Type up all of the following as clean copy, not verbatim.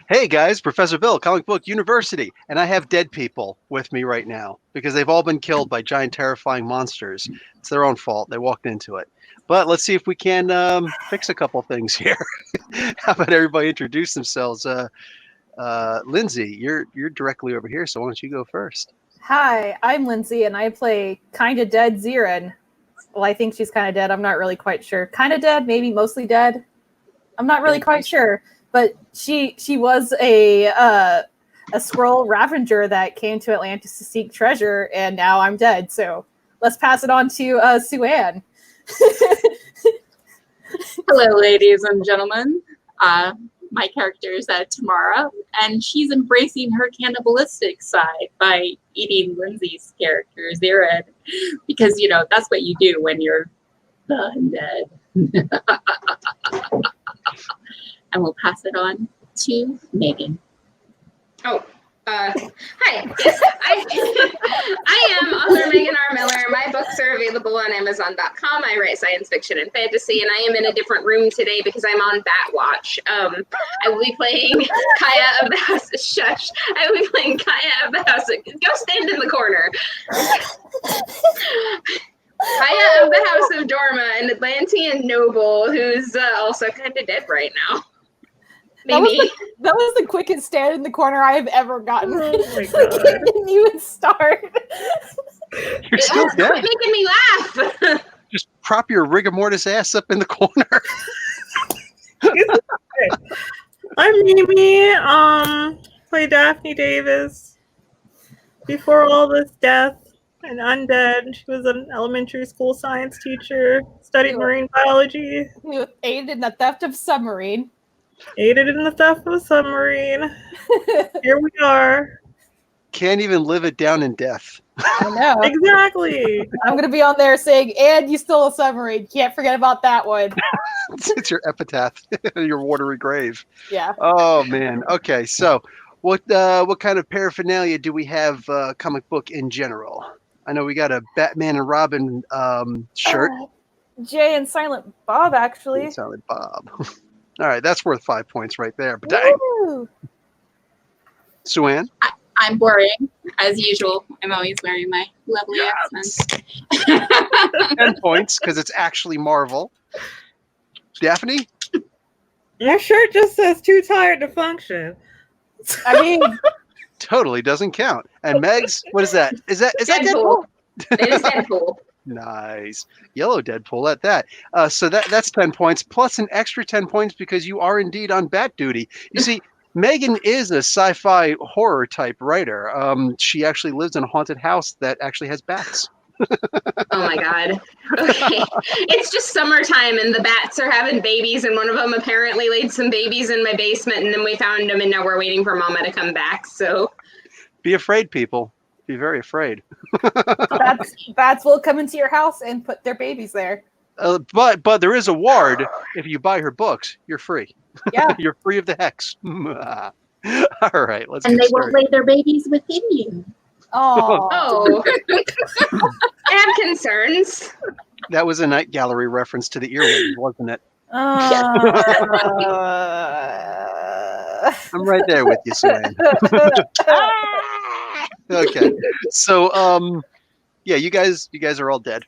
Hey guys, Professor Bill, Comic Book University, and I have dead people with me right now because they've all been killed by giant, terrifying monsters. It's their own fault. They walked into it. But let's see if we can fix a couple things here. How about everybody introduce themselves? Lindsay, you're directly over here, so why don't you go first? Hi, I'm Lindsay, and I play Kinda Dead Ziren. Well, I think she's kind of dead. I'm not really quite sure. Kind of dead, maybe mostly dead. I'm not really quite sure. But she was a scroll Ravager that came to Atlantis to seek treasure, and now I'm dead. So let's pass it on to Sue-Ann. Hello, ladies and gentlemen. My character is Tamara, and she's embracing her cannibalistic side by eating Lindsay's character, Ziren, because, you know, that's what you do when you're undead. And we'll pass it on to Megan. Oh, hi. Yes, I am author Megan R. Miller. My books are available on Amazon.com. I write science fiction and fantasy, and I am in a different room today because I'm on Bat Watch. I will be playing Kaya of the House of Shush. I will be playing Kaya of the House of... Go stand in the corner. Kaya of the House of Dorma, an Atlantean noble who's also kind of dead right now. That was the quickest stand in the corner I have ever gotten. Oh my God. It didn't even start. You're still dead. Quit making me laugh. Just prop your rigor mortis ass up in the corner. I'm Mimi. Play Daphne Davis. Before all this death and undead, she was an elementary school science teacher, studied marine biology. He was aided in the theft of submarine. Aided in the theft of a submarine. Here we are. Can't even live it down in death. I know. Exactly. I'm going to be on there saying, and you stole a submarine. Can't forget about that one. It's your epitaph, your watery grave. Yeah. Oh man. Okay, so what kind of paraphernalia do we have comic book in general? I know we got a Batman and Robin shirt. Jay and Silent Bob, actually. Silent Bob. All right, that's worth 5 points right there. But dang. Woo! Sue-Ann? I'm boring, as usual. I'm always wearing my lovely accents. 10 points, because it's actually Marvel. Daphne? My shirt just says too tired to function. I mean, Totally doesn't count. And Megs, what is that? Is that Deadpool? It is Deadpool. Nice. Yellow Deadpool at that. So that's 10 points, plus an extra 10 points because you are indeed on bat duty. You see, Megan is a sci-fi horror type writer. She actually lives in a haunted house that actually has bats. Oh my God. Okay. It's just summertime and the bats are having babies, and one of them apparently laid some babies in my basement, and then we found them, and now we're waiting for Mama to come back. So Be afraid, people. Be very afraid. bats will come into your house and put their babies there. But there is a ward. If you buy her books, you're free. Yeah. You're free of the hex. All right, let's And get they started. won't lay their babies within you. Oh. I have concerns. That was a Night Gallery reference to the earwig, wasn't it? I'm I'm right there with you, Sue-Ann. Okay, so yeah, you guys are all dead,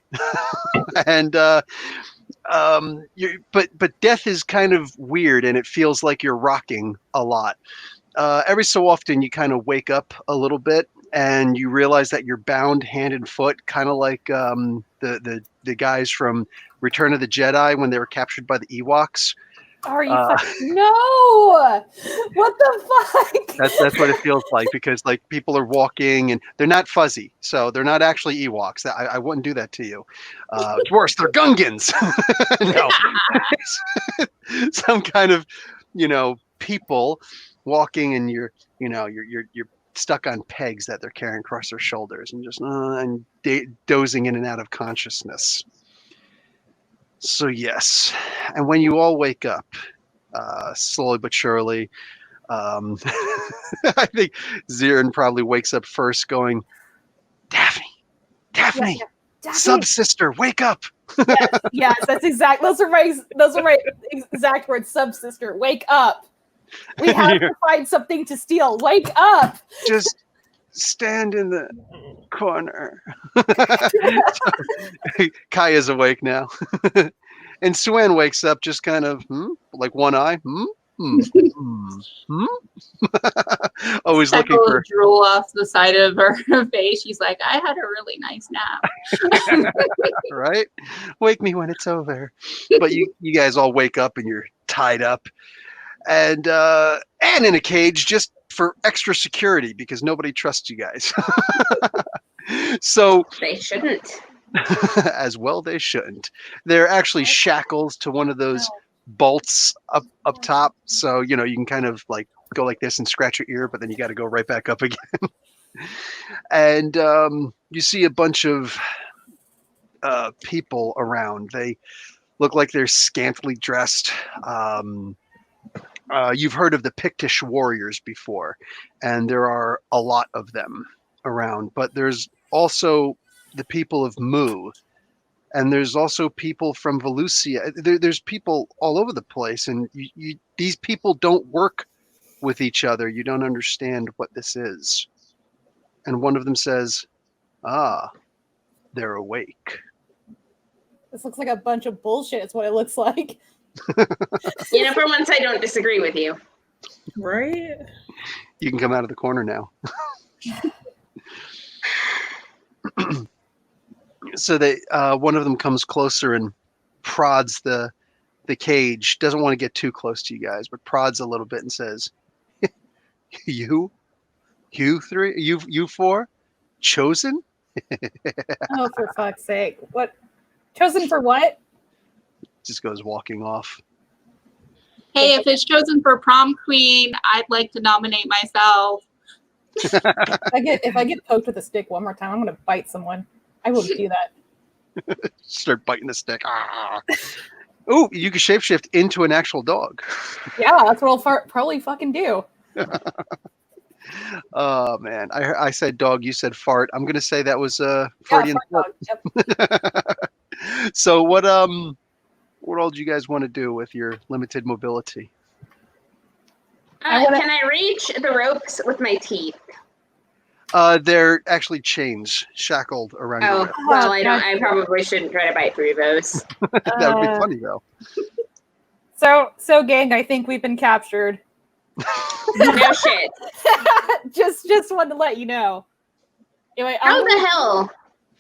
and but death is kind of weird, and it feels like you're rocking a lot. Every so often, you kind of wake up a little bit, and you realize that you're bound hand and foot, kind of like the guys from Return of the Jedi when they were captured by the Ewoks. Are you no? What the fuck? That's what it feels like, because like people are walking and they're not fuzzy, so they're not actually Ewoks. I wouldn't do that to you. It's worse, they're Gungans. No, some kind of people walking, and you're stuck on pegs that they're carrying across their shoulders, and just dozing in and out of consciousness. So yes, and when you all wake up, slowly but surely, I think Ziren probably wakes up first, going, Daphne, Daphne. sub-sister, wake up. Yes, that's exact. Those are my exact words. Sub-sister, wake up. We have to find something to steal. Wake up! Just stand in the corner. Kaya's awake now. And Suen wakes up just kind of, like one eye. Always looking Speckle for. drool off the side of her face. She's like, I had a really nice nap. Right? Wake me when it's over. But you guys all wake up and you're tied up. And in a cage just for extra security because nobody trusts you guys. So They shouldn't. as well they shouldn't. They're actually shackles to one of those bolts up top, so you can kind of like go like this and scratch your ear, but then you got to go right back up again. And you see a bunch of people around. They look like they're scantily dressed. You've heard of the Pictish warriors before, and there are a lot of them around, but there's also the people of Mu, and there's also people from Volusia. There's people all over the place, and these people don't work with each other. You don't understand what this is. And one of them says, they're awake. This looks like a bunch of bullshit is what it looks like. For once, I don't disagree with you. Right? You can come out of the corner now. So one of them comes closer and prods the cage. Doesn't want to get too close to you guys, but prods a little bit and says, "You three, you four, chosen?" Oh, for fuck's sake! What? Chosen for what? Just goes walking off. Hey, if it's chosen for prom queen, I'd like to nominate myself. If I get poked with a stick one more time, I'm gonna bite someone. I will do that. Start biting the stick. Oh, you can shapeshift into an actual dog. Yeah, that's what I'll probably fucking do. Oh man, I said dog, you said fart. I'm gonna say that was Freudian. Yeah, yep. So what all do you guys want to do with your limited mobility? Can I reach the ropes with my teeth? They're actually chains shackled around your wrist. Well, I probably shouldn't try to bite through those. That would be funny though. So gang, I think we've been captured. No shit. just wanted to let you know. Anyway, How the hell?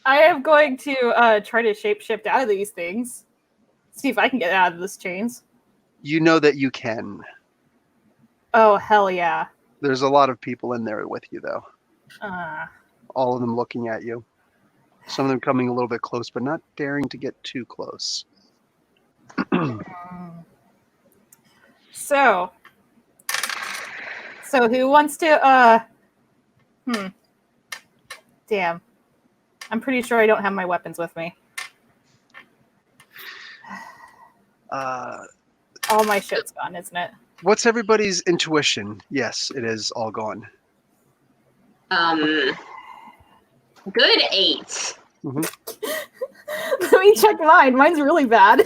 I am going to try to shapeshift out of these things. See if I can get out of this chains. You know that you can. Oh, hell yeah. There's a lot of people in there with you though. All of them looking at you. Some of them coming a little bit close, but not daring to get too close. So who wants to Damn. I'm pretty sure I don't have my weapons with me. All my shit's gone, isn't it? What's everybody's intuition? Yes, it is all gone. Good 8. Mm-hmm. Let me check mine. Mine's really bad.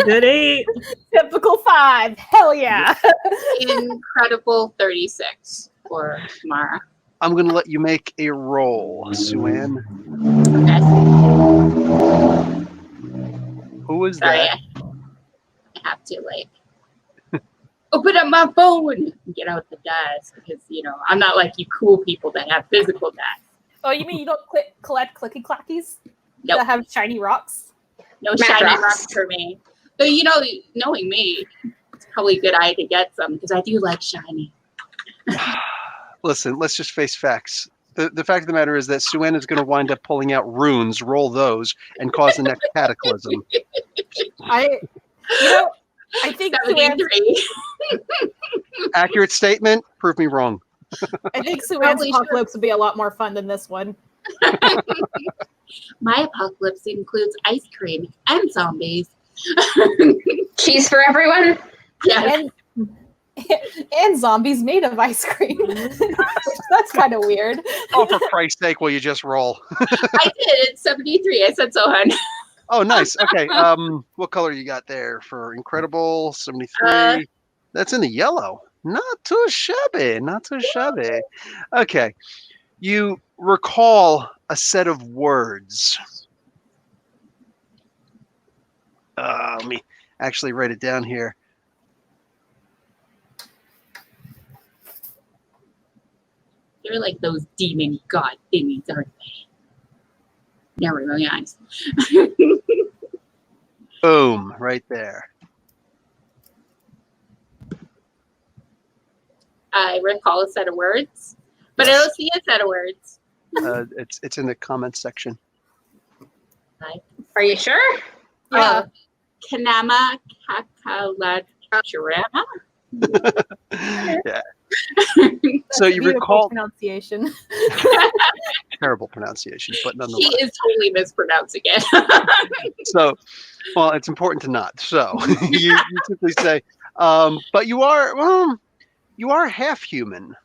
Good 8. Typical 5. Hell yeah. Incredible 36 for Mara. I'm going to let you make a roll, Suen. Okay. Who is Sorry, that? I have to open up my phone and get out the dice because I'm not like you cool people that have physical dice. Oh, you mean you don't collect clicky clackies Nope. that have shiny rocks? No Matt shiny rocks. rocks for me. So knowing me, it's probably a good idea to get some because I do like shiny. Listen, let's just face facts. The fact of the matter is that Suen is going to wind up pulling out runes, roll those, and cause the next cataclysm. I think Suan's, 73. Accurate statement? Prove me wrong. I think Suan's Probably apocalypse would be a lot more fun than this one. My apocalypse includes ice cream and zombies. Cheese for everyone? Yeah. And zombies made of ice cream. That's kind of weird. Oh, for Christ's sake, will you just roll? I did. It's 73. I said so, hon. Oh, nice. Okay. What color you got there for incredible 73? That's in the yellow. Not too shabby. Not too shabby. Okay. You recall a set of words. Let me actually write it down here. They're like those demon god thingies, aren't they? Never really nice. Boom, right there. I recall a set of words, but I don't see a set of words. It's in the comments section. Are you sure? Yeah. Kanama Kakalachurama? Yeah. That's So a you beautiful recall pronunciation. terrible pronunciation, but She nonetheless. is totally mispronouncing it. So, well, it's important to not. So you simply say, but you are half human.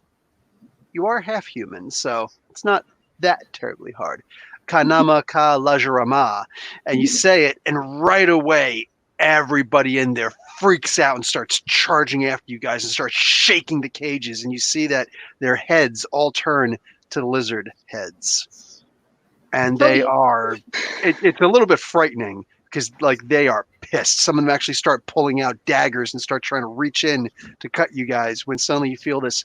You are half human, so it's not that terribly hard. Kanama ka lajarama, and you say it, and right away everybody in there freaks out and starts charging after you guys and starts shaking the cages, and you see that their heads all turn to lizard heads, and they are. It's a little bit frightening because like they are pissed. Some of them actually start pulling out daggers and start trying to reach in to cut you guys. When suddenly you feel this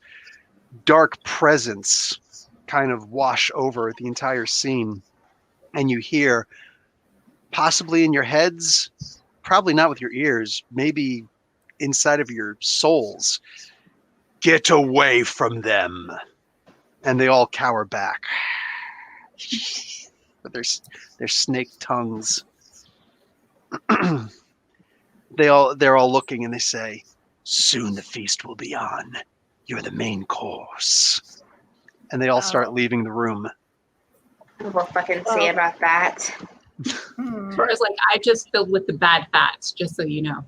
dark presence kind of wash over the entire scene, and you hear, possibly in your heads, probably not with your ears, maybe inside of your souls, "Get away from them," and they all cower back with their snake tongues. They're all looking, and they say, "Soon the feast will be on. You're the main course." And they all start leaving the room. We'll fucking see about that. Hmm. As like, I just filled with the bad fats, just so you know.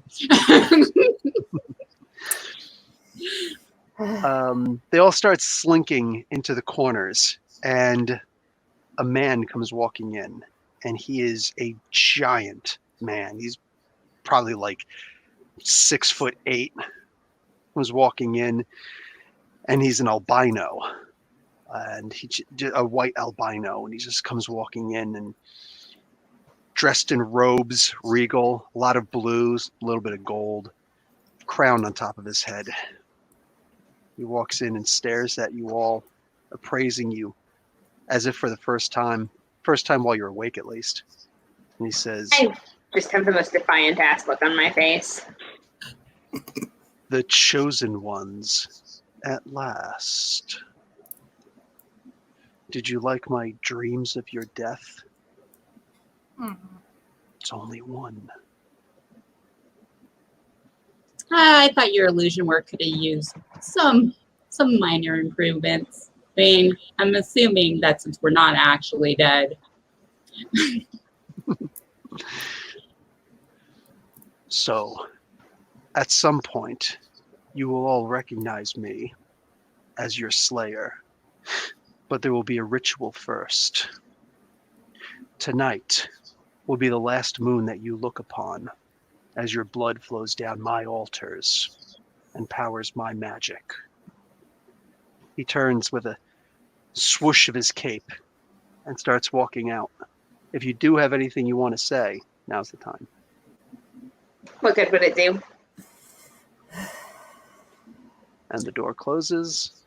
They all start slinking into the corners, and a man comes walking in, and he is a giant man. He's probably like 6'8". Was walking in, and he's an albino, and a white albino, and he just comes walking in and dressed in robes, regal, a lot of blues, a little bit of gold, crown on top of his head. He walks in and stares at you all, appraising you as if for the first time while you're awake at least. And he says, I just have the most defiant ass look on my face. "The chosen ones, at last. Did you like my dreams of your death? It's only one." I thought your illusion work could have used some minor improvements. I mean, I'm assuming that since we're not actually dead. So, at some point, you will all recognize me as your slayer. But there will be a ritual first. Tonight will be the last moon that you look upon as your blood flows down my altars and powers my magic. He turns with a swoosh of his cape and starts walking out. If you do have anything you want to say, now's the time. What good would it do? And the door closes.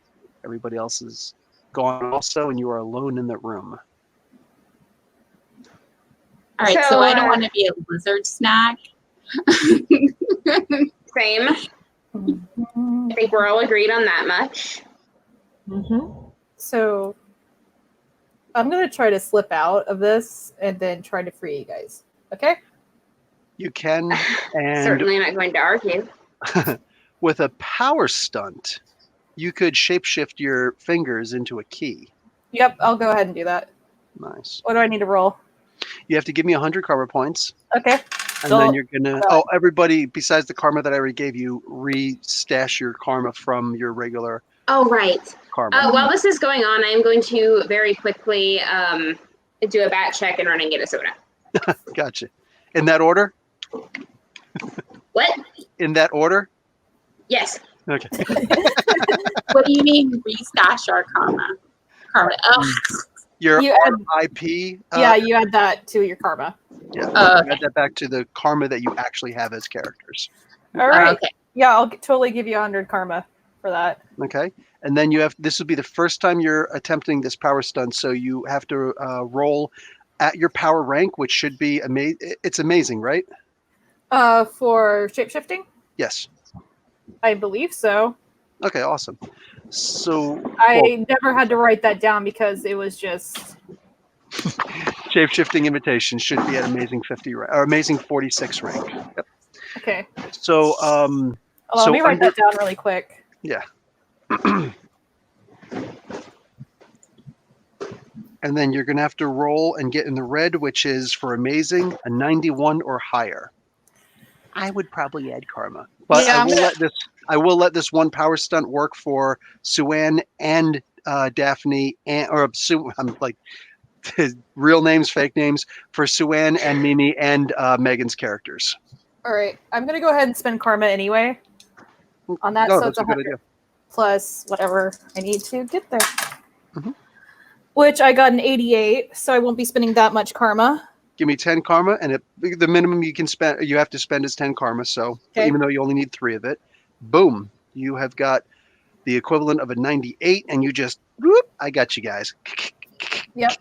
Everybody else is gone also, and you are alone in the room. All right, so I don't want to be a lizard snack. Same. I think we're all agreed on that much. So I'm going to try to slip out of this and then try to free you guys. Okay? You can, and Certainly not going to argue. with a power stunt, you could shapeshift your fingers into a key. Yep, I'll go ahead and do that. Nice. What do I need to roll? You have to give me 100 karma points, Okay. and then you're gonna. Oh, everybody besides the karma that I already gave you, re-stash your karma from your regular Oh, right. karma. While this is going on, I am going to very quickly do a bat check and run and get a soda. Gotcha. In that order? What? In that order? Yes. Okay. What do you mean restash our karma? Your You add- RIP. Yeah, you add that to your karma. Yeah. Okay. Add that back to the karma that you actually have as characters. All right. Okay. Yeah, I'll totally give you 100 karma for that. Okay. And then you have, this will be the first time you're attempting this power stunt. So you have to roll at your power rank, which should be amazing. It's amazing, right? For shapeshifting? Yes. I believe so. Okay, awesome. So I never had to write that down because it was just shape-shifting imitation should be at amazing 50 or amazing 46 rank. Yep. okay. So Let me write that down really quick. Yeah. And then you're going to have to roll and get in the red, which is for amazing, a 91 or higher. I would probably add karma, but Yeah, I will let this one power stunt work for Sue-Ann and Daphne I'm like real names, fake names for Sue-Ann and Mimi and Megan's characters. All right. I'm going to go ahead and spend karma anyway on that. No, So it's that's a good 100 idea. plus whatever I need to get there. Mhm. Which I got an 88, so I won't be spending that much karma. Give me 10 karma, and the minimum you have to spend is 10 karma. So Okay. even though you only need 3 of it, boom, you have got the equivalent of a 98, and you just whoop, I got you guys. Yep.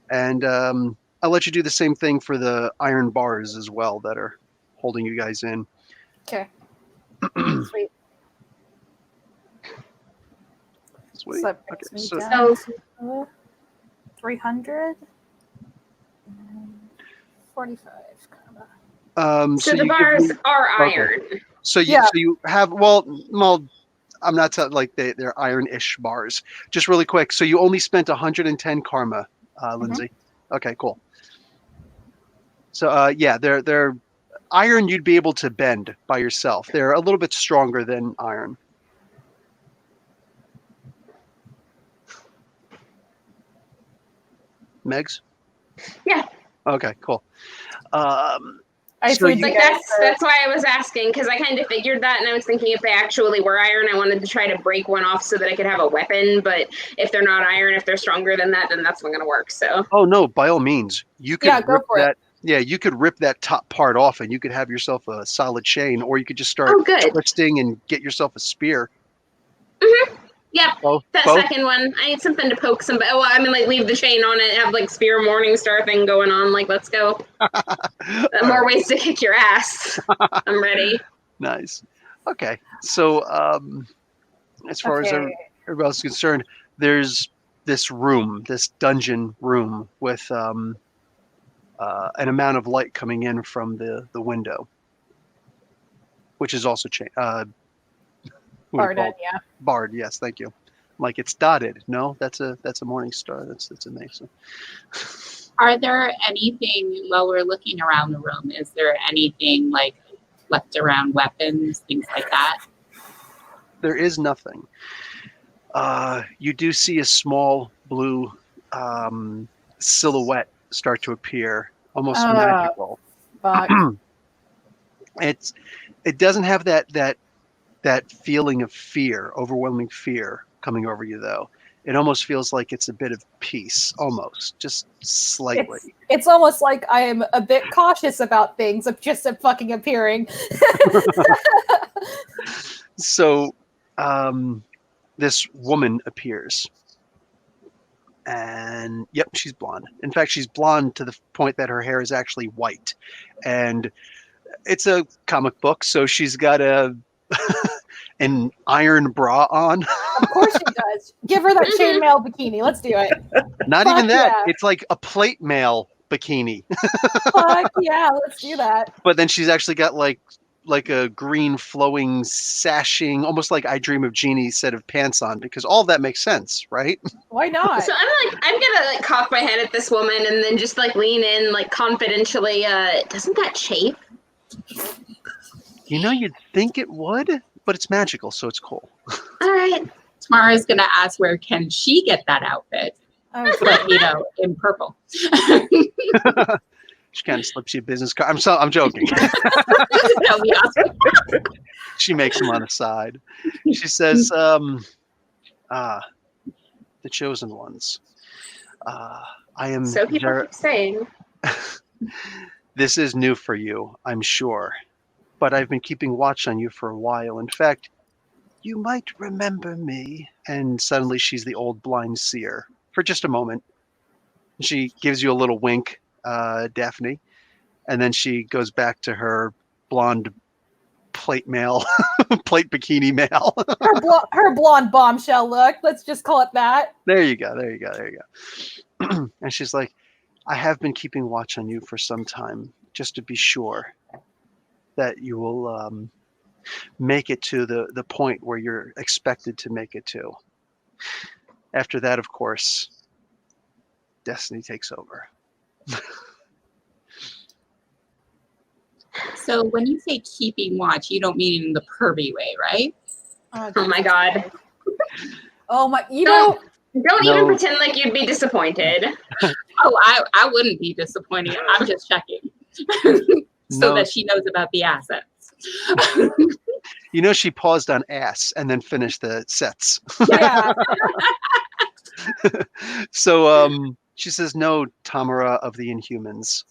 And I'll let you do the same thing for the iron bars as well that are holding you guys in. Okay. Sweet. Sweet. So that Okay, brings me so down to 300. 45 karma. So you the give bars me- are Okay. iron. So you Yeah. so you have well I'm not like they're iron-ish bars. Just really quick. So you only spent 110 karma, Lindsay. Okay, cool. So yeah, they're iron. You'd be able to bend by yourself. They're a little bit stronger than iron. Megs? Yeah. Okay, cool. I So freed you- you Like guys that's why I was asking, because I kind of figured that, and I was thinking if they actually were iron, I wanted to try to break one off so that I could have a weapon. But if they're not iron, if they're stronger than that, then that's not going to work. So Oh no, by all means, you could Yeah, go rip for it. that. Yeah, you could rip that top part off, and you could have yourself a solid chain, or you could just start Oh, good. twisting and get yourself a spear. yep, Both. that Both. second one, I need something to poke somebody. Well, I mean, like leave the chain on it, have like spear morning star thing going on. Like, let's go. More ways to kick your ass. I'm ready. Nice. Okay. So, as far as Okay. everybody else is concerned, there's this room, this dungeon room with an amount of light coming in from the window, which is also Barden, yeah. barred. Yes, thank you. Like it's dotted. No, that's a morning star. That's amazing. Are there anything, while we're looking around the room, is there anything like left around, weapons, things like that? There is nothing. You do see a small blue silhouette start to appear, almost magical. Fuck. It doesn't have that feeling of fear, overwhelming fear coming over you though. It almost feels like it's a bit of peace, almost, just slightly. It's almost like I am a bit cautious about things of just fucking appearing. So, this woman appears, and yep, she's blonde. In fact, she's blonde to the point that her hair is actually white, and it's a comic book, so she's got an iron bra on. Of course she does. Give her that chainmail bikini. Let's do it. Not Fuck even that. yeah. It's like a plate mail bikini, Fuck yeah, let's do that. but then she's actually got like a green flowing sashing, almost like I Dream of Jeannie set of pants on, because all of that makes sense, right? Why not? So I'm gonna like cock my head at this woman and then just like lean in like confidentially. Doesn't that chafe? You know, you'd think it would, but it's magical, so it's cool. All right. Tamara's gonna ask where can she get that outfit, Oh, but in purple. She kind of slips you a business card. I'm joking. That would be awesome. She makes him on the side. She says, the chosen ones. I am So people keep saying. This is new for you, I'm sure. But I've been keeping watch on you for a while. In fact, you might remember me. And suddenly she's the old blind seer for just a moment. She gives you a little wink, Daphne. And then she goes back to her blonde plate bikini mail. Her blonde bombshell look. Let's just call it that. There you go. And she's like, I have been keeping watch on you for some time, just to be sure that you will make it to the point where you're expected to make it to. After that, of course, destiny takes over. So when you say keeping watch, you don't mean in the pervy way, right? Oh my god. Oh my, Don't No. even pretend like you'd be disappointed. Oh, I wouldn't be disappointed. I'm just checking. So No. that she knows about the assets. You know, she paused on ass and then finished the sets. yeah. So she says, no, Tamara of the Inhumans.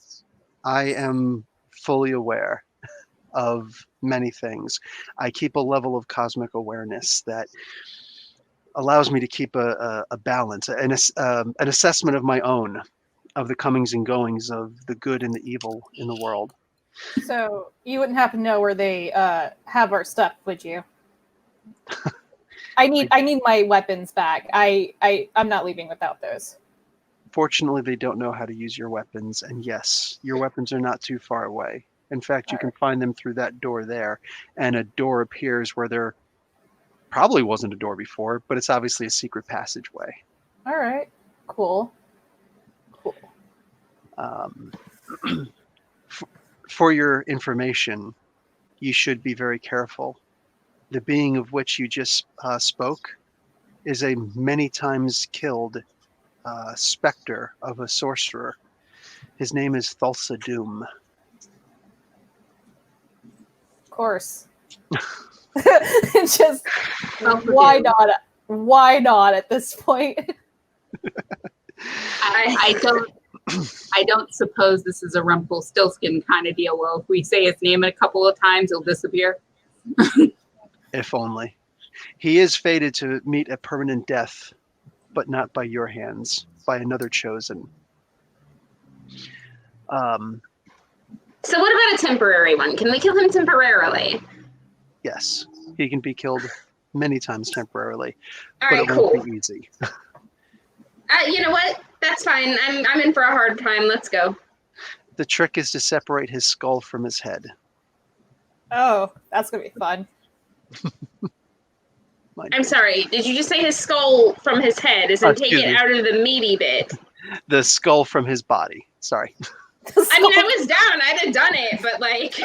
I am fully aware of many things. I keep a level of cosmic awareness that allows me to keep a balance, an assessment of my own, of the comings and goings of the good and the evil in the world. So you wouldn't happen to know where they have our stuff, would you? I need my weapons back. I'm not leaving without those. Fortunately, they don't know how to use your weapons, and yes, your weapons are not too far away. In fact, you can find them through that door there, and a door appears where there probably wasn't a door before, but it's obviously a secret passageway. All right. Cool. For your information, you should be very careful. The being of which you just spoke is a many times killed specter of a sorcerer. His name is Thulsa Doom. Of course. It's just why not? Why not at this point? I don't suppose this is a Rumpelstiltskin kind of deal. Well, if we say his name a couple of times, he'll disappear. If only. He is fated to meet a permanent death, but not by your hands, by another chosen. So what about a temporary one? Can we kill him temporarily? Yes, he can be killed many times temporarily, All but right, it cool. won't be easy. You know what? That's fine. I'm in for a hard time. Let's go. The trick is to separate his skull from his head. Oh, that's gonna be fun. I'm sorry. Did you just say his skull from his head? As in take excuse it me. out of the meaty bit? The skull from his body. Sorry. I mean, I was down. I'd have done it, but like.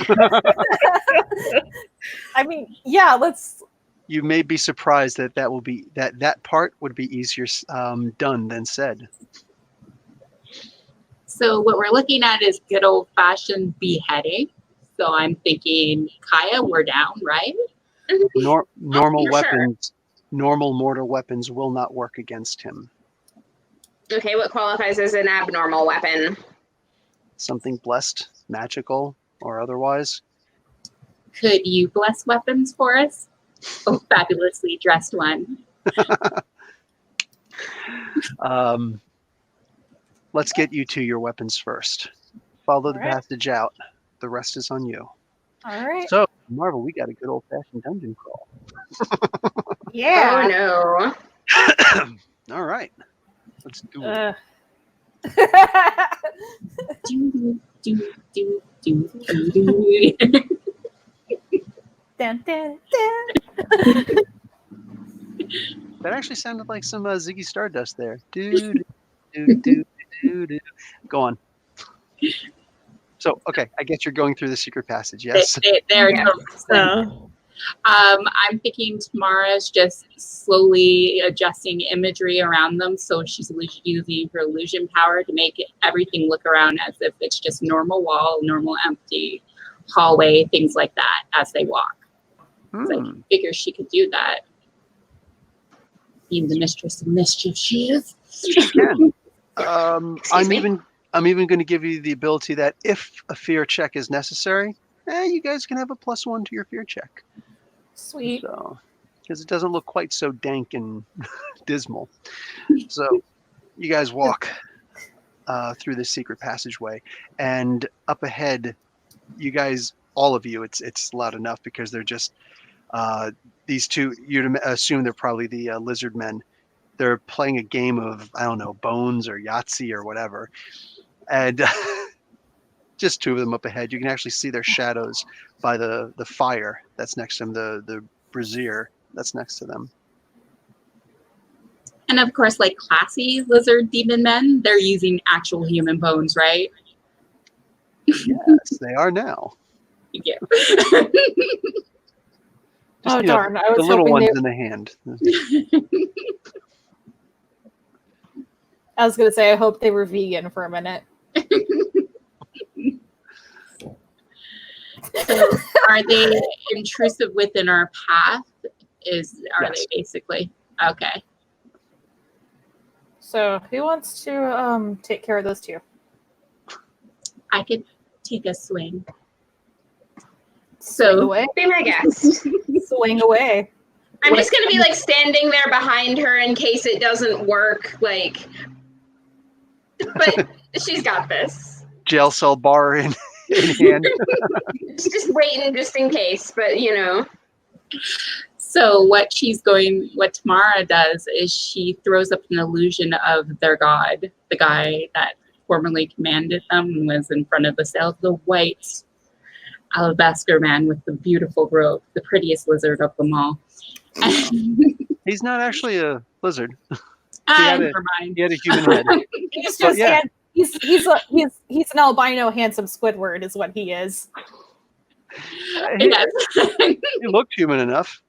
I mean, yeah. Let's. You may be surprised that part would be easier done than said. So what we're looking at is good old-fashioned beheading. So I'm thinking, Kaya, we're down, right? Normal for weapons, normal mortal weapons will not work against him. Okay, what qualifies as an abnormal weapon? Something blessed, magical, or otherwise. Could you bless weapons for us? Oh, fabulously dressed one. Let's get you to your weapons first. Follow the All right. passage out. The rest is on you. All right. So, Marvel, we got a good old-fashioned dungeon crawl. Yeah. Oh no. All right. Let's do it. Do, do, do, do, do, do. Dun, dun, dun. That actually sounded like some Ziggy Stardust there. Do, do, do, do, do. Go on. So, okay, I guess you're going through the secret passage, yes? There it Yeah. goes. So I'm thinking Tamara's just slowly adjusting imagery around them, so she's using her illusion power to make everything look around as if it's just normal wall, normal empty hallway, things like that as they walk. So I figure she could do that. Being the mistress of mischief she is. She can. I'm even going to give you the ability that if a fear check is necessary, you guys can have a +1 to your fear check. Sweet. So, because it doesn't look quite so dank and dismal. So, you guys walk through this secret passageway, and up ahead, you guys, all of you, it's loud enough because they're just these two. You'd assume they're probably the lizard men. They're playing a game of, I don't know, Bones or Yahtzee or whatever, and just two of them up ahead. You can actually see their shadows by the fire that's next to them, the brazier that's next to them. And of course, like classy lizard demon men, they're using actual human bones, right? Yes, they are now. Yeah. Just, darn! I was the little hoping ones they... in the hand. I was gonna say I hope they were vegan for a minute. So are they intrusive within our path? Are Yes. they basically? Okay. So who wants to take care of those two? I could take a swing. Swing So away. Be my guest. Swing away. I'm just gonna be like standing there behind her in case it doesn't work. Like, but she's got this. Jail cell bar in hand. Just waiting, just in case. But you know. So what Tamara does is she throws up an illusion of their god, the guy that formerly commanded them and was in front of the cell, the white alabaster man with the beautiful robe, the prettiest lizard of them all. He's not actually a lizard. Never mind. He had a human head. He's But just yeah. he's an albino handsome Squidward is what he is. Yes. He looked human enough.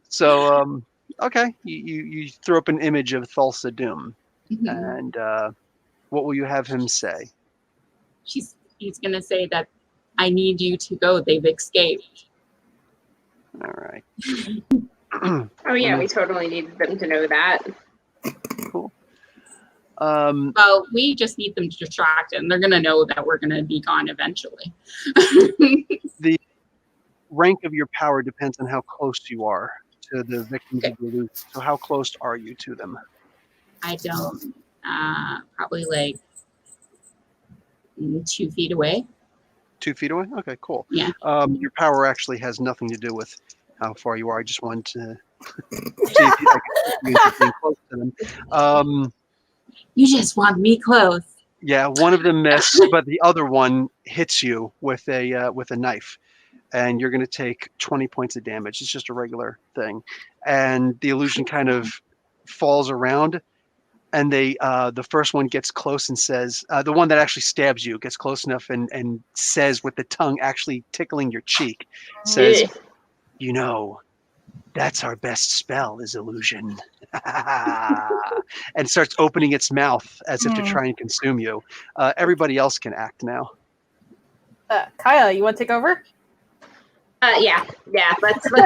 So, okay, you throw up an image of Thulsa Doom, and what will you have him say? He's gonna say that I need you to go. They've escaped. All right. Oh yeah, we totally needed them to know that. Cool. Well, we just need them to distract them. They're gonna know that we're gonna be gone eventually. The rank of your power depends on how close you are to the victims of the illusion. So how close are you to them? I don't. Probably like 2 feet away. 2 feet away? Okay, cool. Yeah. Your power actually has nothing to do with how far you are. I just wanted to see if you could be close to them. You just want me close. Yeah, one of them missed, but the other one hits you with a knife, and you're going to take 20 points of damage. It's just a regular thing, and the illusion kind of falls around, and the first one gets close and says, the one that actually stabs you gets close enough and says with the tongue actually tickling your cheek, says, "You know, that's our best spell is illusion." And starts opening its mouth as if to try and consume you. Everybody else can act now. Kaya, you want to take over? Yeah. Let's do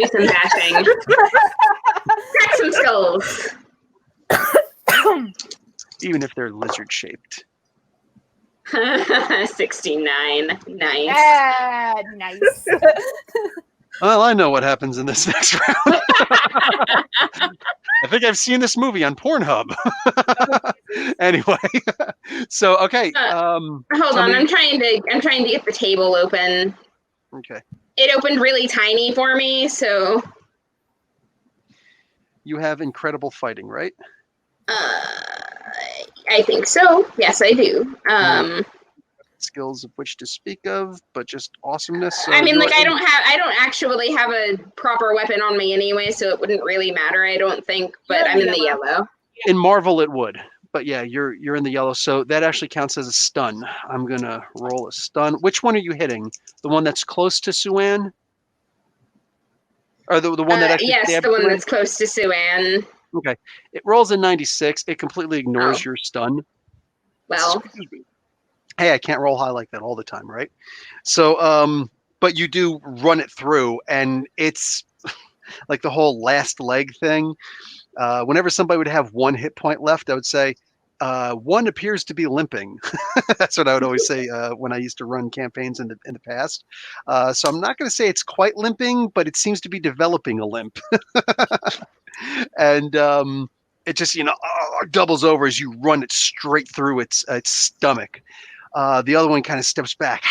some bashing. Crack some skulls. Even if they're lizard shaped. 69. Nice. Ah, nice. Well, I know what happens in this next round. I think I've seen this movie on Pornhub. Anyway, so okay. Hold on, I'm trying to get the table open. Okay. It opened really tiny for me, so. You have incredible fighting, right? I think so. Yes, I do. Skills of which to speak of, but just awesomeness. So I mean, like I don't actually have a proper weapon on me anyway, so it wouldn't really matter, I don't think. But I'm in the yellow. In Marvel, it would, but yeah, you're in the yellow, so that actually counts as a stun. I'm gonna roll a stun. Which one are you hitting? The one that's close to Suan? Or the one that actually yes, stabbed the one you? that's close to Sue-Ann. Okay. It rolls a 96. It completely ignores Oh. your stun. Well, Excuse me. Hey, I can't roll high like that all the time, right? So, but you do run it through, and it's like the whole last leg thing. Whenever somebody would have 1 hit point left, I would say, one appears to be limping. That's what I would always say when I used to run campaigns in the past. So I'm not going to say it's quite limping, but it seems to be developing a limp. And it just doubles over as you run it straight through its stomach. The other one kind of steps back,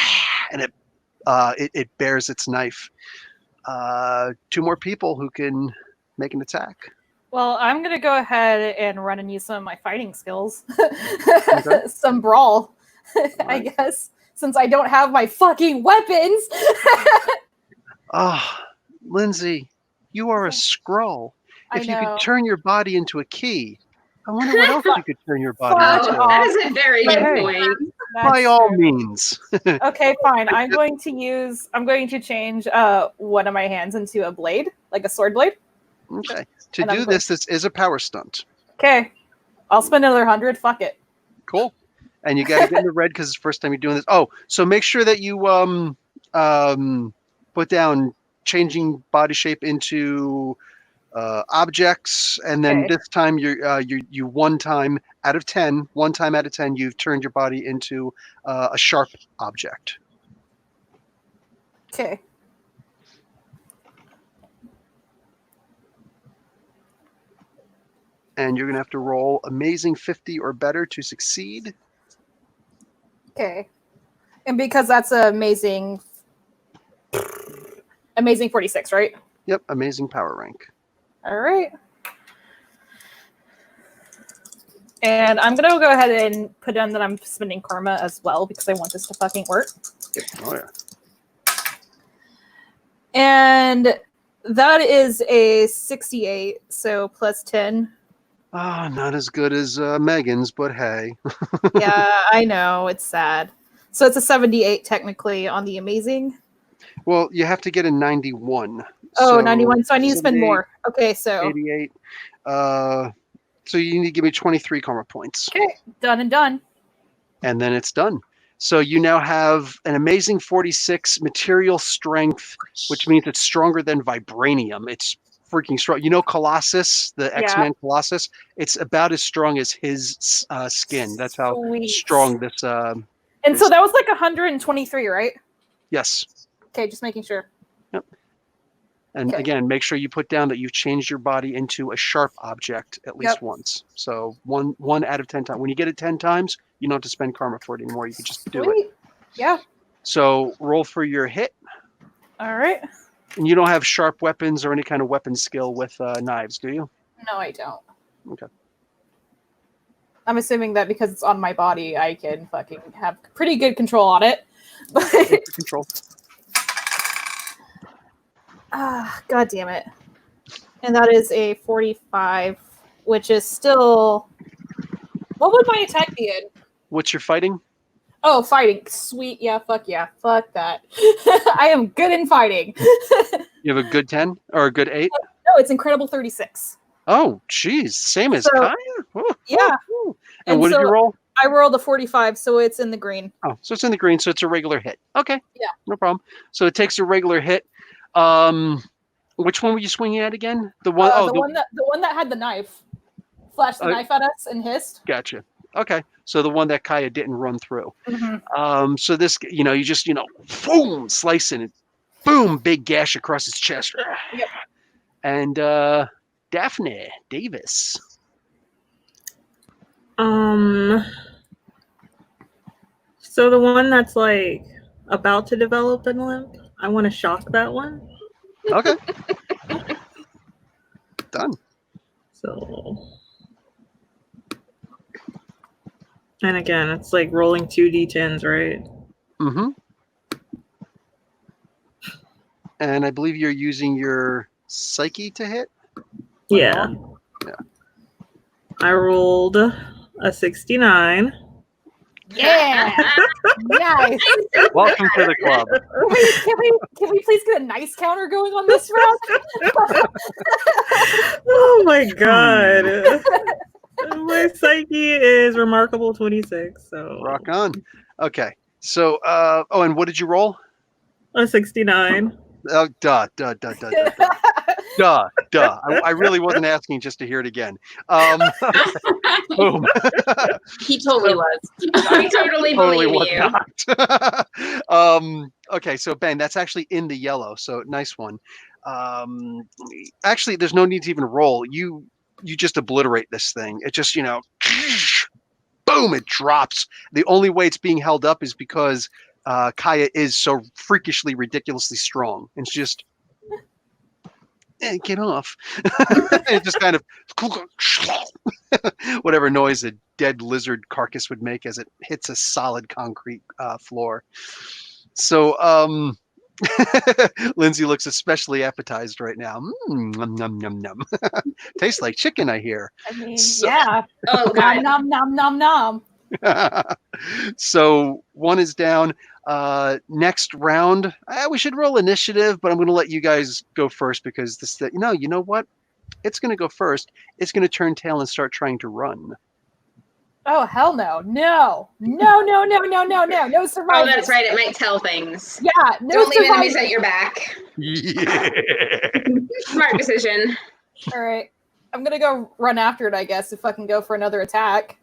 and it bears its knife. 2 more people who can make an attack. Well, I'm gonna go ahead and run and use some of my fighting skills. Okay. Some brawl, I Right. guess, since I don't have my fucking weapons. Ah, Lindsay, you are a scroll. I If you could know. turn your body into a key, I wonder what else you could turn your body Fuck into. off. that is a very good Hey. point. By That's all true. means. Okay, fine. I'm going to change one of my hands into a blade, like a sword blade. Okay. To And I'm do this is a power stunt. Okay. I'll spend another 100. Fuck it. Cool. And you got to get in the red because it's the first time you're doing this. Oh, so make sure that you put down changing body shape into objects, and then Okay. this time you one time out of 10, you've turned your body into a sharp object. Okay. And you're gonna have to roll amazing 50 or better to succeed. Okay. And because that's amazing 46, right? Yep, amazing power rank. All right. And I'm going to go ahead and put in that I'm spending karma as well because I want this to fucking work. Yep. Oh yeah. And that is a 68, so plus 10. Ah, not as good as Megan's, but hey. Yeah, I know. It's sad. So it's a 78 technically on the amazing. Well, you have to get a 91. Oh, So 91. So I need to spend 78, more. Okay, so 88. So you need to give me 23 karma points. okay, done and done. And then it's done. So you now have an amazing 46 material strength, which means it's stronger than vibranium. It's freaking strong. You know Colossus, the Yeah. X-Men Colossus? It's about as strong as his skin. That's how Sweet. strong this... And so that was like 123, right? yes. Okay, just making sure. And Okay. again, make sure you put down that you've changed your body into a sharp object at least Yep. once. So one out of 10 times. When you get it 10 times, you don't have to spend karma for it anymore. You can just do it. Sweet. Yeah. So roll for your hit. All right. And you don't have sharp weapons or any kind of weapon skill with knives, do you? No, I don't. Okay. I'm assuming that because it's on my body, I can fucking have pretty good control on it. But Control. God damn it. And that is a 45, which is still... What would my attack be in? What's your fighting? Oh, fighting. Sweet. Yeah, fuck yeah. Fuck that. I am good in fighting. You have a good 10 or a good 8? No, it's incredible 36. Oh, geez. Same as So- Kaya? Yeah. And what did you so roll? I rolled a 45, so it's in the green. Oh, so it's in the green, so it's a regular hit. Okay. Yeah. No problem. So it takes a regular hit. Which one were you swinging at again? The one. The one that had the knife. Flashed the knife at us and hissed. Gotcha. Okay. So the one that Kaya didn't run through. Mm-hmm. So this, you just, boom, slicing it. Boom, big gash across his chest. Yep. And Daphne Davis. So the one that's like about to develop an limp, I want to shock that one. Okay. Done. So, and again, it's like rolling 2d10s, right? Mm-hmm. And I believe you're using your psyche to hit? Yeah. Yeah. I rolled a 69. Yeah. Nice. Welcome to the club. Can we please get a nice counter going on this round? Oh my god. My psyche is remarkable 26. So Rock on. Okay. So, and what did you roll? a 69. Oh, duh. I really wasn't asking just to hear it again. Boom. He totally was. I totally believe was you. not. Okay, so Ben, that's actually in the yellow. So nice one. Actually, there's no need to even roll. You just obliterate this thing. It just, boom, it drops. The only way it's being held up is because Kaya is so freakishly, ridiculously strong. It's just, get off. It just kind of, whatever noise a dead lizard carcass would make as it hits a solid concrete floor. So, Lindsay looks especially appetized right now. Nom, nom, nom, nom. Tastes like chicken, I hear. I mean, So- yeah. Oh god. Nom nom nom nom nom. So one is down. Next round, we should roll initiative, but I'm going to let you guys go first because this. You know what? It's going to go first. It's going to turn tail and start trying to run. Oh hell no! No survivors. Oh, that's right. It might tell things. Yeah, no Don't leave enemies survivors. at your back. Yeah. Smart decision. All right, I'm gonna go run after it. I guess if I can go for another attack.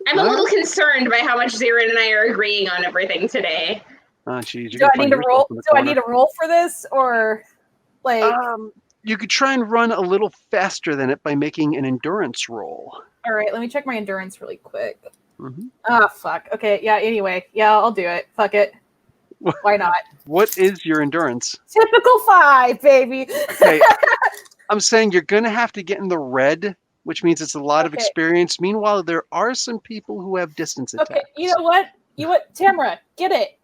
I'm a little concerned by how much Zirin and I are agreeing on everything today. Oh, geez. Do I need to roll? Do I need to roll for this, or like? You could try and run a little faster than it by making an endurance roll. All right, let me check my endurance really quick. Mm-hmm. Oh fuck. Okay, yeah. Anyway, yeah, I'll do it. Fuck it. Why not? What is your endurance? Typical 5, baby. Okay. I'm saying you're going to have to get in the red, which means it's a lot of Okay. experience. Meanwhile, there are some people who have distance attacks. Okay, you know what? Tamara, get it.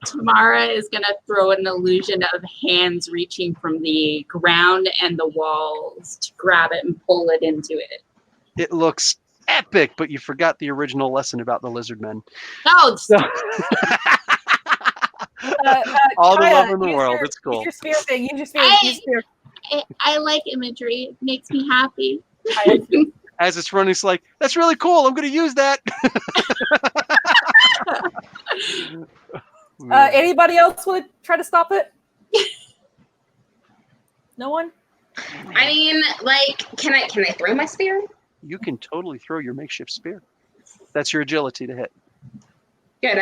Tamara is going to throw an illusion of hands reaching from the ground and the walls to grab it and pull it into it. It looks epic, but you forgot the original lesson about the lizard men. Oh, So, all the Kaya, love in the use world. your- It's cool. Use your spear thing. Use your spear. Hey! Use your spear. I like imagery. It makes me happy. Kaya. As it's running, it's like, that's really cool. I'm going to use that. Anybody else want to try to stop it? No one? I mean, like, can I throw my spear? You can totally throw your makeshift spear. That's your agility to hit. Good.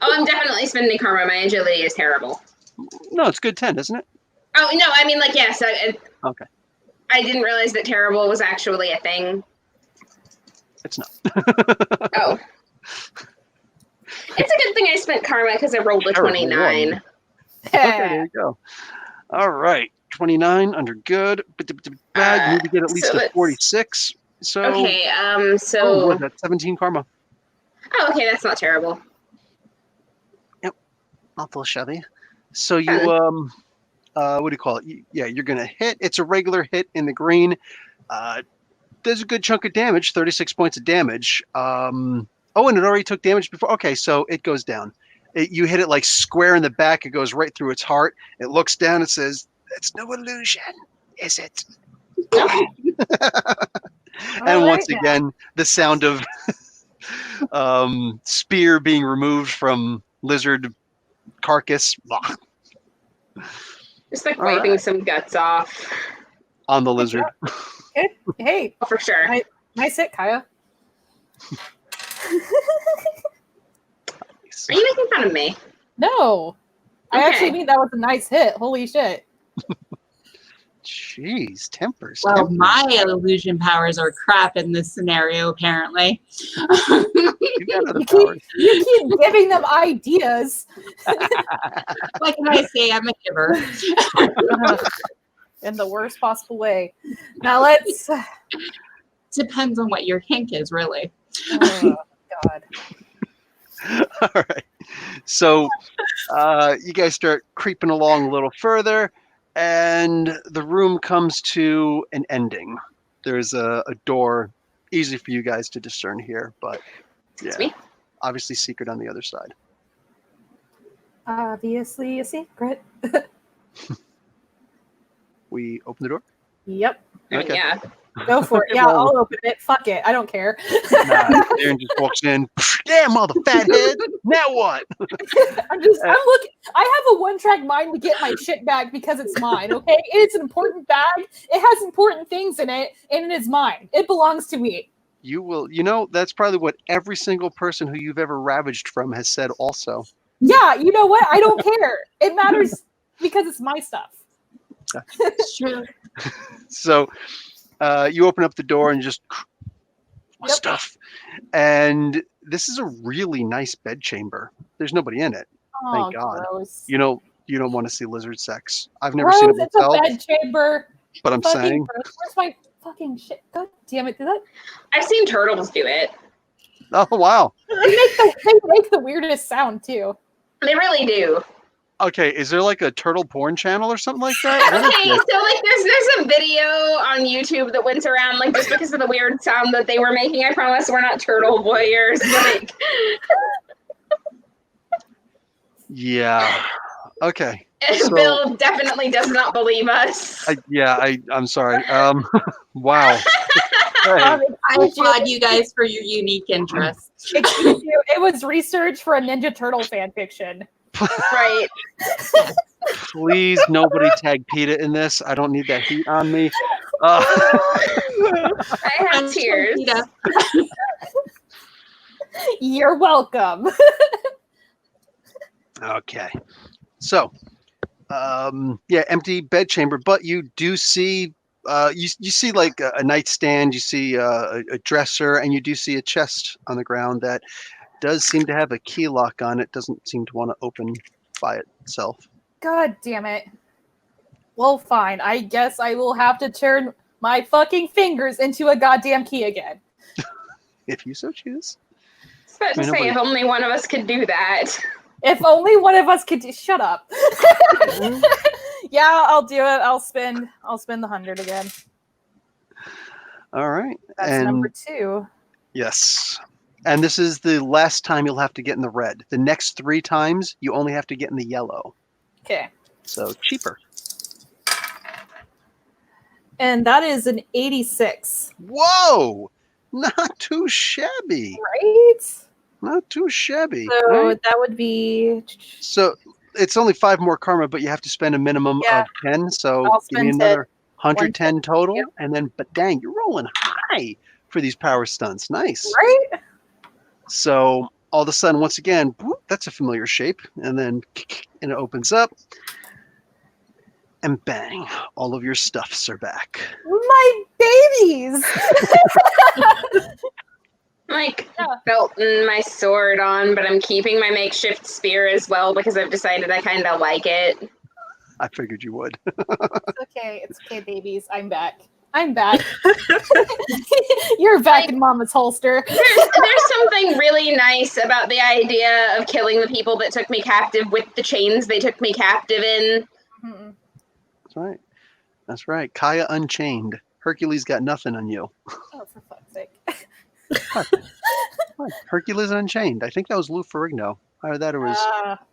I'm definitely spending karma. My agility is terrible. No, it's good 10, isn't it? Oh no, I mean, like, yes. Okay. I didn't realize that terrible was actually a thing. It's not. Oh. It's a good thing I spent karma because I rolled a Terrible 29. one. Okay, there you go. All right. 29 under good. Bad. You need to get at least so a it's- 46. So, Okay, what so... was that? 17 karma. Oh, okay, that's not terrible. Not full shabby. So you, what do you call it? You're going to hit. It's a regular hit in the green. There's a good chunk of damage, 36 points of damage. And it already took damage before. Okay, so it goes down. You hit it like square in the back. It goes right through its heart. It looks down and says, "That's no illusion, is it?" And once again, the sound of spear being removed from lizard carcass Just like All wiping right. some guts off. on the lizard. Hey, Oh, for sure. nice hit, Kaya. Are you making fun of me? No. I Okay. actually mean that was a nice hit. Holy shit. Jeez, tempers. Well, tempers. my illusion powers are crap in this scenario, apparently. You got other You powers. keep giving them ideas. What can I say? I'm a giver. In the worst possible way. Now let's. Depends on what your kink is, really. Oh, God. All right. So you guys start creeping along a little further, and the room comes to an ending. There's a door, easy for you guys to discern here, but It's yeah. me. obviously secret on the other side. Obviously a secret. We open the door? Yep. Okay. Yeah. Go for it. Okay, Yeah, well- I'll open it. Fuck it. I don't care. Nah, Darren just walks in. Yeah, mother fathead. Now what? I'm looking. I have a one-track mind to get my shit back because it's mine, okay? It's an important bag. It has important things in it, and it is mine. It belongs to me. You will, that's probably what every single person who you've ever ravaged from has said also. Yeah, you know what? I don't care. It matters because it's my stuff. It's true. So you open up the door and just Yep. stuff. And this is a really nice bed chamber. There's nobody in it. Oh, Thank God. gross. You don't want to see lizard sex. I've never seen it Gross, it's a myself, bed chamber. but I'm Fucking saying, gross. Where's my fucking shit? God damn it. Did that? I've seen turtles do it. oh wow. They make the weirdest sound, too. They really do. Okay, is there like a turtle porn channel or something like that? What is Okay, this? so like there's a video on YouTube that went around like just because of the weird sound that they were making. I promise we're not turtle voyeurs. Like Yeah. Okay. So- Bill definitely does not believe us. I'm sorry. Wow. Hey, Excuse I you. applaud you guys for your unique interests. Excuse you. It was research for a Ninja Turtle fan fiction. Right. please, nobody tag PETA in this. I don't need that heat on me. I have tears. Rita. You're welcome. Okay. So, empty bed chamber, but you do see, you see like a nightstand, you see a dresser, and you do see a chest on the ground that does seem to have a key lock on it. Doesn't seem to want to open by itself. God damn it. Well, fine. I guess I will have to turn my fucking fingers into a goddamn key again. If you so choose. I was about to say, if only one of us could do that. If only one of us could shut up. Yeah, I'll do it. I'll spend the 100 again. All right. That's and number 2. yes. And this is the last time you'll have to get in the red. The next 3 times, you only have to get in the yellow. Okay. So cheaper. And that is an 86. Whoa! Not too shabby. Right? Not too shabby. So right? that would be... So it's only 5 more karma, but you have to spend a minimum Yeah. of 10. So I'll give me spend another 110 total. Yep. And then, but dang, you're rolling high for these power stunts. Nice. Right? So all of a sudden, once again, whoop, that's a familiar shape. And then and it opens up. And bang, all of your stuffs are back. My babies! Like Yeah. belting my sword on, but I'm keeping my makeshift spear as well because I've decided I kind of like it. I figured you would. It's okay, babies. I'm back. You're back in Mama's holster. There's something really nice about the idea of killing the people that took me captive with the chains they took me captive in. Mm-mm. That's right. Kaya Unchained. Hercules got nothing on you. Oh, for fuck's sake. What? Hercules Unchained. I think that was Lou Ferrigno. Either that or was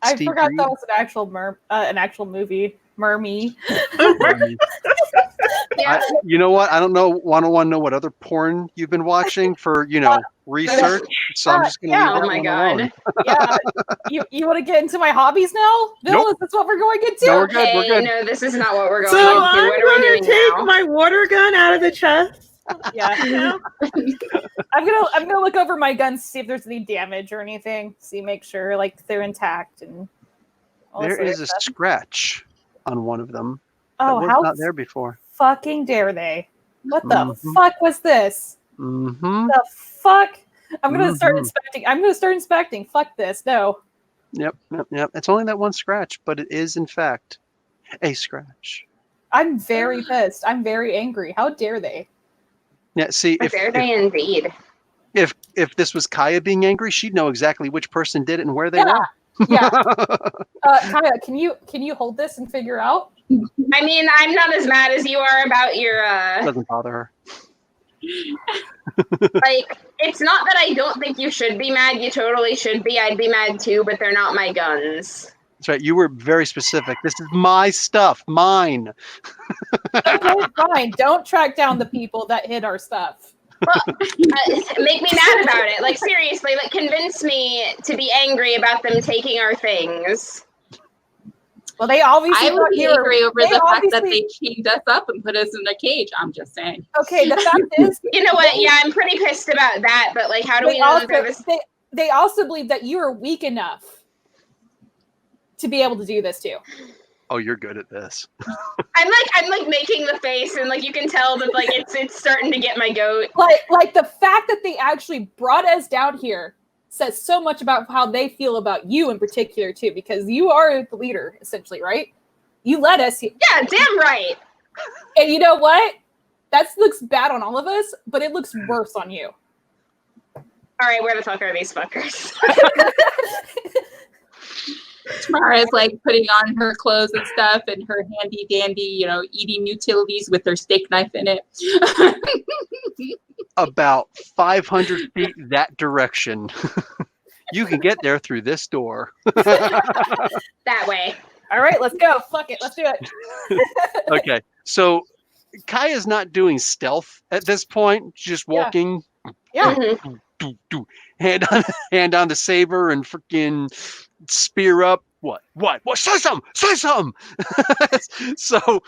I Steve forgot Reed? that was an actual movie. Mermy. Yeah. You know what? I don't want to know what other porn you've been watching for, research. So I'm just going to yeah, leave that Oh my one god. alone. Yeah. You want to get into my hobbies now? Bill, Nope. is this what we're going into? No, we're good. Okay, no, this is not what we're going So into. I'm What are we going doing to take now? my water gun out of the chest. Yeah. I'm gonna look over my guns to see if there's any damage or anything. Make sure like they're intact and all this There other is a stuff. scratch on one of them. That Oh, was how not there before. fucking dare they? What the Mhm. fuck was this? Mm-hmm. The fuck? I'm gonna start Mhm. inspecting. I'm gonna start inspecting. Fuck this. No. Yep. It's only that one scratch, but it is in fact a scratch. I'm very pissed. I'm very angry. How dare they? Yeah. See, How dare they indeed? if this was Kaya being angry, she'd know exactly which person did it and where they Yeah. were. Yeah. Kaya, can you hold this and figure out? I mean, I'm not as mad as you are about your Doesn't bother her. Like, it's not that I don't think you should be mad. You totally should be. I'd be mad too, but they're not my guns. That's right. You were very specific. This is my stuff, mine. Okay, fine. Don't track down the people that hid our stuff. Well, make me mad about it. Like, seriously, like, convince me to be angry about them taking our things. Well, they obviously I would be angry over the fact that obviously- they chained us up and put us in a cage. I'm just saying. Okay, the fact is, You know what? Yeah, I'm pretty pissed about that, but, like, how do we know that they're this? they also believe that you are weak enough to be able to do this too. Oh, you're good at this. I'm like making the face, and, like, you can tell that, like, it's starting to get my goat. Like the fact that they actually brought us down here says so much about how they feel about you in particular too, because you are the leader essentially, right? You led us here. Yeah, damn right. And you know what? That looks bad on all of us, but it looks worse on you. All right, where the fuck are these fuckers? Tamara's like putting on her clothes and stuff and her handy dandy, eating utilities with her steak knife in it. About 500 feet that direction. You can get there through this door. That way. All right, let's go. Fuck it. Let's do it. Okay, so Kaya's not doing stealth at this point. She's just walking. Yeah. Mhm. Hand on the saber and freaking spear up. What? Say something! Say something! So,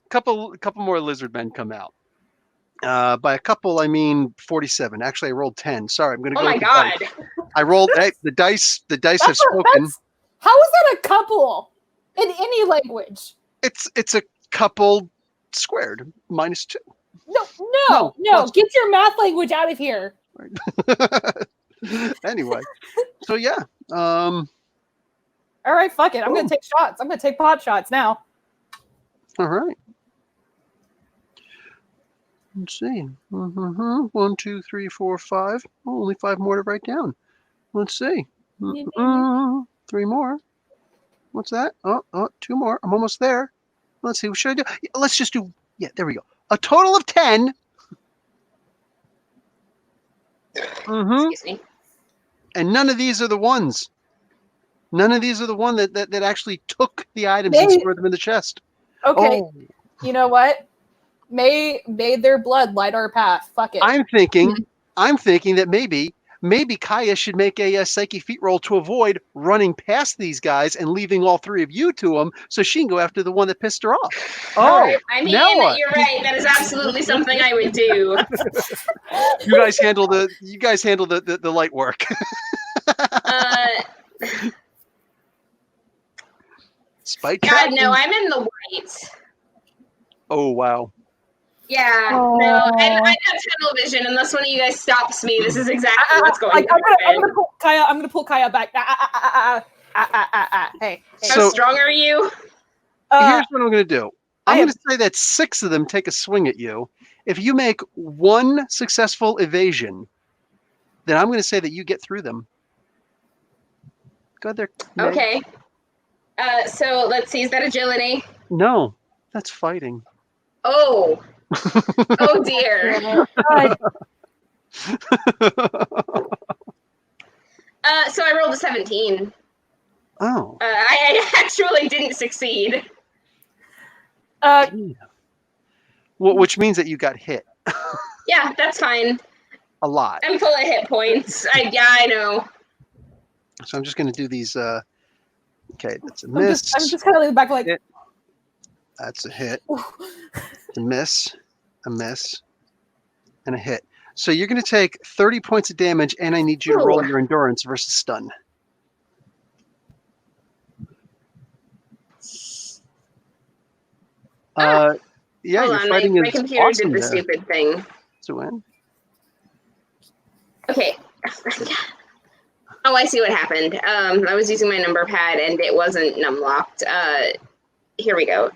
couple more lizard men come out. By a couple, I mean 47. Actually, I rolled 10. Sorry, I'm gonna go. Oh my with the god. dice. I rolled the dice. The dice have spoken. How is that a couple in any language? It's a couple squared -2. No. Get your math language out of here. Anyway, so yeah. All right, fuck it. I'm gonna take shots. I'm gonna take pot shots now. All right. Let's see. 1, 2, 3, 4, 5. Oh, only 5 more to write down. Let's see. 3 more. What's that? Oh, 2 more. I'm almost there. Let's see. What should I do? Yeah, let's just do. Yeah, there we go. A total of 10. Excuse me. And none of these are the ones. None of these are the one that actually took the items and stored them in the chest. Okay. Oh. You know what? May their blood light our path. Fuck it. I'm thinking that maybe Kaya should make a psyche feat roll to avoid running past these guys and leaving all 3 of you to them, so she can go after the one that pissed her off. Oh, I mean, now what? you're right. That is absolutely something I would do. You guys handle the light work. Spike. God, no, I'm in the white. Oh wow. Yeah, Oh. no, I have tunnel vision. Unless one of you guys stops me, this is exactly what's going I'm on. gonna pull Kaya back. Hey. How So- strong are you? Here's what I'm going to do. I'm I going to say that 6 of them take a swing at you. If you make 1 successful evasion, then I'm going to say that you get through them. Go ahead there. Meg. Okay. So let's see. Is that agility? No, that's fighting. Oh. Oh dear. So I rolled a 17. Oh. I actually didn't succeed. Well, which means that you got hit Yeah, that's fine. a lot. I'm full of hit points. I know. So I'm just going to do these. Okay, that's a I'm miss. just kind of leaning back like. Hit. That's a hit. A miss, and a hit. So you're going to take 30 points of damage, and I need you to roll Ooh. your endurance versus stun. Yeah, Hold you're on, fighting my is computer awesome did the there. stupid thing. To win. Okay. Oh, I see what happened. I was using my number pad and it wasn't numlocked. Here we go.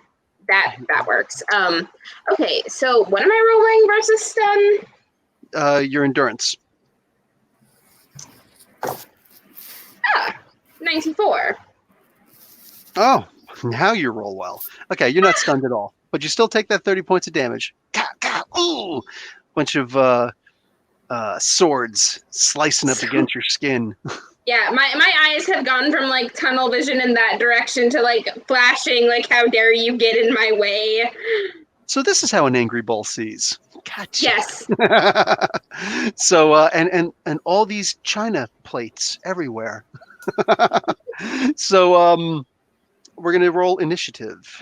That works. Okay, so what am I rolling versus stun? Your endurance. 94. Oh, now you roll well. Okay, you're not stunned at all, but you still take that 30 points of damage. Ooh. bunch of swords slicing up against your skin. Yeah, my eyes have gone from like tunnel vision in that direction to like flashing, like how dare you get in my way. So this is how an angry bull sees. Gotcha. Yes. So and all these china plates everywhere. So we're gonna roll initiative.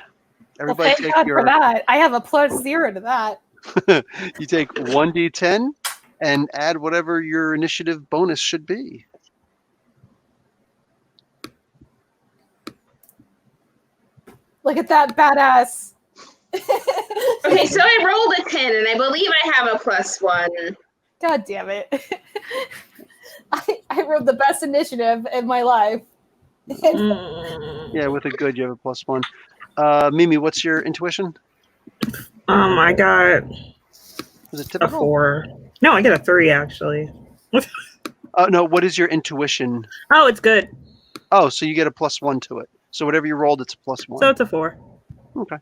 Everybody Well, thank God for that. I have a +0 to that. You take 1d10 and add whatever your initiative bonus should be. Look at that badass. Okay, so I rolled a 10, and I believe I have a +1. God damn it. I wrote the best initiative in my life. Yeah, with a good, you have a +1. Mimi, what's your intuition? I got Is it a typical? 4. No, I get a 3 actually. No, what is your intuition? Oh, it's good. Oh, so you get a +1 to it. So whatever you rolled, it's a +1. So it's a 4. Okay.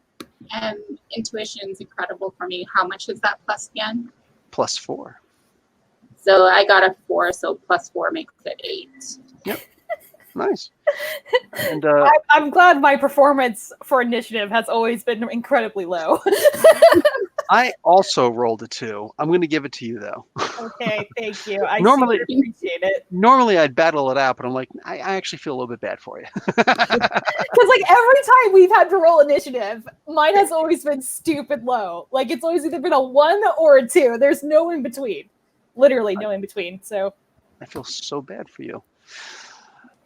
And intuition's incredible for me. How much is that plus again? +4. So I got a 4, so +4 makes it 8. Nice. And I'm glad my performance for initiative has always been incredibly low. I also rolled a 2. I'm going to give it to you, though. Okay, thank you. I Normally- super appreciate it. Normally, I'd battle it out, but I'm like, I actually feel a little bit bad for you. Because like every time we've had to roll initiative, mine has always been stupid low. Like it's always either been a 1 or a 2. There's no in between. Literally no in between. So I feel so bad for you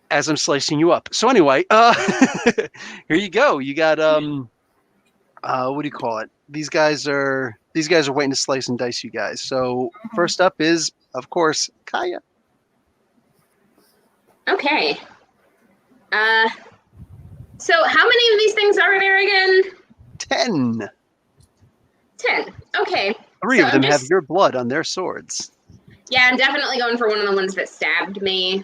as I'm slicing you up. So anyway, here you go. You got what do you call it? These guys are waiting to slice and dice you guys. So first up is, of course, Kaya. Okay. So how many of these things are there again? 10. 10. Okay. 3 So of them I'm have just- your blood on their swords. Yeah, I'm definitely going for one of the ones that stabbed me.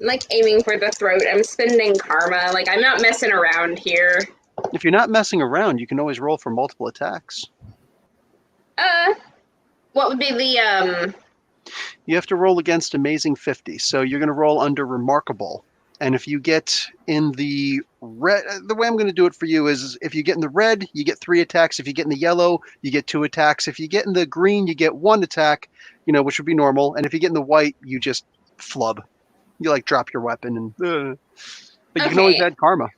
I'm like aiming for the throat. I'm spending karma. Like I'm not messing around here. If you're not messing around, you can always roll for multiple attacks. What would be the You have to roll against Amazing 50. So you're going to roll under Remarkable. And if you get in the red, the way I'm going to do it for you is if you get in the red, you get 3 attacks. If you get in the yellow, you get 2 attacks. If you get in the green, you get 1 attack, which would be normal. And if you get in the white, you just flub. You like drop your weapon and. But you can always Okay. add karma.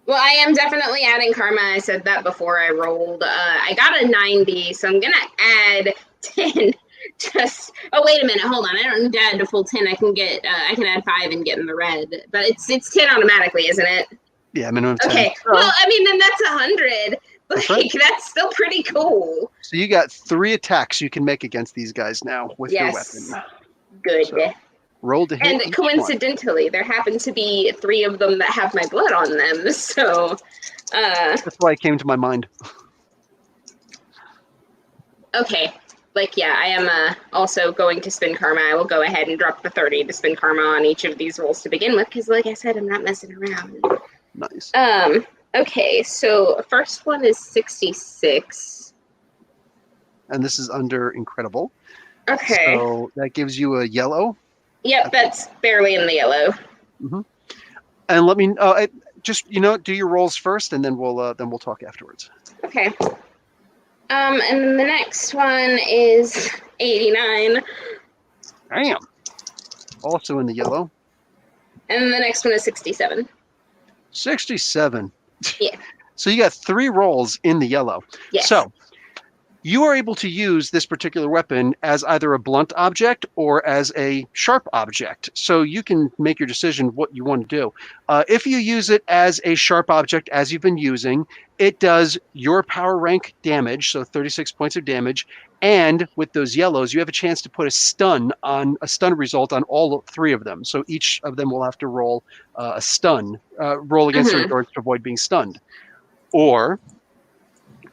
Well, I am definitely adding karma. I said that before I rolled. I got a 90, so I'm gonna add 10. Oh, wait a minute. Hold on. I don't need to add a full 10. I can add 5 and get in the red. But it's 10 automatically, isn't it? Yeah, minimum 10. Okay. So, Well, I mean, then that's 100. That's Like, right. that's still pretty cool. so you got 3 attacks you can make against these guys now with your Yes. weapon. Good. So, roll to hit. And each one. coincidentally, there happen to be 3 of them that have my blood on them. So, That's why it came to my mind. okay. Like, yeah, I am also going to spend karma. I will go ahead and drop the 30 to spend karma on each of these rolls to begin with, because like I said, I'm not messing around. Nice. Okay, so first one is 66. And this is under Incredible. Okay. So that gives you a yellow. Yep, that's barely in the yellow. And let me just do your rolls first, and then we'll talk afterwards. Okay. And then the next one is 89. Damn. Also in the yellow. And then the next one is 67. 67. Yeah. So you got 3 rolls in the yellow. Yes. So you are able to use this particular weapon as either a blunt object or as a sharp object. So you can make your decision what you want to do. If you use it as a sharp object, as you've been using, it does your power rank damage, so 36 points of damage. And with those yellows, you have a chance to put a stun result on all 3 of them. So each of them will have to roll a stun, roll against their endurance to avoid being stunned. Or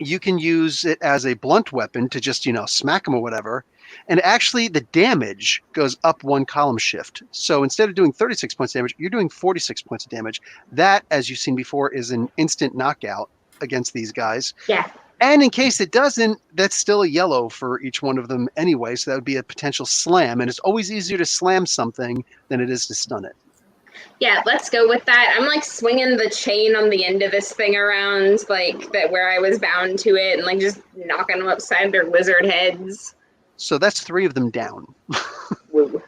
you can use it as a blunt weapon to just, smack them or whatever. And actually, the damage goes up 1 column shift. So instead of doing 36 points of damage, you're doing 46 points of damage. That, as you've seen before, is an instant knockout against these guys. Yeah. And in case it doesn't, that's still a yellow for each one of them anyway. So that would be a potential slam. And it's always easier to slam something than it is to stun it. Yeah, let's go with that. I'm like swinging the chain on the end of this thing around, like that where I was bound to it, and like just knocking them upside their lizard heads. So that's 3 of them down. Woo.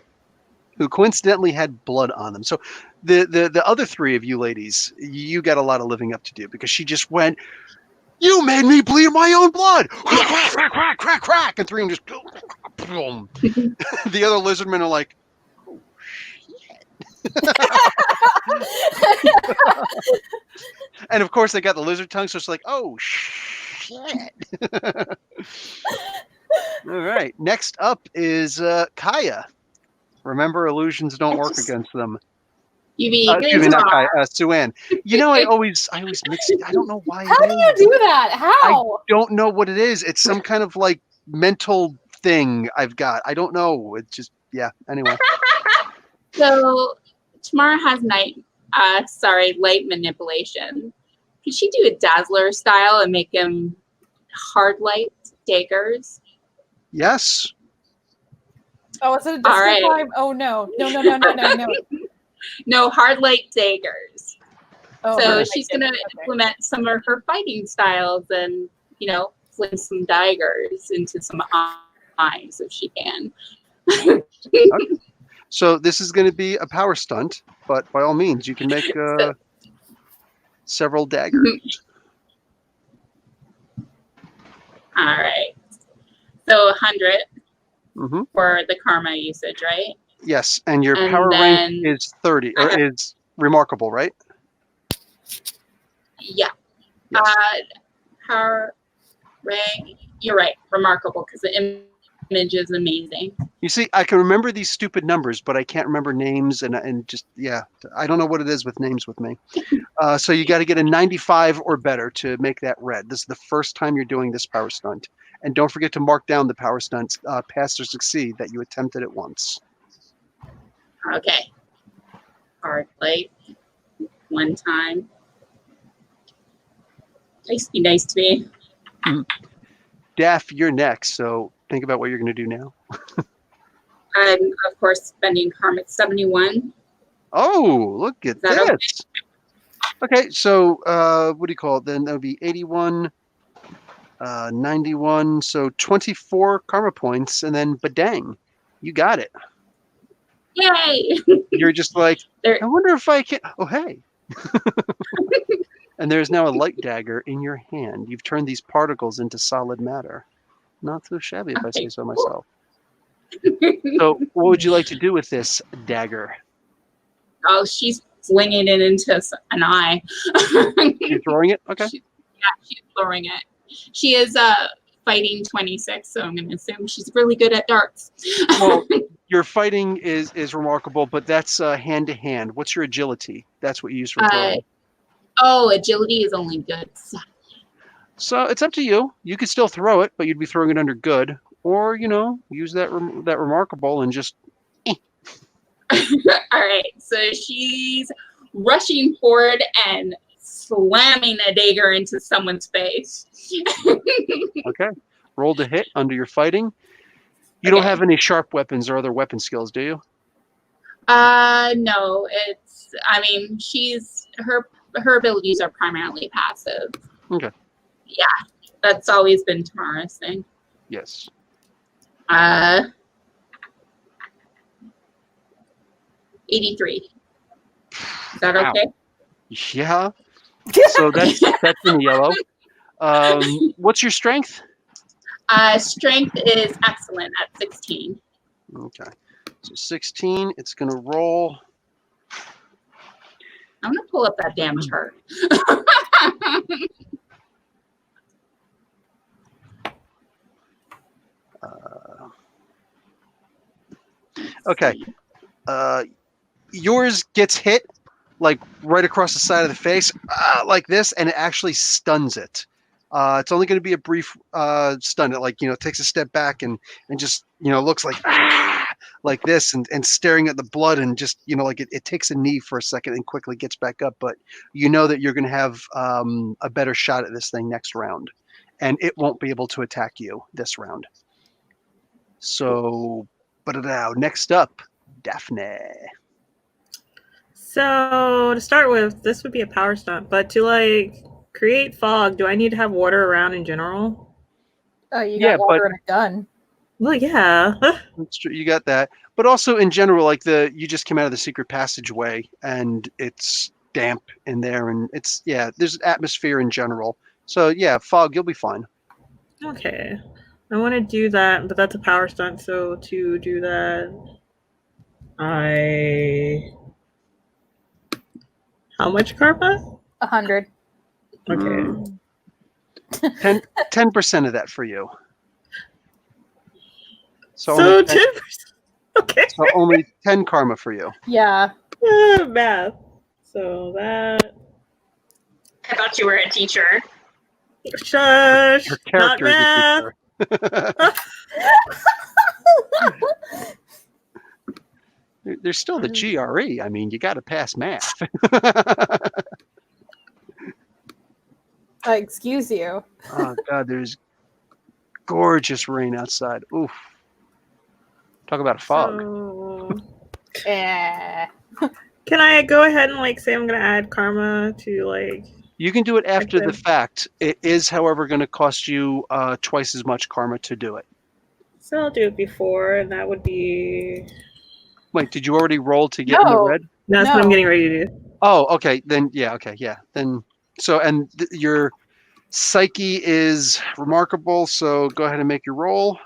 Who coincidentally had blood on them. So the other 3 of you ladies, you got a lot of living up to do because she just went, "You made me bleed my own blood!" Crack, crack, crack, crack, crack, and 3 of them just boom. The other lizardmen are like, "Oh shit!" And of course they got the lizard tongue, so it's like, "Oh shit!" All right. Next up is Kaya. Remember, illusions don't work against them. You mean Excuse me, not Kaya, Sue-Ann. You know, I always mix it. I don't know why. How do you do that? How? I don't know what it is. It's some kind of like mental thing I've got. I don't know. It's just, yeah. Anyway. So Tamara has light manipulation. Could she do a Dazzler style and make him hard light daggers? Yes. Oh, is it a All right. time? Oh no. No, hard light daggers. Oh, So right. she's going to implement some of her fighting styles and, fling some daggers into some eyes if she can. Okay. So this is going to be a power stunt, but by all means, you can make several daggers. All right. So 100 Mm-hmm. for the karma usage, right? Yes, and your And power rank then- is 30, or is remarkable, right? Yeah. Yes. Power rank. You're right. Remarkable because the image is amazing. You see, I can remember these stupid numbers, but I can't remember names, and just, yeah, I don't know what it is with names with me. So you got to get a 95 or better to make that red. This is the first time you're doing this power stunt. And don't forget to mark down the power stunts, pass or succeed, that you attempted it once. Okay. Hard light. One time. Nice to be nice to me. Daff, you're next, so think about what you're going to do now. I'm, of course, spending karma at 71. Oh, look at Is that this. Okay, so what do you call it then? That would be 81, 91, so 24 karma points, and then badang, you got it. Yay! You're just like, There- I wonder if I can. Oh, hey. And there's now a light dagger in your hand. You've turned these particles into solid matter. Not so shabby, if I say so myself. So, what would you like to do with this dagger? Oh, she's flinging it into an eye. You're throwing it? Okay. She's throwing it. She is fighting 26, so I'm going to assume she's really good at darts. Well, your fighting is remarkable, but that's hand to hand. What's your agility? That's what you use for throwing. Agility is only good. So it's up to you. You could still throw it, but you'd be throwing it under good, or use that remarkable and just. All right, so she's rushing forward and slamming a dagger into someone's face. Okay. Roll to hit under your fighting. You don't have any sharp weapons or other weapon skills, do you? No, she's her abilities are primarily passive. Okay. Yeah, that's always been Tamara's thing. Yes. 83. Is that okay? Yeah. So that's in yellow. What's your strength? Strength is excellent at 16. Okay. So 16, it's going to roll. I'm going to pull up that damn chart. Okay. Yours gets hit like right across the side of the face, like this, and it actually stuns it. It's only going to be a brief stun. It takes a step back and just looks like this and staring at the blood and just it takes a knee for a second and quickly gets back up. But you know that you're going to have a better shot at this thing next round. and it won't be able to attack you this round. So, but now next up, Daphne. So to start with, this would be a power stunt, but to like create fog, do I need to have water around in general? You Yeah, got water and a gun. Well, yeah. That's true, you got that. But also in general, like you just came out of the secret passageway, and it's damp in there, and there's atmosphere in general. So yeah, fog, you'll be fine. Okay. I want to do that, but that's a power stunt. So to do that, how much karma? 100. Okay. 10% of that for you. So So only 10, 10%. Okay. so only 10 karma for you. Yeah. Math. So that. I thought you were a teacher. Shush. Her Not character is a math. teacher. There's still the GRE. I mean, you got to pass math. Excuse you. Oh God, there's gorgeous rain outside. Oof. Talk about a fog. So, Eh. can I go ahead and like say I'm gonna add karma to like? You can do it after the Okay. fact. It is, however, going to cost you twice as much karma to do it. So I'll do it before, and that would be. Wait, did you already roll to get in the No. red? That's what I'm No. getting ready to do. Oh, okay. Then yeah, okay, yeah. Then so and your psyche is remarkable. So go ahead and make your roll.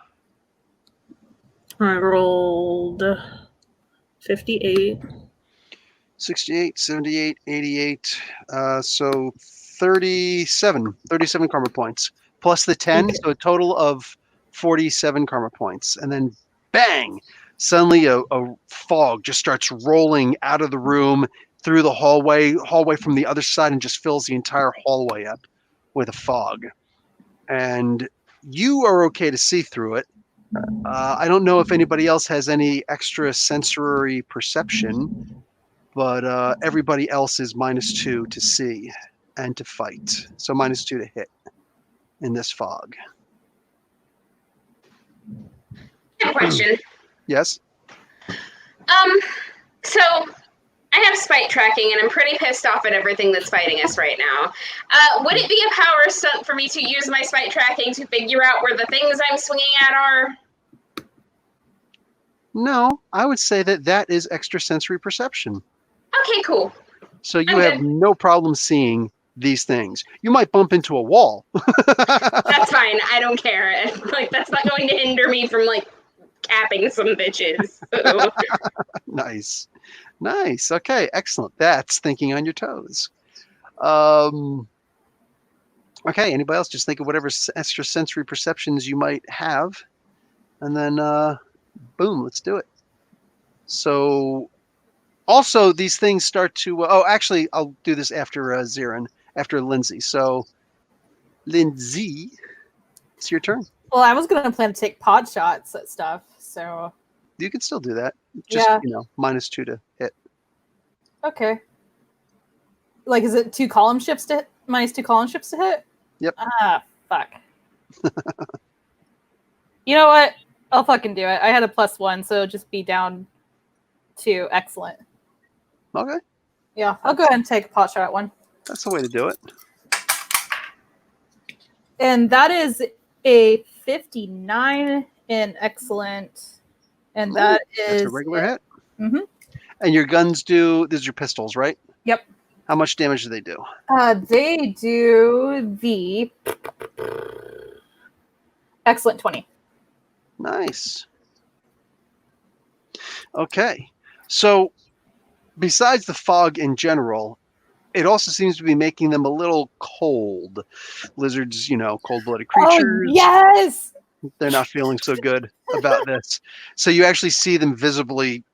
I rolled 58. 68, 78, 88. So 37 karma points plus the 10, Okay. so a total of 47 karma points. And then bang, suddenly a fog just starts rolling out of the room through the hallway from the other side, and just fills the entire hallway up with a fog. And you are okay to see through it. I don't know if anybody else has any extra sensory perception, but everybody else is -2 to see and to fight. So -2 to hit in this fog. I have a question. Yes? So I have spite tracking, and I'm pretty pissed off at everything that's fighting us right now. Would it be a power stunt for me to use my spite tracking to figure out where the things I'm swinging at are? No, I would say that is extrasensory perception. Okay, cool. So you I'm have good. no problem seeing these things. You might bump into a wall. That's fine. I don't care. Like, that's not going to hinder me from like capping some bitches. So. Nice. Nice. Okay, excellent. That's thinking on your toes. Okay, anybody else? Just think of whatever extrasensory perceptions you might have. And then, boom, let's do it. So, also, these things start to... actually, I'll do this after Zirin, after Lindsay. So, Lindsay, it's your turn. Well, I was going to plan to take pot shots at stuff, so... You can still do that. Just, Yeah. -2 to hit. Okay. Like, is it -2 column shifts to hit? -2 column shifts to hit? Yep. Ah, fuck. You know what? I'll fucking do it. I had a +1, so just be down 2. Excellent. Okay, Yeah, I'll go ahead and take a pot shot at 1. that's the way to do it. And that is a 59 in excellent. And that That's is a regular hit. Mhm. And your guns do... These are your pistols, right? Yep. How much damage do they do? They do the excellent 20. Nice. Okay. So, besides the fog in general, it also seems to be making them a little cold. Lizards, cold-blooded creatures. Oh, yes! They're not feeling so good about this. So you actually see them visibly,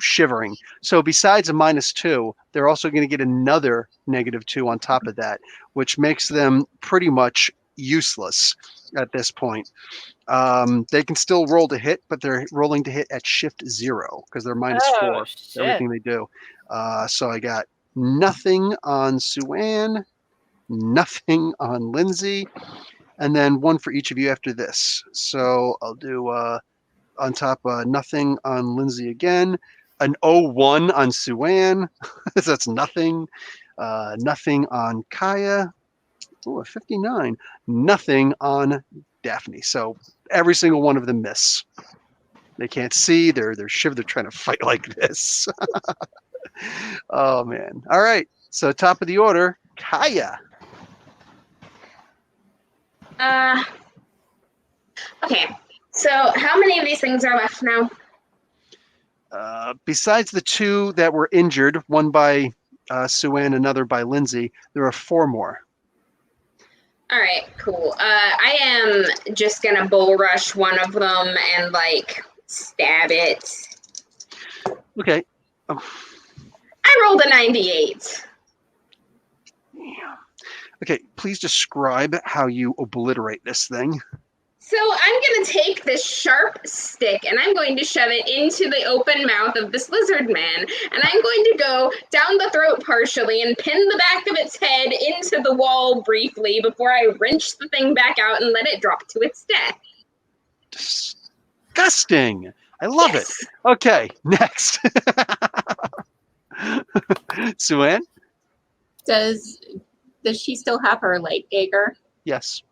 shivering. So besides a -2, they're also going to get another -2 on top of that, which makes them pretty much useless at this point. They can still roll to hit, but they're rolling to hit at shift 0 because they're -4 shit. everything they do. So I got nothing on Suan, nothing on Lindsay, and then one for each of you after this. So I'll do on top nothing on Lindsay again, an 01 on Suan, so that's nothing. Nothing on Kaya. Oh, a 59. Nothing on Daphne. So every single one of them miss. They can't see. They're shivered. They're trying to fight like this. Oh man. All right. So top of the order, Kaya. Okay. So how many of these things are left now? Besides the two that were injured, one by Suan, another by Lindsay, there are 4 more. All right, cool. I am just gonna bull rush one of them and like stab it. Okay. I rolled a 98. Okay, please describe how you obliterate this thing. So I'm going to take this sharp stick and I'm going to shove it into the open mouth of this lizard man. And I'm going to go down the throat partially and pin the back of its head into the wall briefly before I wrench the thing back out and let it drop to its death. Disgusting. I love it. Okay, next. Suan? Does she still have her light dagger? Yes.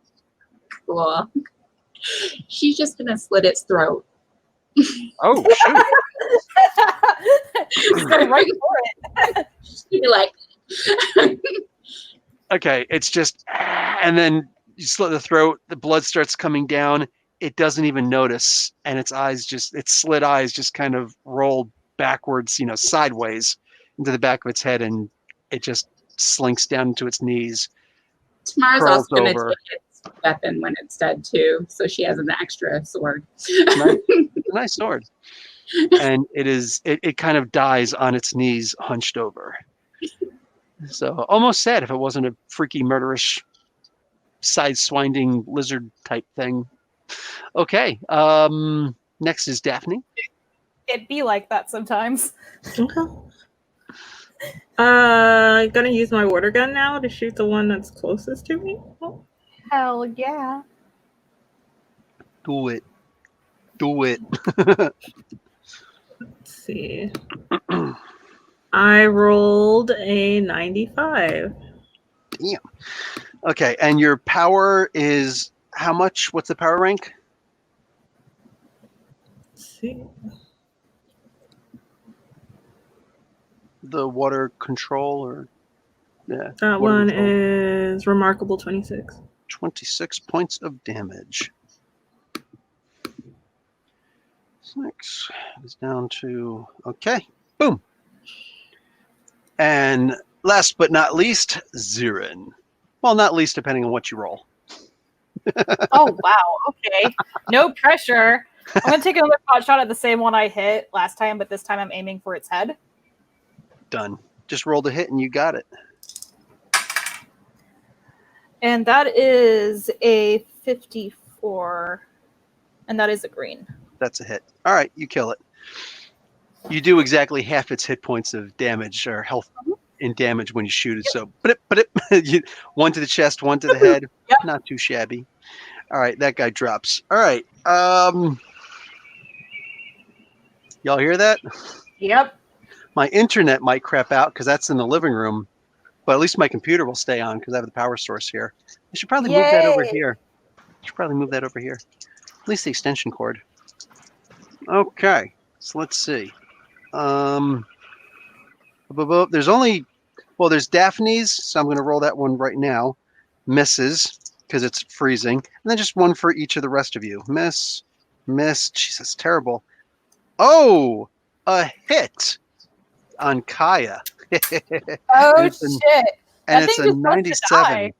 Cool. She's just gonna slit its throat. Oh, shoot. Just go right for it. She'd be like, Okay, it's just, and then you slit the throat, the blood starts coming down. It doesn't even notice, and its slit eyes just kind of roll backwards, sideways into the back of its head, and it just slinks down into its knees. Tamara's Curls also gonna over. take its weapon when it's dead too, so she has an extra sword. Nice sword. And it kind of dies on its knees, hunched over. So almost sad if it wasn't a freaky, murderous, side-swinding lizard type thing. Okay. Next is Daphne. It'd be like that sometimes. Okay. Gonna use my water gun now to shoot the one that's closest to me. Oh. Hell yeah. Do it. Do it. Let's see. I rolled a 95. Damn. Okay, and your power is how much? What's the power rank? Let's see. The water control, or yeah. That water one control. is remarkable 26. 26 points of damage. 6 is down to, okay, boom. And last but not least, Zirin. Well, not least, depending on what you roll. Oh, wow. Okay. No pressure. I'm going to take another pot shot at the same one I hit last time, but this time I'm aiming for its head. Done. Just rolled a hit and you got it. And that is a 54. And that is a green. That's a hit. All right, you kill it. You do exactly half its hit points of damage or health in damage when you shoot it. So, one to the chest, one to the head. Yep. Not too shabby. All right, that guy drops. All right. Y'all hear that? Yep. My internet might crap out because that's in the living room, but at least my computer will stay on because I have the power source here. I should probably move that over here. At least the extension cord. Okay, so let's see. There's Daphne's, so I'm going to roll that one right now. Misses because it's freezing, and then just one for each of the rest of you. Miss. Jeez, that's terrible. Oh, a hit on Kaya. Oh, shit. And it's a 97.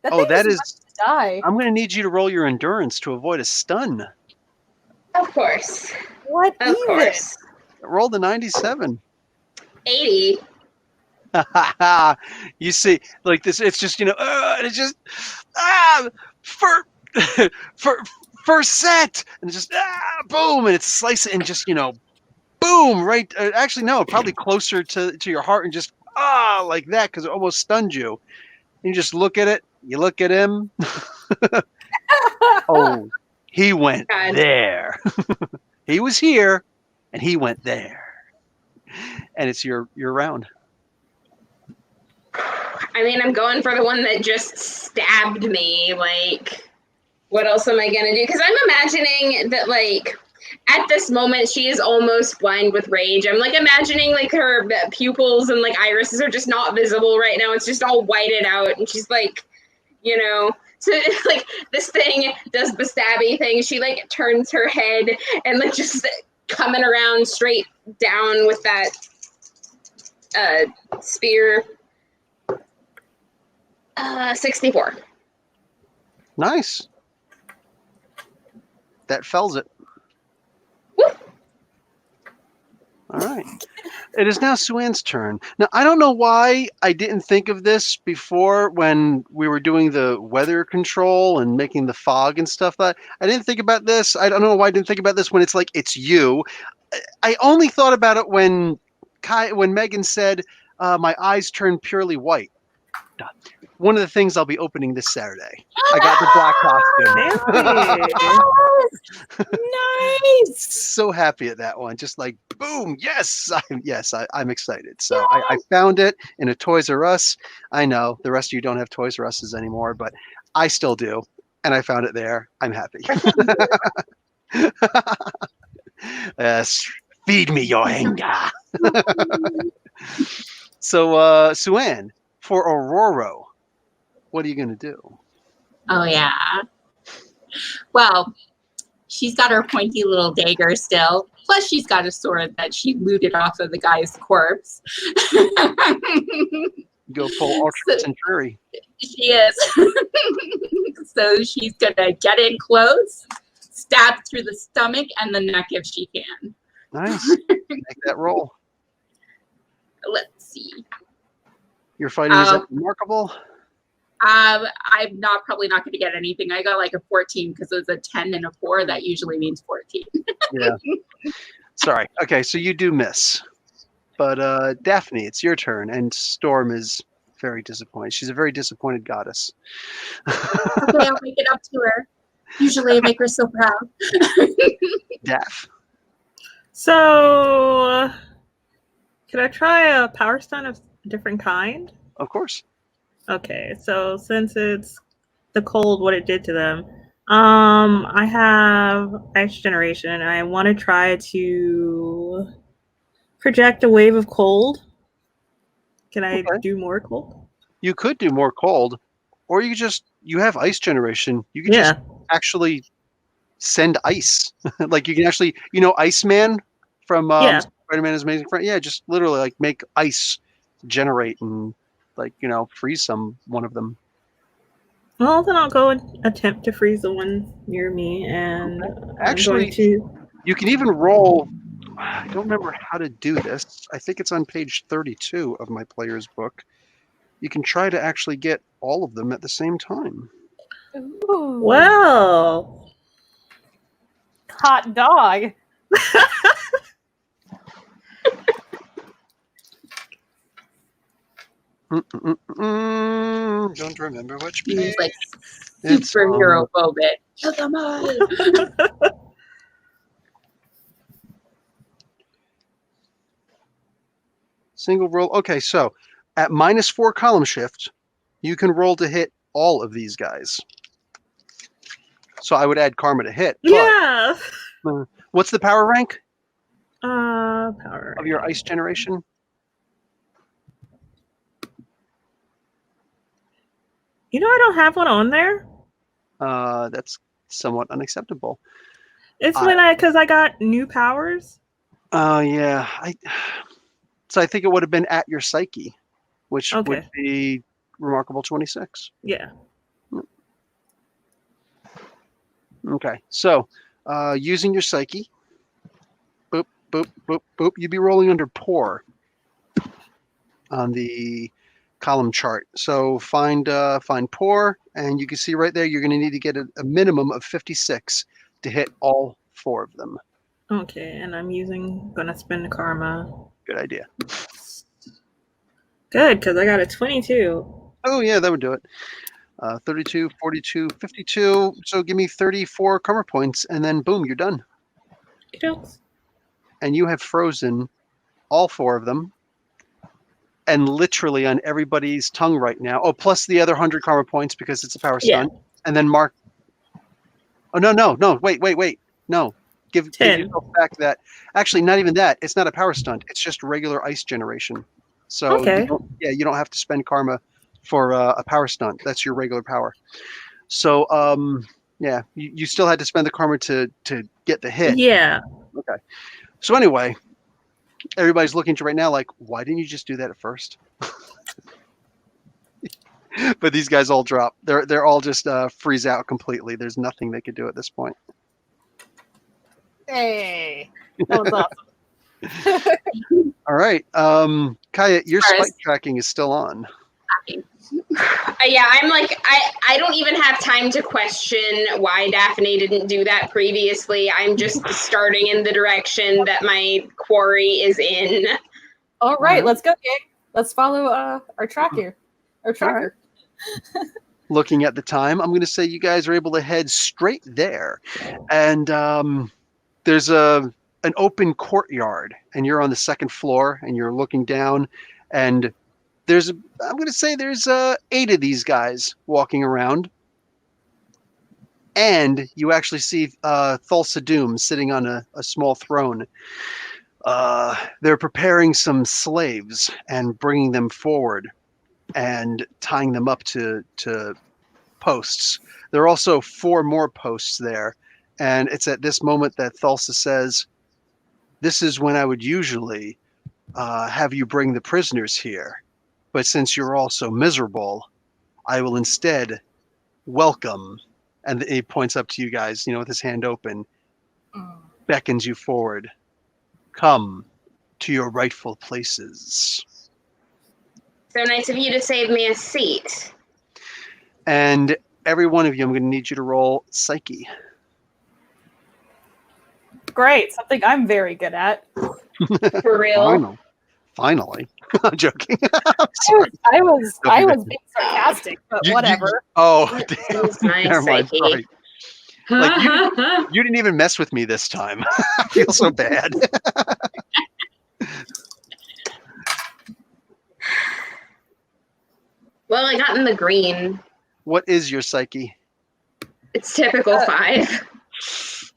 Oh, that is. Die. I'm going to need you to roll your endurance to avoid a stun. Of course. What Of even? course. Roll the 97. 80. You see, like this, it's just, and it's just, for set, and it's just, boom, and it's slicing, and just, boom, right, actually, no, probably closer to your heart, and just, like that, because it almost stunned you. You just look at it. You look at him. Oh, he went God. there. He was here, and he went there. And it's your round. I mean, I'm going for the one that just stabbed me. Like, what else am I gonna do? Because I'm imagining that, like, at this moment, she is almost blind with rage. I'm like imagining like her pupils and like irises are just not visible right now. It's just all whited out, and she's like, you know. So like this thing does the stabby thing. She like turns her head and like just coming around straight down with that spear. 64. Nice. That fells it. Woo! All right. It is now Sue-Ann's turn. Now, I don't know why I didn't think of this before when we were doing the weather control and making the fog and stuff. I didn't think about this. I don't know why I didn't think about this when it's like, it's you. I only thought about it when Megan said, my eyes turned purely white. One of the things I'll be opening this Saturday. I got the black costume. Nice. So happy at that one. Just like, boom, yes, I'm excited. So I found it in a Toys R Us. I know the rest of you don't have Toys R Us's anymore, but I still do. And I found it there. I'm happy. Yes, feed me your anger. So, Sue-Ann, for Aurora, what are you going to do? Oh, yeah. Well, she's got her pointy little dagger still. Plus, she's got a sword that she looted off of the guy's corpse. Go full Ultra Centauri. She is. So she's going to get in close, stab through the stomach and the neck if she can. Nice. Make that roll. Let's see. Your fighting is remarkable. I'm probably not going to get anything. I got like a 14 because it was a 10 and a 4. That usually means 14. Yeah. Sorry. Okay, so you do miss. But Daphne, it's your turn, and Storm is very disappointed. She's a very disappointed goddess. Okay, I'll make it up to her. Usually I make her so proud. Daph. So, could I try a power stun of a different kind? Of course. Okay, so since it's the cold, what it did to them, I have Ice Generation, and I want to try to project a wave of cold. Can I do more cold? You could do more cold, or you have Ice Generation. You can just actually send ice. Like you can actually, Iceman from Spider-Man's Amazing Friend. Yeah, just literally like make ice generate and freeze one of them. Well, then I'll go and attempt to freeze the one near me, and actually, you can even roll. I don't remember how to do this. I think it's on page 32 of my player's book. You can try to actually get all of them at the same time. Ooh. Well, hot dog. Don't remember which page. He's like superhero phobic. Kill them all. Single roll. Okay, so at -4 column shift, you can roll to hit all of these guys. So I would add Karma to hit. Yeah. What's the power rank? Power of your Ice Generation? I don't have one on there. That's somewhat unacceptable. It's because I got new powers. Oh yeah. So I think it would have been at your psyche, which would be Remarkable 26. Yeah. Okay. So using your psyche, boop, boop, boop, boop, you'd be rolling under Pour on the column chart. So find Pour, and you can see right there you're going to need to get a minimum of 56 to hit all 4 of them. Okay, and I'm gonna spend Karma. Good idea. Good, because I got a 22. Oh, yeah, that would do it. 32, 42, 52. So give me 34 karma points, and then boom, you're done. And you have frozen all 4 of them. And literally on everybody's tongue right now. Oh, plus the other 100 karma points because it's a power stunt. And then Mark. Oh, no. Wait. No. Give yourself back that. Actually, not even that. It's not a power stunt. It's just regular ice generation. So you don't have to spend karma for a power stunt. That's your regular power. So you still had to spend the karma to get the hit. Yeah. Okay. So anyway, everybody's looking at you right now like, why didn't you just do that at first? But these guys all drop. They're all just freeze out completely. There's nothing they could do at this point. Hey, that was awesome. All right. Kaya, your spike tracking is still on. Yeah, I'm like, I don't even have time to question why Daphne didn't do that previously. I'm just starting in the direction that my quarry is in. All right, let's go, Geek. Let's follow our tracker. Looking at the time, I'm going to say you guys are able to head straight there. And there's an open courtyard, and you're on the 2nd floor, and you're looking down, and there's 8 of these guys walking around. And you actually see Thulsa Doom sitting on a small throne. They're preparing some slaves and bringing them forward and tying them up to posts. There are also 4 more posts there. And it's at this moment that Thulsa says, "This is when I would usually have you bring the prisoners here. But since you're all so miserable, I will instead welcome," and he points up to you guys, with his hand open, beckons you forward. "Come to your rightful places." So nice of you to save me a seat. And every one of you, I'm going to need you to roll Psyche. Great, something I'm very good at. For real. Finally. I'm joking. I was being sarcastic, but whatever. That's nice, Never mind. Psyche. Sorry. Like you didn't even mess with me this time. I feel so bad. Well, I got in the green. What is your Psyche? It's typical 5.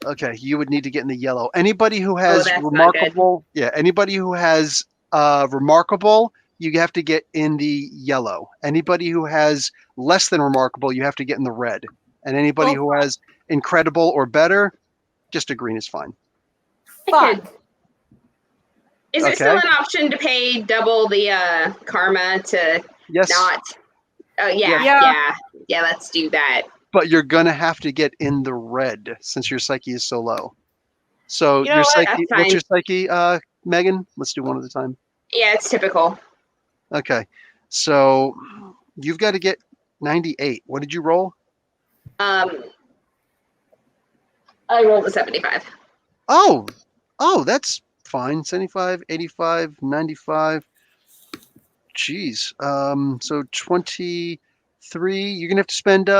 Okay, you would need to get in the yellow. Anybody who has remarkable, anybody who has remarkable, you have to get in the yellow. Anybody who has less than remarkable, you have to get in the red. And anybody who has incredible or better, just a green is fine. Fun. Is it still an option to pay double the karma to not? Oh, yeah. Let's do that. But you're going to have to get in the red since your Psyche is so low. So your Psyche, what's your Psyche, Megan? Let's do one at a time. Yeah, it's typical. Okay. So you've got to get 98. What did you roll? I rolled a 75. Oh, that's fine. 75, 85, 95. Jeez. So 23. You're going to have to spend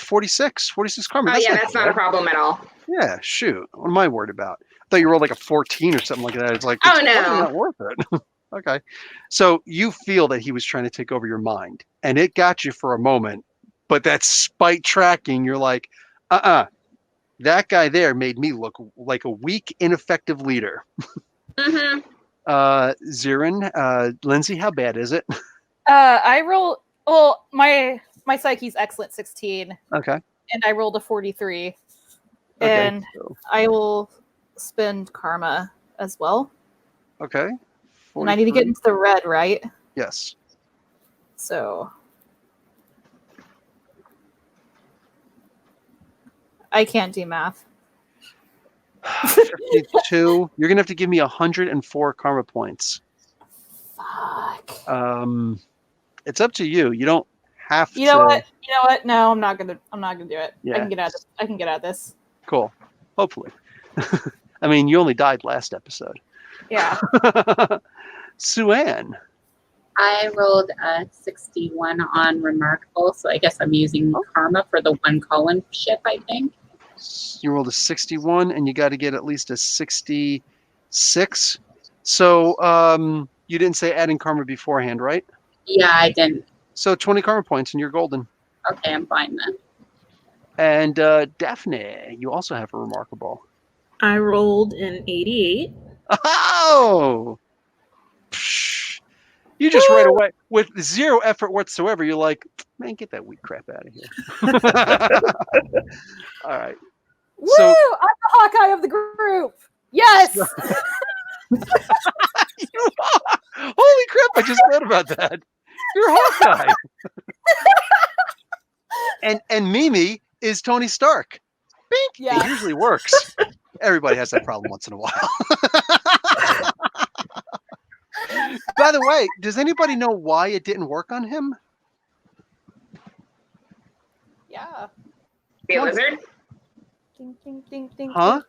46 karma. That's not a problem at all. Yeah, shoot. What am I worried about? I thought you rolled like a 14 or something like that. It's like, it's not worth it. Okay. So you feel that he was trying to take over your mind, and it got you for a moment, but that spite tracking, you're like, that guy there made me look like a weak, ineffective leader. Mm-hmm. Zirin, Lindsay, how bad is it? I roll. Well, my Psyche's excellent 16. Okay. And I rolled a 43. Okay, and I will spend karma as well. Okay. 43. And I need to get into the red, right? Yes. So I can't do math. 52. You're gonna have to give me 104 karma points. Fuck. It's up to you. You don't have to. You know what? No, I'm not gonna do it. Yeah. I can get out of this. Cool. Hopefully. I mean, you only died last episode. Yeah. Sue-Ann. I rolled a 61 on remarkable, so I guess I'm using karma for the one column ship, I think. You rolled a 61, and you got to get at least a 66. So you didn't say adding karma beforehand, right? Yeah, I didn't. So 20 karma points, and you're golden. Okay, I'm fine then. And Daphne, you also have a remarkable. I rolled an 88. Oh! Psh. You just right away, with zero effort whatsoever, you're like, man, get that weak crap out of here. All right. Woo! I'm the Hawkeye of the group. Yes. You are. Holy crap! I just read about that. You're Hawkeye. and Mimi is Tony Stark. Bink. Yeah. It usually works. Everybody has that problem once in a while. By the way, does anybody know why it didn't work on him? Yeah. Be a lizard? Ding, ding, ding, ding, Huh?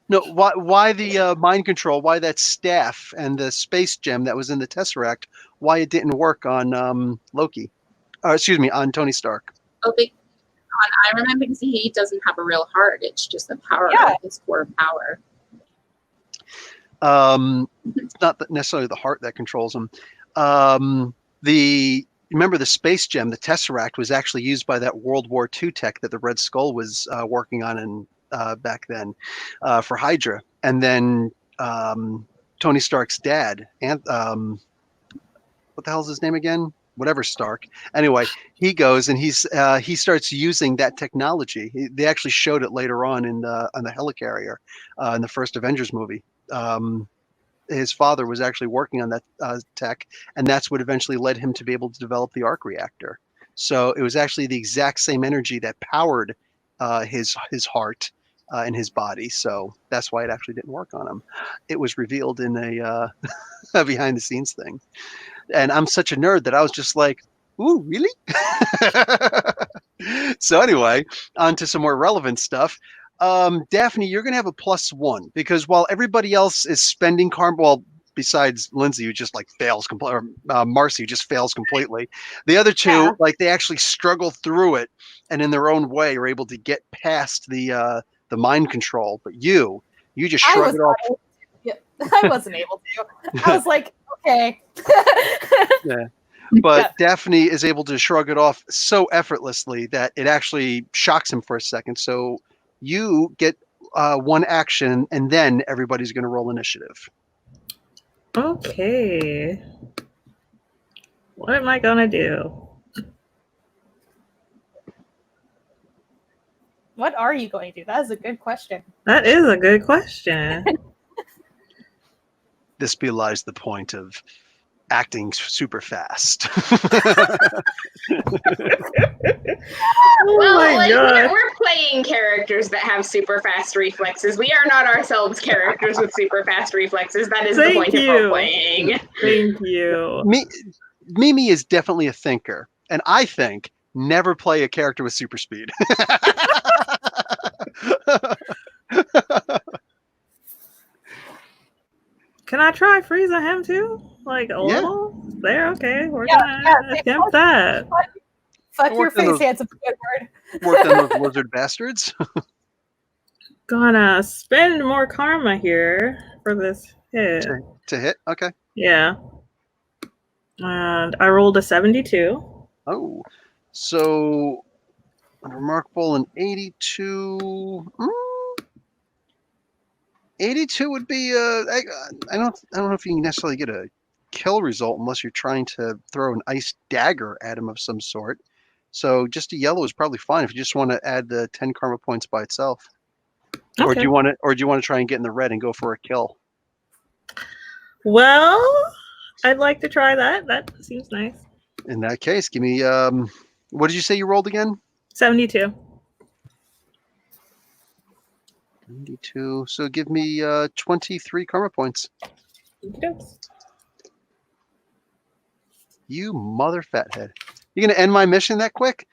No, why the mind control, why that staff and the space gem that was in the Tesseract, why it didn't work on Loki? Excuse me, on Tony Stark. Oh, I remember because he doesn't have a real heart. It's just a power, his core power. It's not necessarily the heart that controls him. Remember the space gem, the Tesseract, was actually used by that World War II tech that the Red Skull was working on in back then for Hydra. And then Tony Stark's dad, and what the hell is his name again? Whatever Stark. Anyway, he goes and he starts using that technology. They actually showed it later on in the helicarrier in the first Avengers movie. His father was actually working on that tech, and that's what eventually led him to be able to develop the arc reactor. So it was actually the exact same energy that powered his heart in his body. So that's why it actually didn't work on him. It was revealed in a behind the scenes thing. And I'm such a nerd that I was just like, ooh, really? So anyway, on to some more relevant stuff. Daphne, you're going to have a +1 because while everybody else is spending karma, well, besides Lindsay, who just like fails completely, or Marcy, who just fails completely, the other two, like they actually struggle through it and in their own way are able to get past the mind control. But you just shrug it off. I wasn't able to. I was like, okay. Yeah. But Daphne is able to shrug it off so effortlessly that it actually shocks him for a second. So you get one action, and then everybody's going to roll initiative. Okay. What am I going to do? What are you going to do? That is a good question. That is a good question. This belies the point of acting super fast. We're playing characters that have super fast reflexes. We are not ourselves characters with super fast reflexes. That is the point of role playing. Thank you. Mimi is definitely a thinker, and I think never play a character with super speed. Can I try freezing him too? Like a little? There, okay. We're gonna attempt that. Fuck your face, handsome Squidward. Worked on those lizard bastards. Gonna spend more karma here for this hit. To hit? Okay. Yeah. And I rolled a 72. Oh. So remarkable and 82. 82 would be I don't know if you can necessarily get a kill result unless you're trying to throw an ice dagger at him of some sort. So just a yellow is probably fine if you just want to add the 10 karma points by itself. Okay. Or do you want to try and get in the red and go for a kill? Well, I'd like to try that. That seems nice. In that case, give me what did you say you rolled again? 72. 92. So give me 23 karma points. You mother fathead. You gonna end my mission that quick?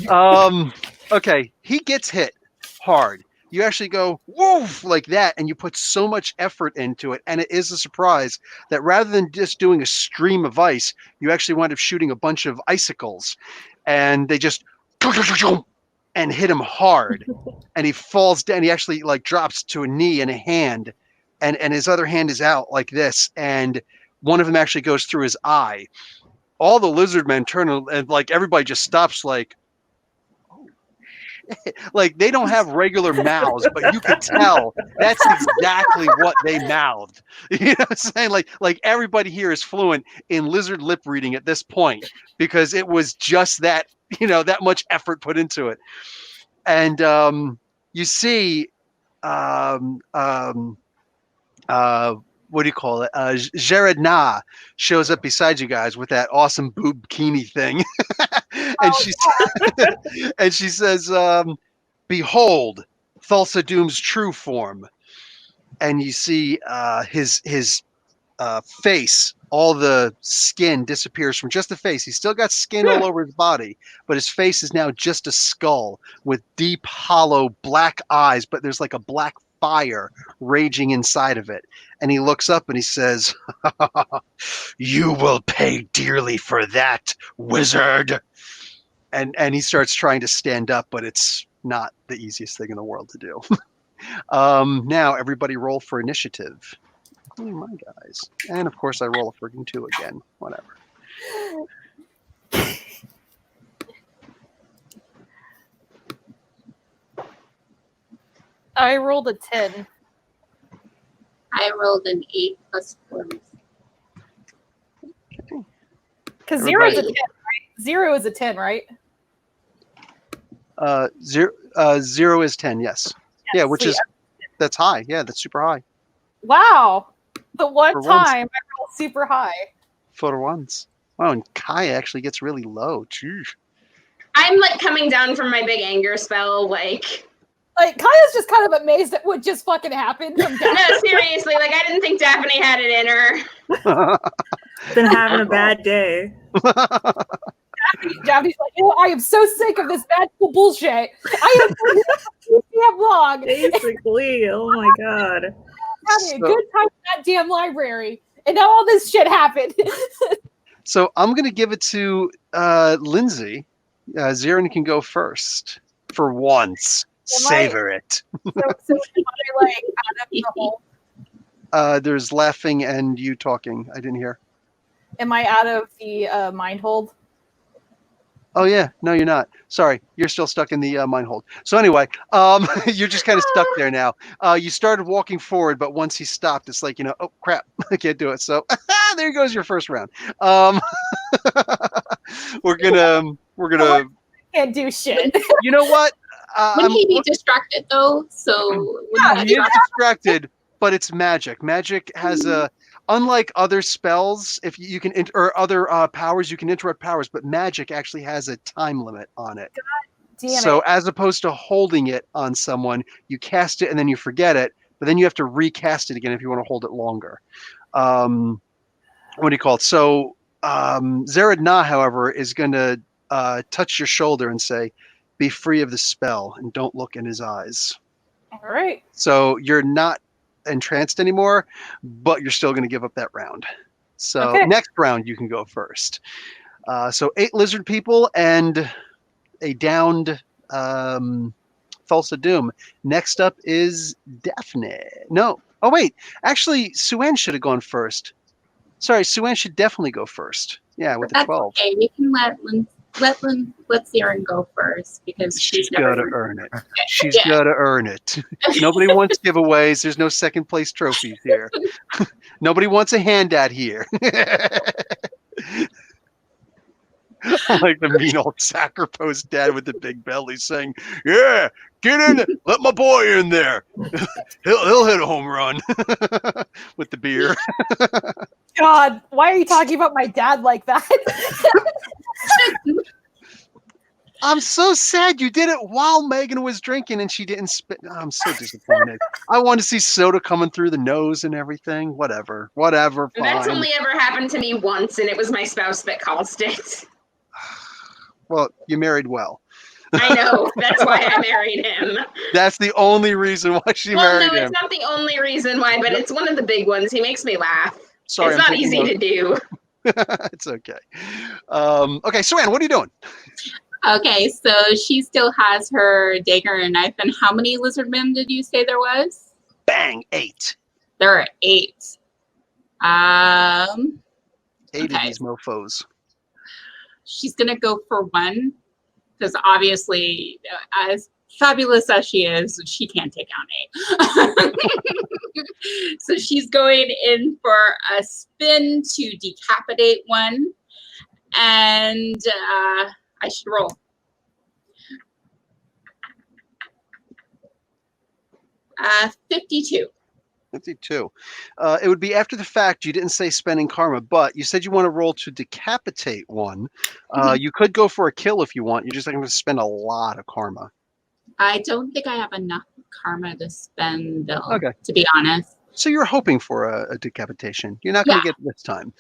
Okay, he gets hit hard. you actually go woof like that, and you put so much effort into it, and it is a surprise that rather than just doing a stream of ice, you actually wind up shooting a bunch of icicles, and they just and hit him hard, and he falls down. He actually like drops to a knee and a hand, and his other hand is out like this, and one of them actually goes through his eye. All the lizard men turn, and like everybody just stops, like like they don't have regular mouths, but you can tell that's exactly what they mouthed. You know what I'm saying? Like everybody here is fluent in lizard lip reading at this point because it was just that, you know, that much effort put into it. And you see what do you call it? Jared Na shows up beside you guys with that awesome boob bikini thing. And she says, behold, Thulsa Doom's true form. And you see his face, all the skin disappears from just the face. He's still got skin all over his body, but his face is now just a skull with deep, hollow, black eyes, but there's like a black fire raging inside of it. And he looks up and he says, you will pay dearly for that, wizard. And he starts trying to stand up, but it's not the easiest thing in the world to do. Now everybody roll for initiative. Including my guys. And of course I roll a friggin' 2 again. Whatever. I rolled a 10. I rolled an 8 plus 4. Because 0 is a 10, Everybody- right? 0 is a 10, right? 0 is 10, yes. Yeah, which so is, that's high. Yeah, that's super high. Wow. The one For once. time I rolled super high. For once. Wow, and Kai actually gets really low. Jeez. I'm like coming down from my big anger spell, like. Like, Kaya's just kind of amazed at what just fucking happened from No, Daphne. seriously, like I didn't think Daphne had it in her. Been having a bad day. Daphne's like, you know, I am so sick of this magical bullshit. I am so damn long. Basically, oh my god. Having a good time in that damn library. And now all this shit happened. So I'm going to give it to Lindsay. Zirin can go first for once. Savor it. so am I like out of the whole, There's laughing and you talking. I didn't hear. am I out of the mind hold? Oh yeah, no, you're not. Sorry, you're still stuck in the mine hold. So anyway, you're just kind of stuck there now. You started walking forward, but once he stopped, it's like, you know, oh crap, I can't do it. So there goes your first round. We're gonna. Can't do shit. You know what? Wouldn't he be distracted though? So Yeah, He is distracted, but it's magic. Magic has a. Unlike other spells, if you can or other powers, you can interrupt powers, but magic actually has a time limit on it. Damn So it. as opposed to holding it on someone, you cast it and then you forget it, but then you have to recast it again if you want to hold it longer. What do you call it? So Zared Na, however, is going to touch your shoulder and say, "Be free of the spell and don't look in his eyes." All right. So you're not entranced anymore, but you're still going to give up that round. So Okay. next round you can go first. So 8 lizard people and a downed Thulsa Doom. Next up is Daphne. No. Oh wait, actually Suen should have gone first. Sorry, Suen should definitely go first. Yeah, with the that's 12. okay. We can let Siren go first because She's never got to earn it. She's Yeah. got to earn it. Nobody wants giveaways. There's no second place trophies here. Nobody wants a handout here. Like the mean old sacker post dad with the big belly saying, "Yeah, get in it. Let my boy in there. He'll hit a home run." With the beer. God, why are you talking about my dad like that? I'm so sad you did it while Megan was drinking and she didn't spit. I'm so disappointed. I want to see soda coming through the nose and everything. Whatever. Fine. That's only ever happened to me once, and it was my spouse that caused it. Well, you married well. I know. That's why I married him. That's the only reason why she Well, married no, him. it's not the only reason why, but it's one of the big ones. He makes me laugh. Sorry, It's I'm not taking easy notes. to do. It's okay. Okay, so Ann, what are you doing? Okay, so she still has her dagger and knife. And how many lizard men did you say there was? Bang, 8. There are 8. 8 of Okay. these mofos. She's gonna go for one because obviously, as fabulous as she is, she can't take down 8. So she's going in for a spin to decapitate one, and I should roll. Uh, 52. 52. It would be after the fact. You didn't say spending karma, but you said you want to roll to decapitate one. You could go for a kill if you want. You're just not going to spend a lot of karma. I don't think I have enough karma to spend, though, Okay. to be honest. So you're hoping for a decapitation. You're not going to get it this time.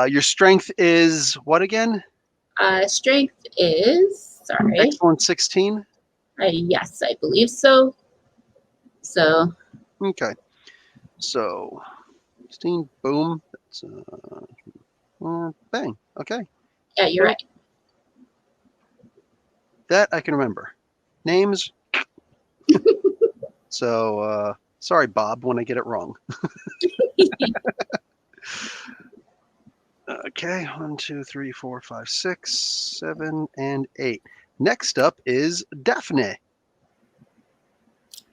Your strength is what again? Strength is, sorry. Excellent 16? Yes, I believe so. So, Okay. So 16, boom. That's, bang. Okay. yeah, you're right. That I can remember. Names. So, sorry, Bob, when I get it wrong. Okay, 1, 2, 3, 4, 5, 6, 7, and 8. Next up is Daphne.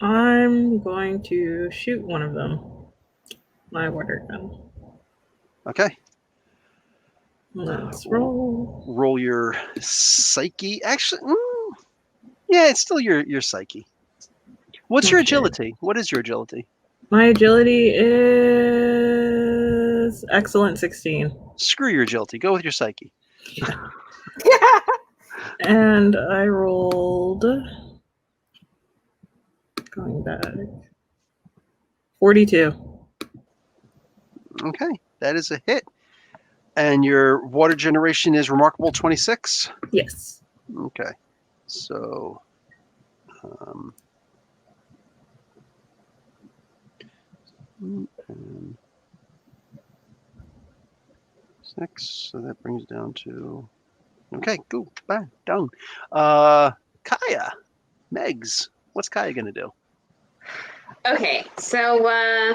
I'm going to shoot one of them. My water gun. Okay. Let's roll. Roll your psyche. Actually, yeah, it's still your psyche. What's your Okay. agility? What is your agility? My agility is excellent 16. Screw your agility. Go with your psyche. And I rolled, going back, 42. Okay, that is a hit. And your water generation is remarkable 26? Yes. Okay, so and 6, so that brings down to, okay, cool, bang, done. Kaya, Megs, what's Kaya gonna do? Okay, so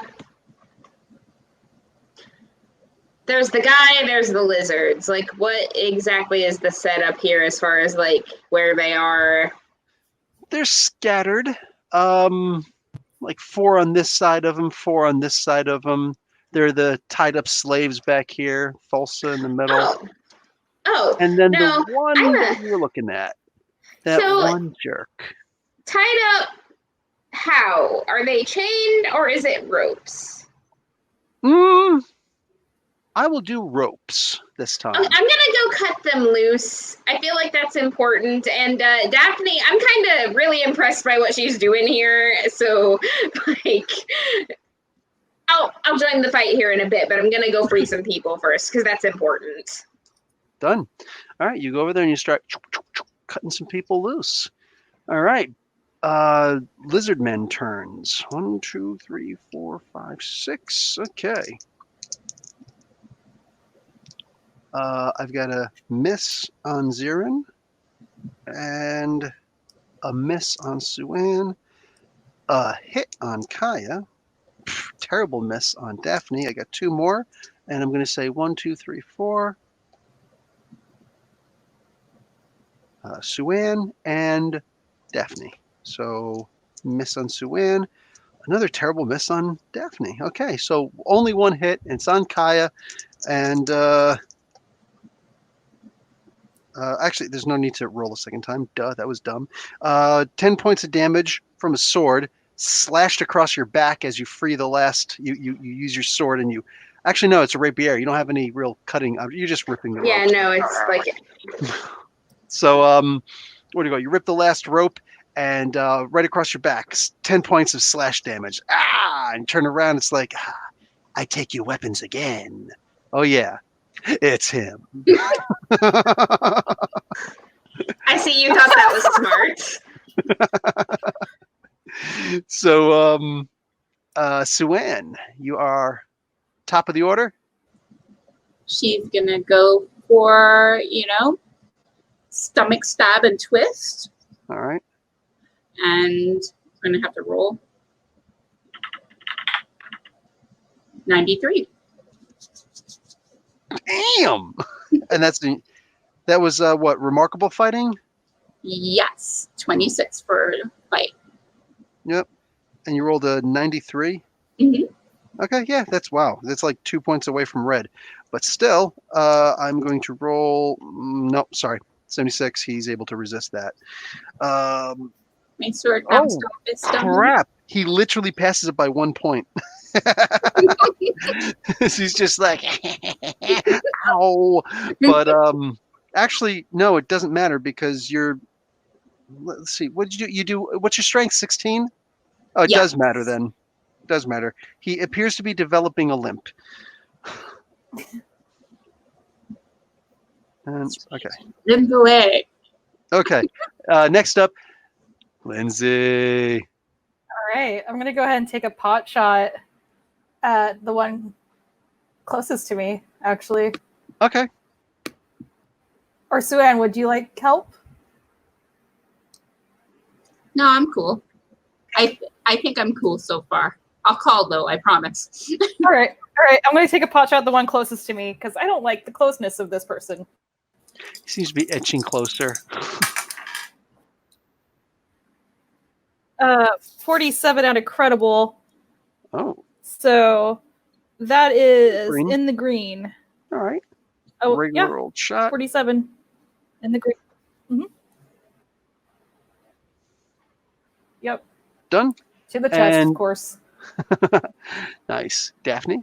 there's the guy, there's the lizards. Like, what exactly is the setup here as far as like where they are? They're scattered. Like 4 on this side of them, 4 on this side of them. They're the tied up slaves back here. Thulsa in the middle. Oh, And then no, the one that you're looking at, that So- one jerk. tied up. How are they chained, or is it ropes? I will do ropes this time. I'm gonna go cut them loose. I feel like that's important. And Daphne, I'm kind of really impressed by what she's doing here. So, like, I'll join the fight here in a bit, but I'm gonna go free some people first because that's important. Done. All right, you go over there and you start cutting some people loose. All right. Lizard men turns. 1, 2, 3, 4, 5, 6. Okay. I've got a miss on Zirin and a miss on Suan, a hit on Kaya, terrible miss on Daphne. I got 2 more, and I'm going to say 1, 2, 3, 4. Suan and Daphne. So miss on Suan, another terrible miss on Daphne. Okay, so only 1 hit, and it's on Kaya, and actually, there's no need to roll a second time. Duh, that was dumb. 10 points of damage from a sword slashed across your back as you free the last. You use your sword and you. Actually, no, it's a rapier. You don't have any real cutting. You're just ripping the Yeah, rope. no, it's like So, where do you go? You rip the last rope and right across your back, 10 points of slash damage. Ah! And turn around, it's like, I take your weapons again. Oh, yeah, it's him. I see you thought that was smart. So, Sue-Ann, you are top of the order. She's gonna go for, stomach stab and twist. All right. And I'm gonna have to roll 93. Damn. And that was what, remarkable fighting? Yes, 26 for fight. Yep. And you rolled a 93. Okay, yeah, wow. That's like 2 points away from red, but still, I'm going to roll. Nope, sorry, 76. He's able to resist that. My sword bounced off his stomach. Crap! He literally passes it by 1 point. He's just like, ow. But actually, no, it doesn't matter because you're. Let's see. What did you do? You do. What's your strength? 16. Oh, it does matter then. It does matter. He appears to be developing a limp. And, okay. Limp away. Okay. Next up, Lindsay. All right, I'm gonna go ahead and take a pot shot at the one closest to me, actually. Okay. Or Sue-Ann, would you like help? No, I'm cool. I think I'm cool so far. I'll call though, I promise. All right. I'm going to take a pot shot at the one closest to me because I don't like the closeness of this person. He seems to be edging closer. 47 out of credible. Oh. So that is Green. in the green. All right. Oh, Regular old shot. 47 in the green. Mm-hmm. Yep. Done. To the chest, of course. Nice. Daphne?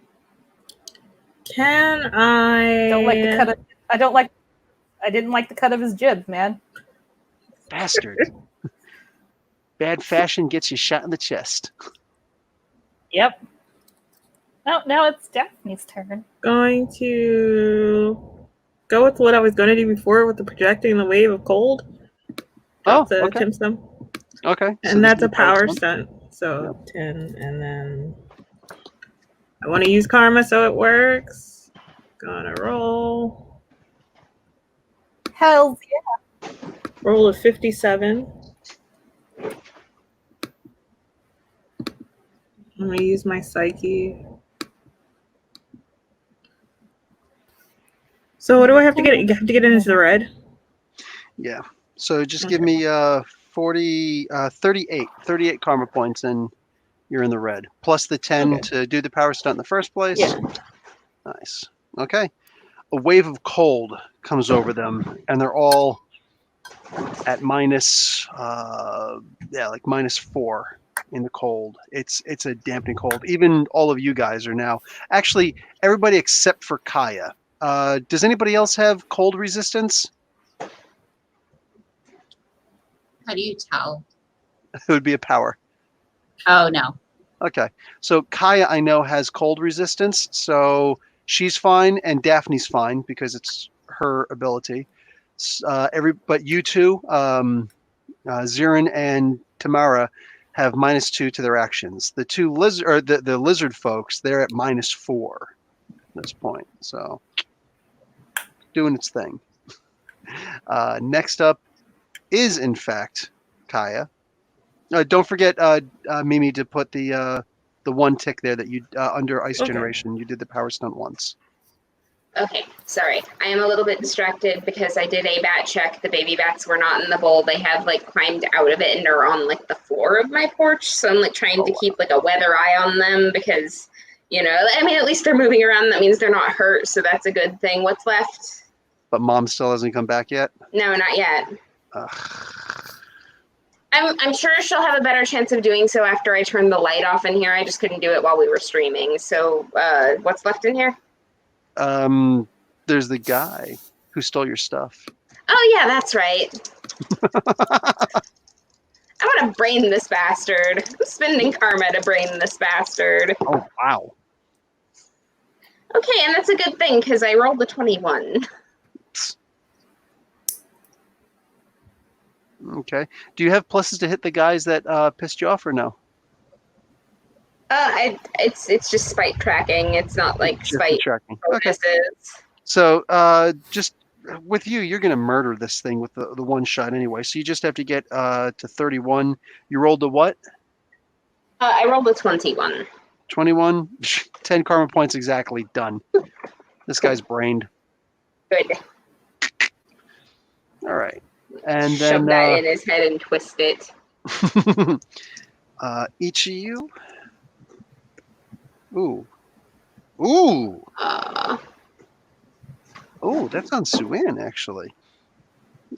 Can I... Don't like the cut of... I didn't like the cut of his jib, man. Bastard. Bad fashion gets you shot in the chest. Yep. Oh, now it's Daphne's turn. Going to go with what I was going to do before with the projecting the wave of cold. That's a okay. Timsum. Okay. And that's a power stunt. So 10, and then I want to use karma so it works. Gonna roll. Hell yeah. Roll a 57. I'm gonna use my psyche. So what do I have to get? You have to get into the red? Yeah. So just give me 38 karma points and you're in the red. Plus the 10 to do the power stunt in the first place. Yeah. Nice. Okay. A wave of cold comes over them and they're all at minus -4 in the cold. It's a dampening cold. Even all of you guys are now. Actually, everybody except for Kaya. Does anybody else have cold resistance? How do you tell? It would be a power. Oh, no. Okay. So Kaya, I know, has cold resistance, so she's fine, and Daphne's fine because it's her ability. But you two, Zirin and Tamara, have -2 to their actions. The two the lizard folks, they're at -4 at this point. So doing its thing. Next up is in fact Kaya. Don't forget, Mimi, to put the one tick there that you under ice generation. You did the power stunt once. Okay, sorry. I am a little bit distracted because I did a bat check. The baby bats were not in the bowl. They have climbed out of it and are on the floor of my porch. So I'm trying to keep a weather eye on them because, I mean, at least they're moving around. That means they're not hurt. So that's a good thing. What's left? But Mom still hasn't come back yet? No, not yet. I'm sure she'll have a better chance of doing so after I turn the light off in here. I just couldn't do it while we were streaming. So what's left in here? There's the guy who stole your stuff. Oh, yeah, that's right. I want to brain this bastard. I'm spending karma to brain this bastard. Oh, wow. Okay, and that's a good thing because I rolled a 21. Okay. Do you have pluses to hit the guys that pissed you off or no? It's just spite tracking. It's not like Just the spite tracking. Okay. bonuses. So just with you, you're going to murder this thing with the one shot anyway. So you just have to get to 31. You rolled a what? I rolled a 21. 21. 10 karma points exactly. Done. This guy's brained. Good. All right. And Shove then that in his head and twist it. each of you. Ooh. Ooh. Oh, that's on Suan, actually.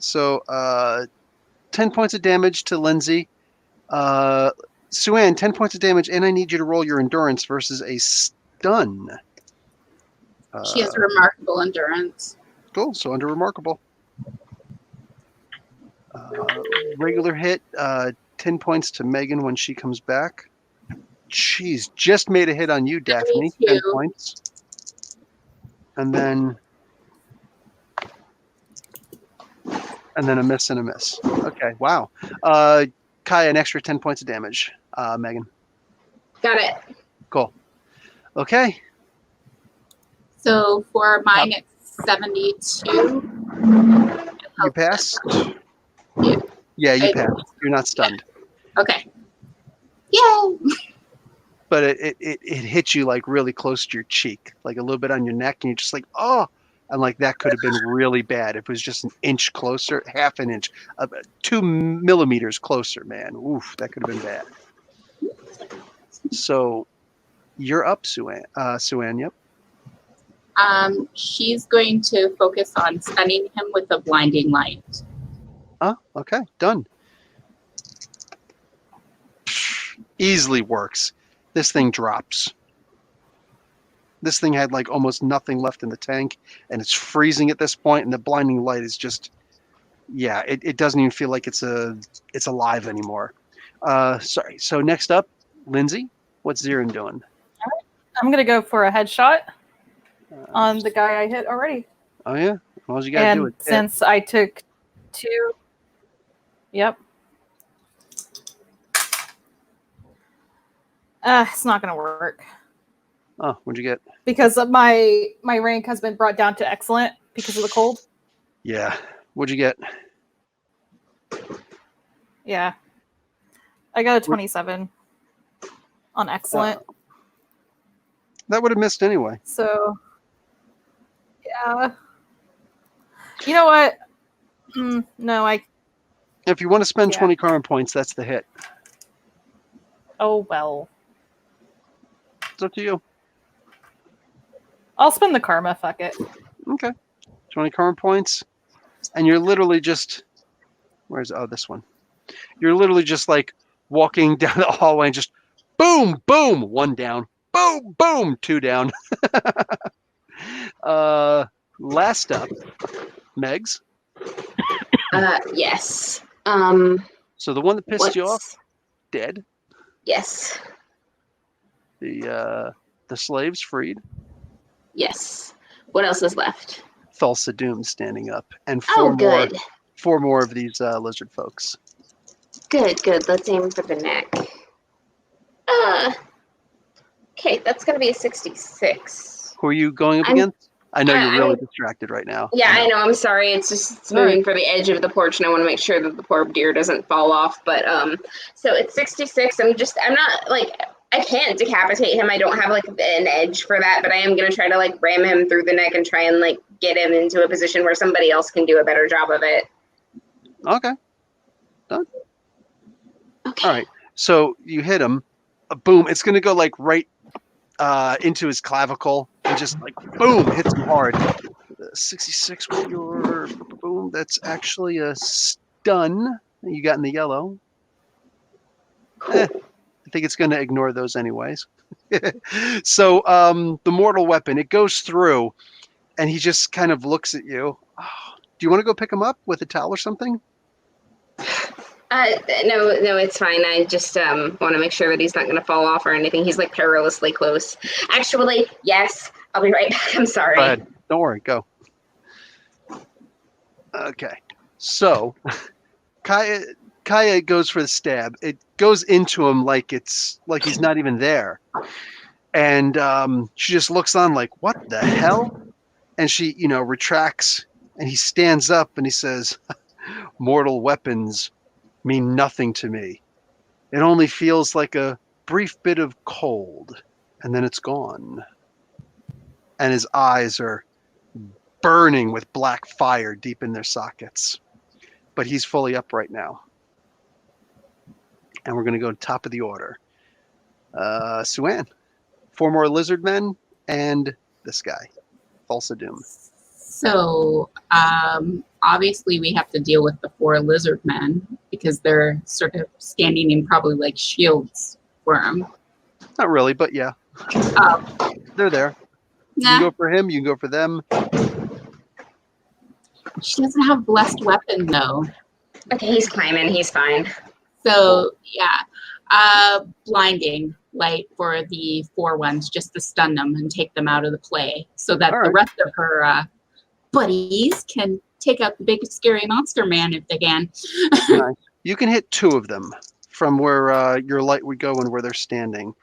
So 10 points of damage to Lindsay. Suan, 10 points of damage, and I need you to roll your endurance versus a stun. She has remarkable endurance. Cool, so under remarkable. Regular hit, 10 points to Megan when she comes back. She's just made a hit on you, Daphne. 10 points. And then a miss and a miss. Okay, wow. Kaya, an extra 10 points of damage. Megan. Got it. Cool. Okay. So for mine, it's 72. You passed? Yeah. Yeah, you passed. You're not stunned. Okay. Yay! But it hit you like really close to your cheek, like a little bit on your neck, and you're just like, oh, and like that could have been really bad if it was just an inch closer, half an inch, 2 millimeters closer, man. Oof, that could have been bad. So you're up, Suan. Suan, yep. She's going to focus on stunning him with a blinding light. Oh, okay, done. Easily works. This thing drops. This thing had like almost nothing left in the tank, and it's freezing at this point, and the blinding light is just, yeah, it doesn't even feel like it's alive anymore. Sorry. So next up, Lindsay, what's Zirin doing? I'm gonna go for a headshot on the guy I hit already. Oh yeah, all you gotta do And is since I took 2, yep. It's not gonna work Oh, what'd you get? because of my rank has been brought down to excellent because of the cold. Yeah, what'd you get? Yeah, I got a 27 on excellent. That would have missed anyway. So, yeah. You know what? No, If you want to spend Yeah. 20 karma points, that's the hit. oh well. It's up to you. I'll spend the karma, fuck it. Okay. 20 karma points. And you're literally just, this one. You're literally just like walking down the hallway and just boom, boom, 1 down. Boom, boom, 2 down. Last up, Megs. Yes. So the one that pissed you off, dead. Yes. The slaves freed. Yes. What else is left? Thulsa Doom standing up, and Oh, good. four more of these lizard folks. Good. Let's aim for the neck. Okay, that's gonna be a 66. Who are you going up against? I know you're really distracted right now. Yeah, I know. I'm sorry. It's moving for the edge of the porch, and I want to make sure that the poor deer doesn't fall off. But so it's 66. I'm not like, I can't decapitate him. I don't have like an edge for that, but I am gonna try to like ram him through the neck and try and like get him into a position where somebody else can do a better job of it. Okay. Done. Okay. All right. So you hit him. Boom. It's gonna go like right into his clavicle and just like boom, hits him hard. 66 with your boom. That's actually a stun that you got in the yellow. I think it's going to ignore those anyways. So the mortal weapon, it goes through, and he just kind of looks at you. Oh, do you want to go pick him up with a towel or something? No, it's fine. I just want to make sure that he's not going to fall off or anything. He's like perilously close. Actually, yes. I'll be right back. I'm sorry. Go ahead. Don't worry. Go. Okay. So Kaya goes for the stab. It goes into him like he's not even there. And she just looks on like, what the hell? And she, retracts, and he stands up and he says, mortal weapons mean nothing to me. It only feels like a brief bit of cold, and then it's gone. And his eyes are burning with black fire deep in their sockets. But he's fully upright now. And we're going to go to top of the order. Suan, 4 more lizard men, and this guy, Thulsa Doom. So, obviously we have to deal with the 4 lizard men because they're sort of standing in probably like shields for him. Not really, but yeah. They're there. You can go for him, you can go for them. She doesn't have blessed weapon though. Okay, he's climbing. He's fine. So, yeah. Blinding light for the 4 ones just to stun them and take them out of the play so that the rest of her buddies can take out the big scary monster man if they can. Nice. You can hit 2 of them from where your light would go and where they're standing.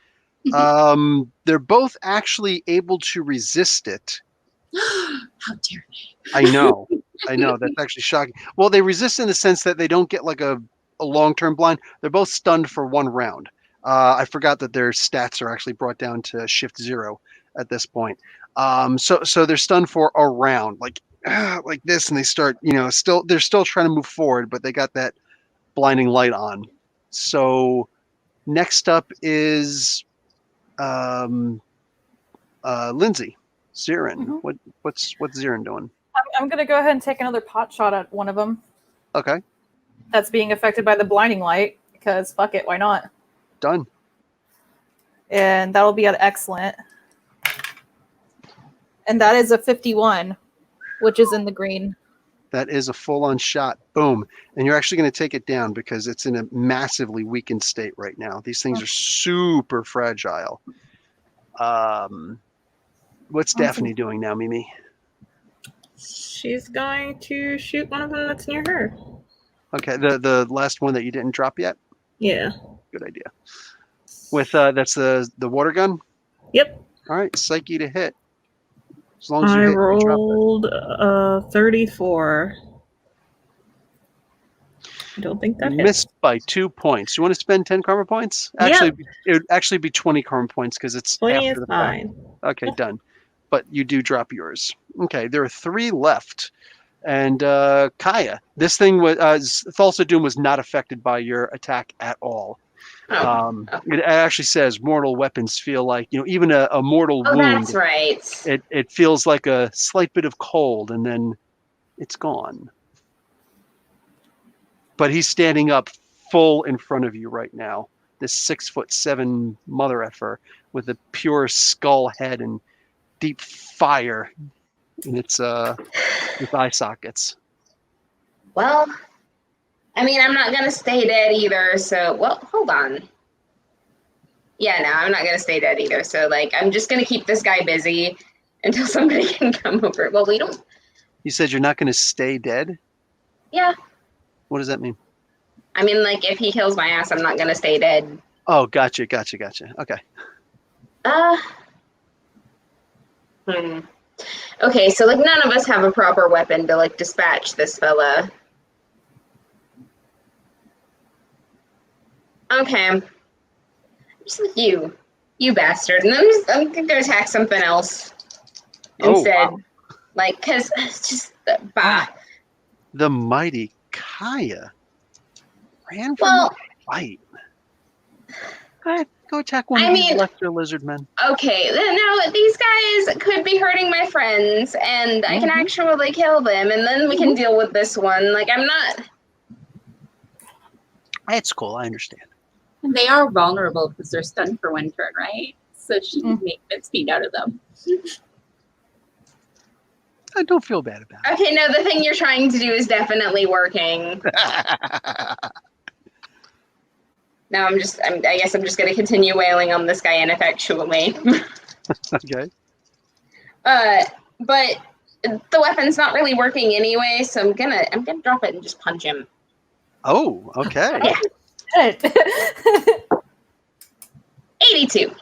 They're both actually able to resist it. How dare they? I know. That's actually shocking. Well, they resist in the sense that they don't get like a long-term blind. They're both stunned for 1 round. I forgot that their stats are actually brought down to shift 0 at this point. So they're stunned for a round, like this, and they start, they're still trying to move forward, but they got that blinding light on. So next up is Lindsay, Zirin. Mm-hmm. What's Zirin doing? I'm gonna go ahead and take another pot shot at one of them. Okay. That's being affected by the blinding light because fuck it, why not? Done. And that'll be an excellent. And that is a 51, which is in the green. That is a full-on shot. Boom. And you're actually going to take it down because it's in a massively weakened state right now. These things are super fragile. What's Daphne doing now, Mimi? She's going to shoot one of them that's near her. Okay, the last one that you didn't drop yet? Yeah. Good idea. With that's the water gun? Yep. All right, psyche to hit. As long as I you hit, rolled 34. I don't think that hits. Missed by 2 points. You want to spend 10 karma points? Actually, it would actually be 20 karma points because it's 20 after is the fact. fine. Okay, done. But you do drop yours. Okay, there are 3 left. And Kaya, this thing was Thulsa Doom was not affected by your attack at all. It actually says mortal weapons feel like, even a mortal wound. That's right. It feels like a slight bit of cold, and then it's gone. But he's standing up full in front of you right now. This 6'7" mother effer with a pure skull head and deep fire in its eye sockets. Well, I mean, I'm not going to stay dead either, so, well, hold on. Yeah, no, I'm not going to stay dead either, so, I'm just going to keep this guy busy until somebody can come over. Well, we don't... You said you're not going to stay dead? Yeah. What does that mean? I mean, if he kills my ass, I'm not going to stay dead. Oh, gotcha. Okay. Okay, so, none of us have a proper weapon to, dispatch this fella. Okay. Just like you bastard. And I'm gonna attack something else instead. Oh, wow. Cause it's just bah. The mighty Kaya ran from the fight. Go ahead, go attack one of these lesser lizard men. Okay, now these guys could be hurting my friends, and I can actually kill them, and then we can deal with this one. I'm not. It's cool. I understand. And they are vulnerable because they're stunned for 1 turn, right? So she can make mincemeat out of them. I don't feel bad about it. Okay, no, the thing you're trying to do is definitely working. Now I guess I'm just gonna continue wailing on this guy ineffectually. Okay. But the weapon's not really working anyway, so I'm gonna drop it and just punch him. Oh, okay. Yeah. Good. 82.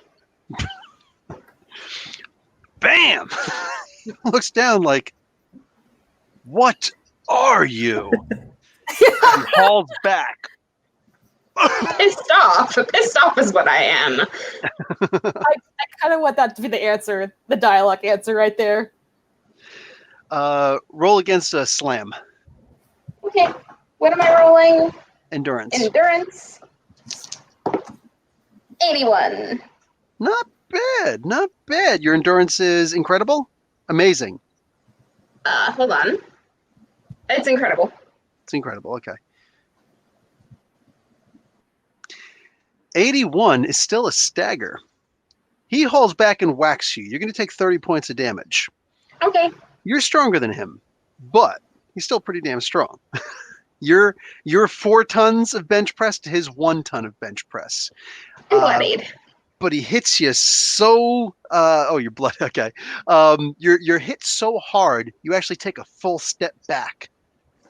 Bam! Looks down like, what are you? He hauls back. Pissed off. Pissed off is what I am. I kind of want that to be the answer, the dialogue answer right there. Roll against a slam. Okay. What am I rolling? Endurance. Endurance. 81. Not bad. Not bad. Your endurance is incredible. Amazing. Hold on. It's incredible. It's incredible. Okay. 81 is still a stagger. He hauls back and whacks you. You're going to take 30 points of damage. Okay. You're stronger than him, but he's still pretty damn strong. You're 4 tons of bench press to his 1 ton of bench press. Bloodied. But he hits you so you're blood. Okay. You're hit so hard you actually take a full step back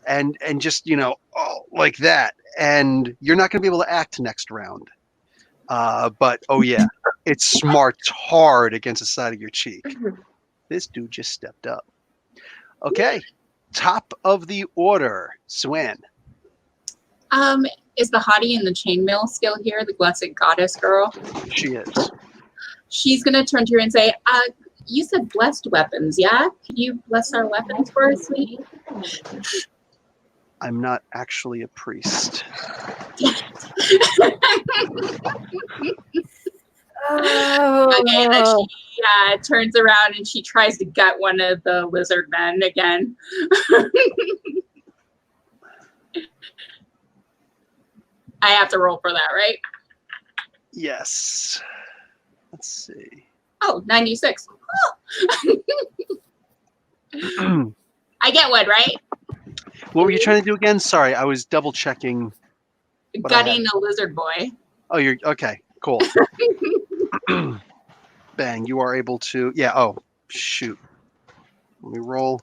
and just like that, and you're not going to be able to act next round. But oh yeah, it smarts hard against the side of your cheek. This dude just stepped up. Okay, top of the order, Swan. Is the hottie in the chainmail still here? The blessed goddess girl. She is. She's gonna turn to you and say, "You said blessed weapons, yeah? Could you bless our weapons for us, sweetie?" I'm not actually a priest. Oh. Okay, and then she turns around and she tries to gut one of the lizard men again. I have to roll for that, right? Yes. Let's see. Oh, 96. I get one, right? What were you trying to do again? Sorry, I was double checking. Gutting a lizard boy. Oh, you're okay. Cool. Bang! You are able to. Yeah. Oh, shoot. Let me roll.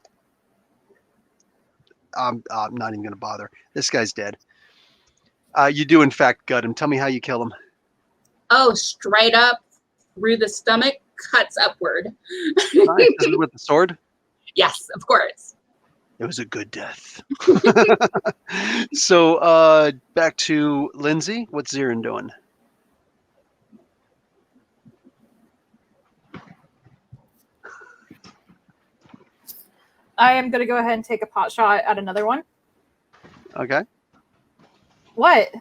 I'm not even gonna bother. This guy's dead. You do in fact gut him. Tell me how you kill him. Oh, straight up through the stomach, cuts upward. Nice. Is it with the sword? Yes, of course. It was a good death. So back to Lindsay. What's Zirin doing? I am going to go ahead and take a pot shot at another one. Okay. What?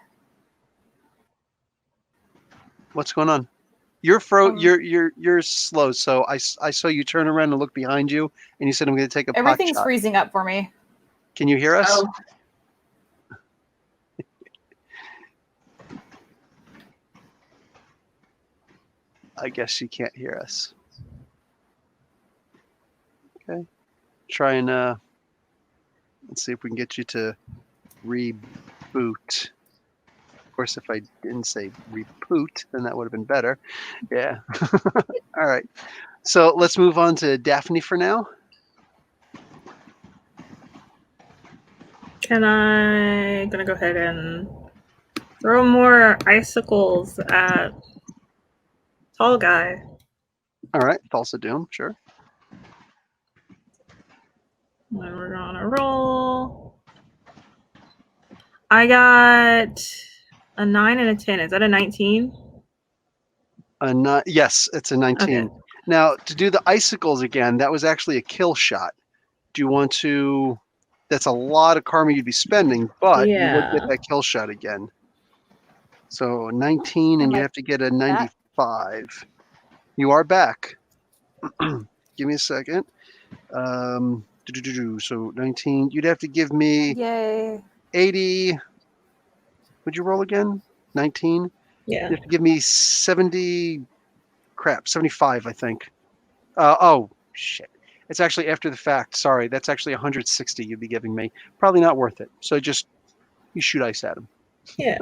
What's going on? You're you're slow. So I saw you turn around and look behind you, and you said I'm going to take a pot Everything's shot. freezing up for me. Can you hear us? Oh. I guess she can't hear us. Okay. Try and let's see if we can get you to reboot. Of course, if I didn't say reboot, then that would have been better. Yeah. All right. So let's move on to Daphne for now. Gonna go ahead and throw more icicles at tall guy. All right. Thulsa Doom, sure. And we're gonna roll. I got a 9 and a 10. Is that a 19? Yes, it's a 19. Okay. Now, to do the icicles again, that was actually a kill shot. Do you want to... That's a lot of karma you'd be spending, but you would get that kill shot again. So 19, and you have to get a 95. You are back. Give me a second. So 19. You'd have to give me Yay. 80. Would you roll again? 19? Yeah. You have to give me 70. Crap, 75, I think. Oh, shit. It's actually after the fact. Sorry, that's actually 160 you'd be giving me. Probably not worth it. So just you shoot ice at him. Yeah.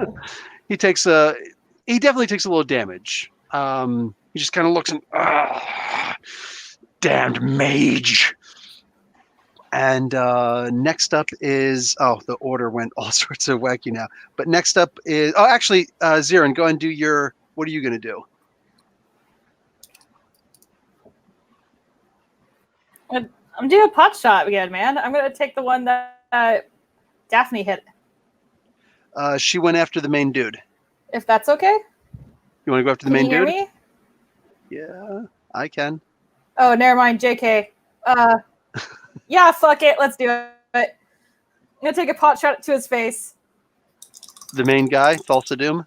He definitely takes a little damage. He just kind of looks and damned mage. And next up is the order went all sorts of wacky now. But next up is actually Zirin, go ahead and do your. What are you going to do? I'm doing a pot shot again, man. I'm gonna take the one that Daphne hit. She went after the main dude. If that's okay. You want to go after the Can main you hear dude? me? Yeah, I can. Oh, never mind. JK. Yeah, fuck it. Let's do it. I'm gonna take a pot shot to his face. The main guy, Thulsa Doom.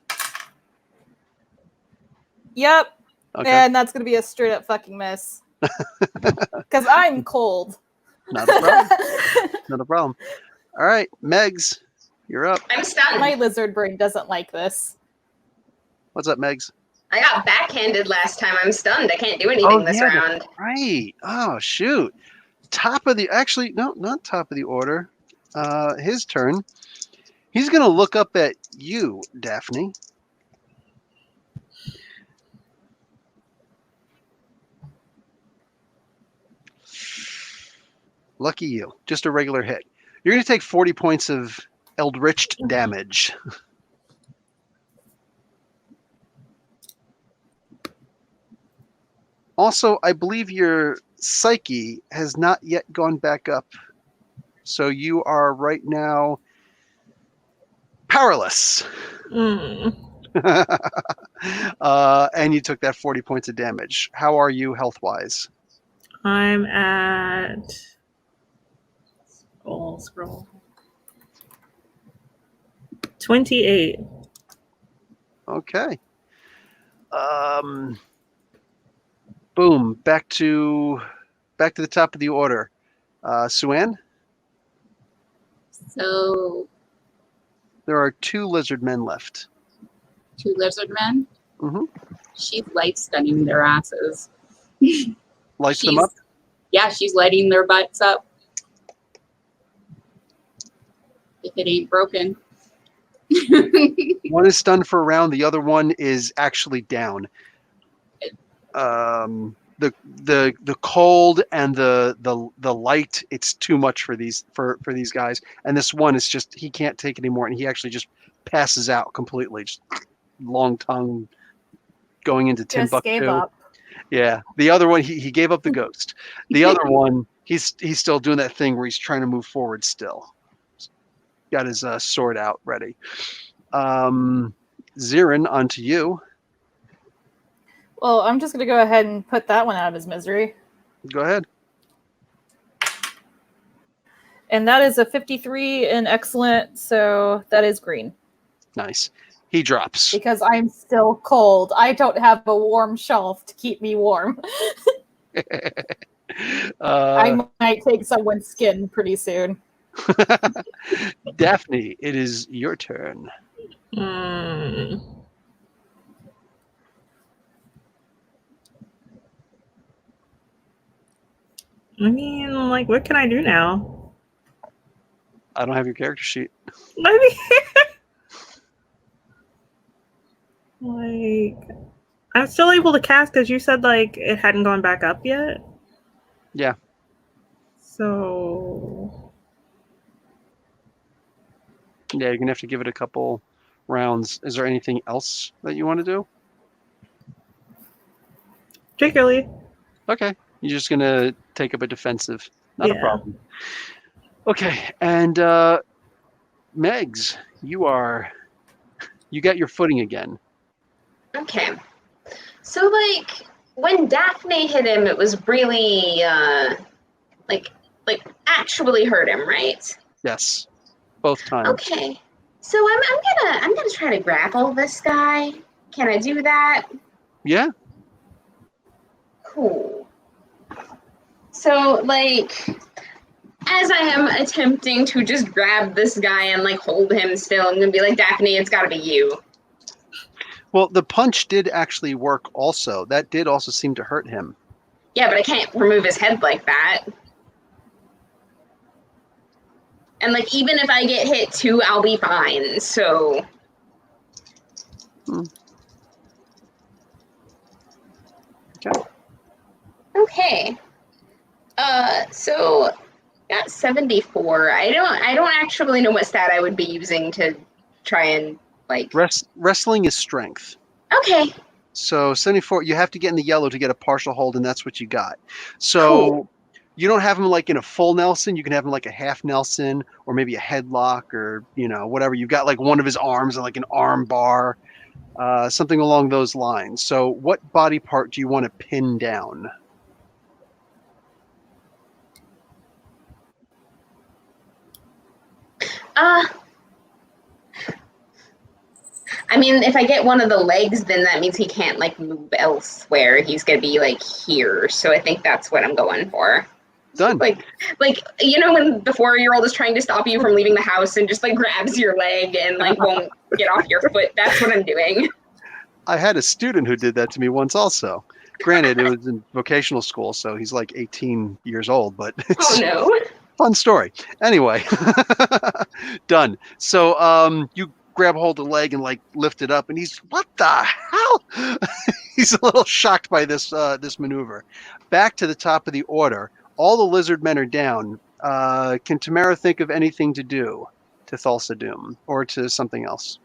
Yep. Okay. And that's gonna be a straight up fucking miss. Because I'm cold. Not a problem. Not a problem. All right, Megs, you're up. I'm stunned. My lizard brain doesn't like this. What's up, Megs? I got backhanded last time. I'm stunned. I can't do anything this round. Right. Oh, shoot. Not top of the order. His turn. He's going to look up at you, Daphne. Lucky you. Just a regular hit. You're going to take 40 points of eldritch damage. Also, I believe your psyche has not yet gone back up. So you are right now powerless. Mm. And you took that 40 points of damage. How are you health-wise? I'm at scroll 28. Okay. Boom. Back to the top of the order. Suan? So, There are 2 lizard men left. 2 lizard men. Mm-hmm. She's light stunning their asses. Lights them up? Yeah, she's lighting their butts up. If it ain't broken. One is stunned for a round. The other one is actually down. The cold and the light, it's too much for these guys. And this one is just, he can't take it anymore, and he actually just passes out completely. Just long tongue going into Just gave Timbuktu. up. Yeah. The other one, he gave up the ghost. The other one, he's still doing that thing where he's trying to move forward still. Got his sword out ready. Zirin, onto you. Well, I'm just gonna go ahead and put that one out of his misery. Go ahead. And that is a 53 in excellent, so that is green. Nice. He drops. Because I'm still cold. I don't have a warm shelf to keep me warm. I might take someone's skin pretty soon. Daphne, it is your turn. Mm. I mean, like, what can I do now? I don't have your character sheet. Maybe. Like, I'm still able to cast because you said, like, it hadn't gone back up yet. Yeah. So. Yeah, you're going to have to give it a couple rounds. Is there anything else that you want to do? Particularly. Okay. You're just going to take up a defensive. Not a Yeah. problem. Okay. And Megs, you got your footing again. Okay. So, like, when Daphne hit him, it was really, like actually hurt him, right? Yes. Both times. Okay. So I'm gonna try to grapple this guy. Can I do that? Yeah. Cool. So, like, as I am attempting to just grab this guy and, like, hold him still, I'm gonna be like, Daphne, it's gotta be you. Well, the punch did actually work also. That did also seem to hurt him. Yeah, but I can't remove his head like that. And, like, even if I get hit too, I'll be fine, so. Okay. Okay. So got 74. I don't actually know what stat I would be using to try and like. Wrestling is strength. Okay. So 74, you have to get in the yellow to get a partial hold, and that's what you got. So Cool. you don't have him like in a full Nelson. You can have him like a half Nelson, or maybe a headlock, or whatever. You've got like one of his arms, like an arm bar, something along those lines. So what body part do you want to pin down? I mean, if I get one of the legs, then that means he can't like move elsewhere. He's gonna be like here. So I think that's what I'm going for. Done. Like when the 4-year-old is trying to stop you from leaving the house and just like grabs your leg and like won't get off your foot. That's what I'm doing. I had a student who did that to me once also. Granted, it was in vocational school, so he's like 18 years old, but it's Oh no. fun story. Anyway, done. So you grab hold of the leg and like lift it up, and he's, what the hell? He's a little shocked by this maneuver. Back to the top of the order. All the lizard men are down. Can Tamara think of anything to do to Thulsa Doom or to something else?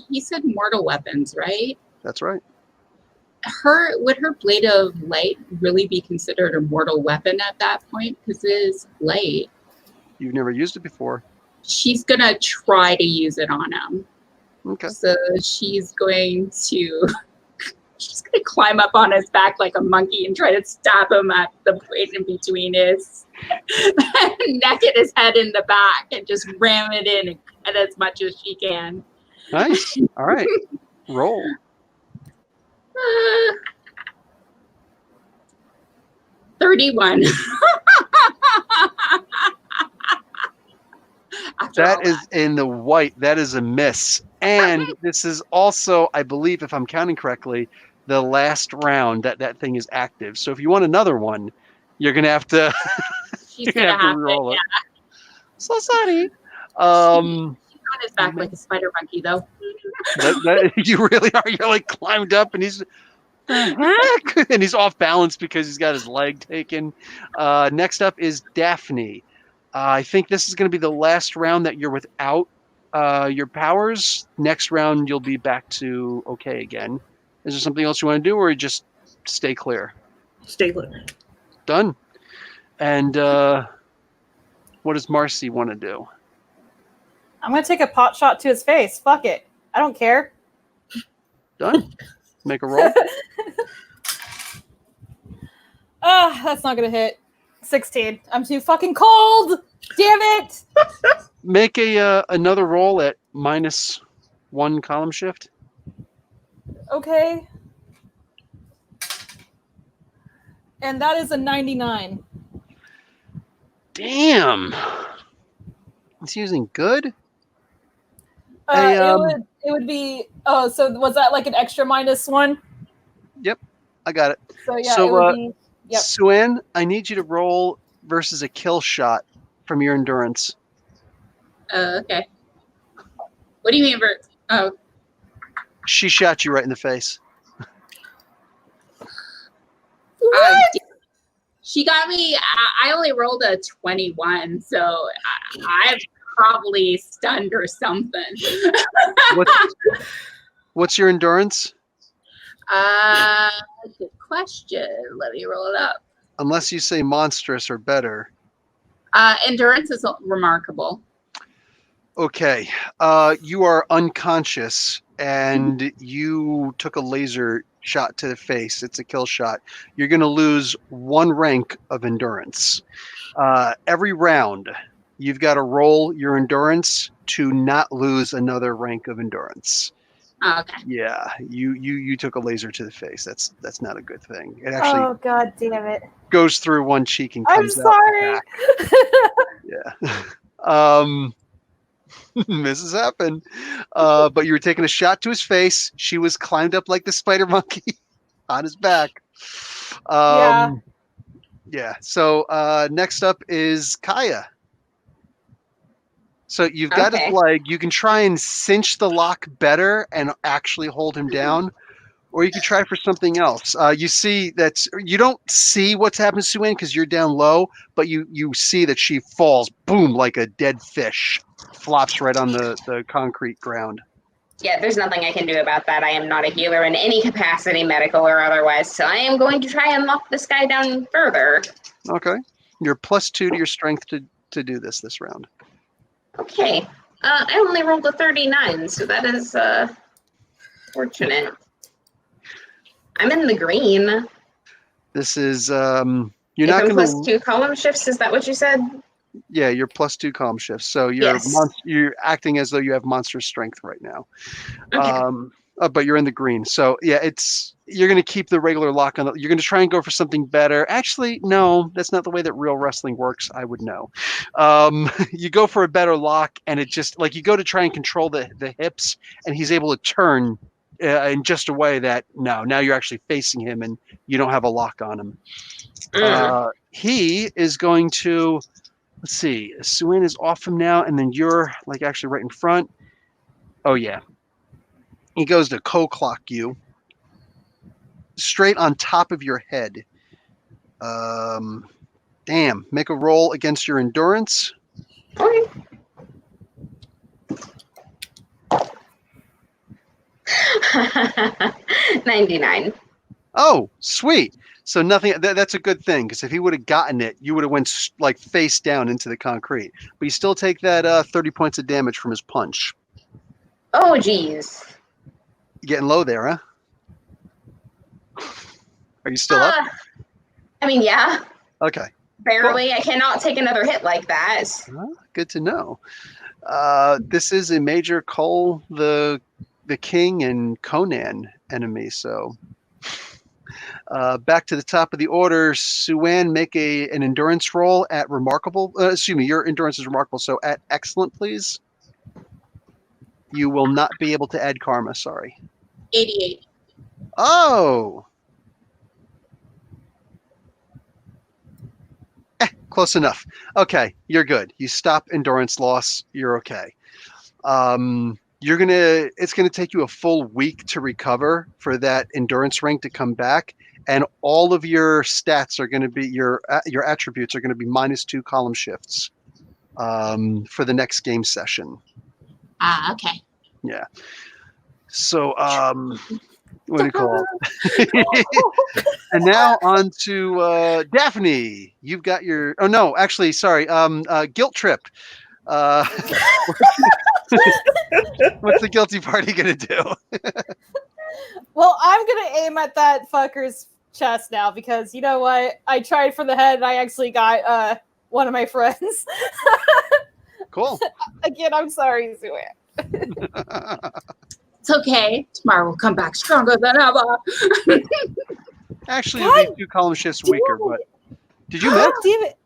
He said mortal weapons, right? That's right. Would her blade of light really be considered a mortal weapon at that point? Because it is light. You've never used it before. She's gonna try to use it on him. Okay. So she's going to climb up on his back like a monkey and try to stab him at the blade in between his neck and his head in the back and just ram it in as much as she can. Nice. All right. Roll. 31. That is in the white. That is a miss. And this is also, I believe, if I'm counting correctly, the last round that thing is active. So if you want another one, you're gonna have to. She's gonna have to roll it. Yeah. So sorry. She's on his back like a spider monkey, though. You really are. You're like climbed up, and he's. And he's off balance because he's got his leg taken. Next up is Daphne. I think this is going to be the last round that you're without your powers. Next round, you'll be back to okay again. Is there something else you want to do, or just stay clear? Stay clear. Done. And what does Marcy want to do? I'm going to take a pot shot to his face. Fuck it. I don't care. Done. Make a roll. That's not going to hit. 16. I'm too fucking cold. Damn it. Make another roll at -1 column shift. Okay. And that is a 99. Damn. It's using good? It would be. Oh, so was that like an extra -1? Yep, I got it. So yeah, So, it would be. Yep. Suen, I need you to roll versus a kill shot from your endurance. Okay. What do you mean, Bert? Oh. She shot you right in the face. She got me. I only rolled a 21, so I'm probably stunned or something. What's your endurance? Good question. Let me roll it up. Unless you say monstrous or better. Endurance is remarkable. Okay. You are unconscious and you took a laser shot to the face. It's a kill shot. You're going to lose 1 rank of endurance. Every round, you've got to roll your endurance to not lose another rank of endurance. Okay. Yeah, you took a laser to the face. That's not a good thing. It actually Oh god damn it! goes through one cheek and I'm comes out sorry. the back. Yeah. Misses happen. But you were taking a shot to his face. She was climbed up like the spider monkey on his back. Yeah. Yeah. So next up is Kaya. So you've got his leg. You can try and cinch the lock better and actually hold him down, Or you could try for something else. You see that you don't see what's happened to Sue-Ann because you're down low, but you see that she falls, boom, like a dead fish, flops right on the concrete ground. Yeah, there's nothing I can do about that. I am not a healer in any capacity, medical or otherwise, so I am going to try and lock this guy down further. Okay. You're +2 to your strength to do this round. Okay. I only rolled a 39, so that is fortunate. I'm in the green. This is you're If not I'm going +2 column shifts, is that what you said? Yeah, you're +2 column shifts. So Yes. You're acting as though you have monster strength right now. Okay. But you're in the green. So yeah, you're going to keep the regular lock on. You're going to try and go for something better. Actually, no, that's not the way that real wrestling works. I would know. You go for a better lock, and it just like you go to try and control the hips, and he's able to turn in just a way that now you're actually facing him, and you don't have a lock on him. He is going to. Let's see. Sue-Ann is off him now, and then you're like actually right in front. Oh yeah. He goes to co-clock you straight on top of your head. Damn. Make a roll against your endurance. Okay. $99. Oh, sweet. So nothing. That's a good thing because if he would have gotten it, you would have went like face down into the concrete. But you still take that 30 points of damage from his punch. Oh, geez. You getting low there, huh? Are you still up? I mean, yeah. Okay. Barely. Cool. I cannot take another hit like that. Good to know. This is a major Cole the King and Conan enemy. So back to the top of the order. Sue-Ann, make an endurance roll at remarkable. Excuse me, your endurance is remarkable. So at excellent, please. You will not be able to add karma. Sorry. 88. Oh. Close enough. Okay, you're good. You stop endurance loss. You're okay. It's gonna take you a full week to recover for that endurance rank to come back, and all of your stats are gonna be your attributes are gonna be -2 column shifts for the next game session. Okay. Yeah. So what do you call it? And now on to Daphne. You've got your. Oh no, actually, sorry. Guilt trip. What's the guilty party gonna do? Well, I'm gonna aim at that fucker's chest now because you know what? I tried for the head and I actually got one of my friends. Cool. Again, I'm sorry, Sue-Ann. It's okay. Tomorrow we'll come back stronger than ever. Actually, it'll be 2 column shifts weaker, but did you miss? God damn it.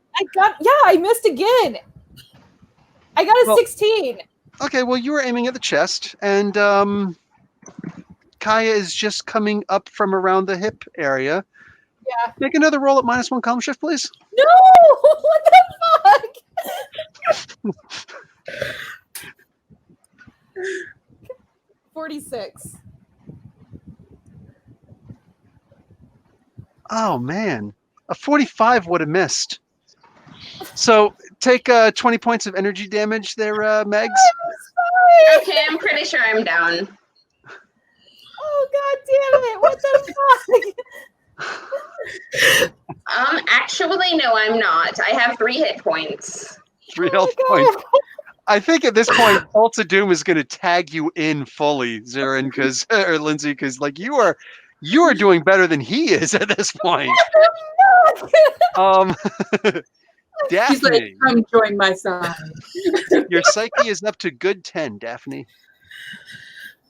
I missed again. I got a 16. Okay, well, you were aiming at the chest, and Kaya is just coming up from around the hip area. Yeah. Make another roll at -1 column shift, please. No! What the fuck? 46. Oh, man. A 45 would have missed. So take 20 points of energy damage there, Megs. Okay, I'm pretty sure I'm down. Oh, god damn it. What the fuck? Actually, no, I'm not. I have 3 hit points. 3 health points. I think at this point, Pulse of Doom is going to tag you in fully, Zarin, or Lindsay, because like you are doing better than he is at this point. Daphne, He's like, come join my side. your psyche is up to good 10, Daphne.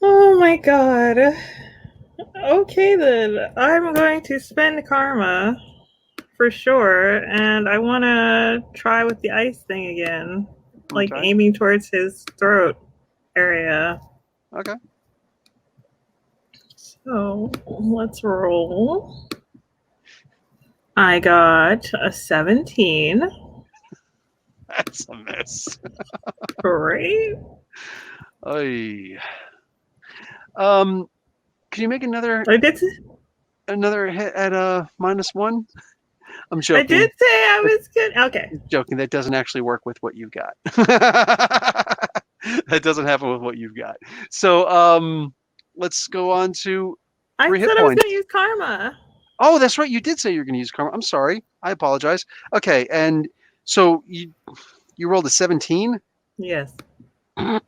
Oh my god. Okay then, I'm going to spend karma for sure, and I want to try with the ice thing again, like aiming towards his throat area. Okay. So let's roll. I got a 17. That's a miss. Great. Oy. Can you make another I did. hit at -1? I'm joking. I did say I was good. Okay. Joking. That doesn't actually work with what you've got. That doesn't happen with what you've got. So let's go on to I 3 hit said I was points. going to use karma. Oh, that's right. You did say you're going to use karma. I'm sorry. I apologize. Okay, and so you rolled a 17. Yes. To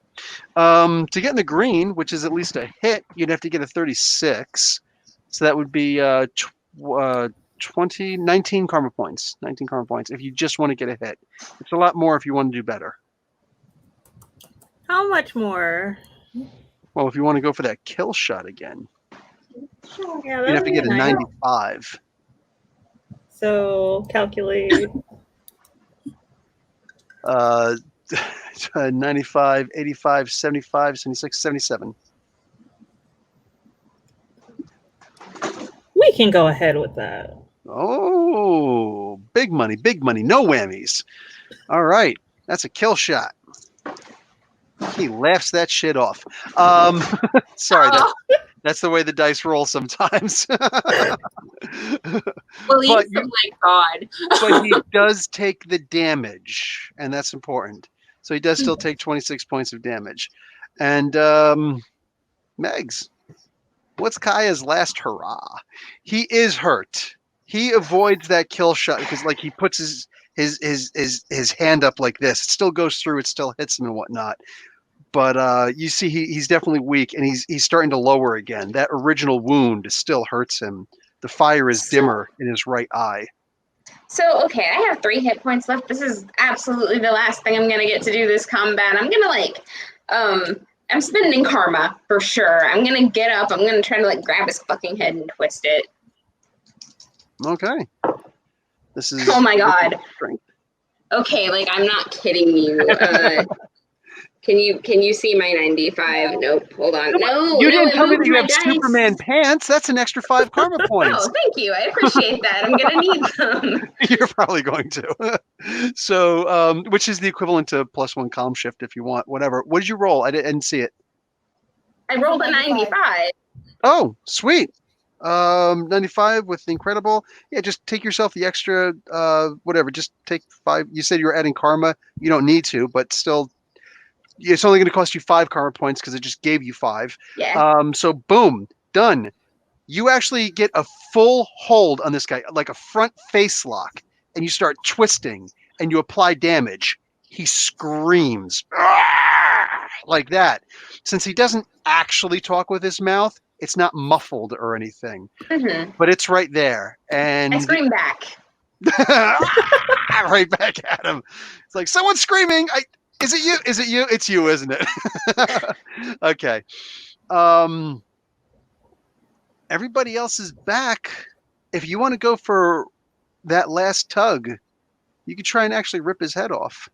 get in the green, which is at least a hit, you'd have to get a 36. So that would be 19 karma points. 19 karma points if you just want to get a hit. It's a lot more if you want to do better. How much more? Well, if you want to go for that kill shot again, Yeah, you'd have to get a nice. 95. So calculate. 95, 85, 75, 76, 77. We can go ahead with that. Oh, big money, big money. No whammies. All right. That's a kill shot. He laughs that shit off. Sorry, that's the way the dice roll sometimes. Well, he's like God. But he does take the damage, and that's important. So he does still take 26 points of damage. And Megs, what's Kaya's last hurrah? He is hurt. He avoids that kill shot because, like, he puts his hand up like this. It still goes through. It still hits him and whatnot. But you see, he's definitely weak, and he's starting to lower again. That original wound still hurts him. The fire is dimmer in his right eye. So, okay, I have 3 hit points left. This is absolutely the last thing I'm going to get to do this combat. I'm going to, I'm spending karma for sure. I'm going to get up. I'm going to try to, grab his fucking head and twist it. Okay. This is. Oh my God. Strength. Okay, I'm not kidding you. Can you see my 95? Nope. Hold on. No, you didn't tell me that you have dice. Superman pants. That's an extra 5 karma points. Oh, thank you. I appreciate that. I'm gonna need them. You're probably going to. So, which is the equivalent to +1 column shift if you want, whatever. What did you roll? I didn't see it. I rolled a 95. Oh, sweet. 95 with the incredible. Yeah, just take yourself the extra, whatever. Just take 5. You said you were adding karma. You don't need to, but still. It's only going to cost you 5 karma points because it just gave you 5. Yeah. So boom, done. You actually get a full hold on this guy, like a front face lock, and you start twisting, and you apply damage. He screams like that. Since he doesn't actually talk with his mouth, it's not muffled or anything, but it's right there. And I scream back. Right back at him. It's like someone's screaming. Is it you? Is it you? It's you, isn't it? Okay. Everybody else is back. If you want to go for that last tug, you could try and actually rip his head off.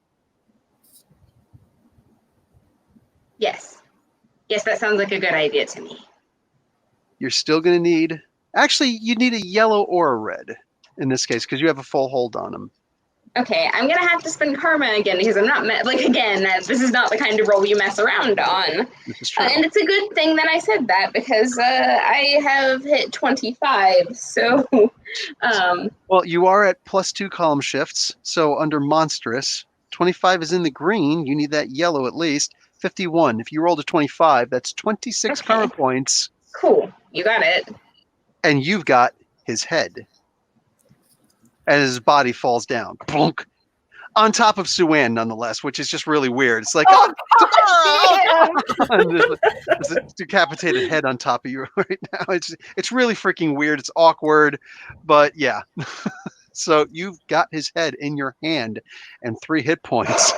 Yes. Yes, that sounds like a good idea to me. You're still going to need... Actually, you need a yellow or a red in this case because you have a full hold on him. Okay, I'm going to have to spend karma again because I'm not... this is not the kind of roll you mess around on. This is true. And it's a good thing that I said that because I have hit 25, so... Well, you are at +2 column shifts, so under monstrous, 25 is in the green. You need that yellow at least. 51. If you rolled a 25, that's 26 karma points. Cool. You got it. And you've got his head. And his body falls down. Plunk. On top of Suan, nonetheless, which is just really weird. It's like, there's a decapitated head on top of you right now. It's really freaking weird. It's awkward. But yeah. So you've got his head in your hand and 3 hit points.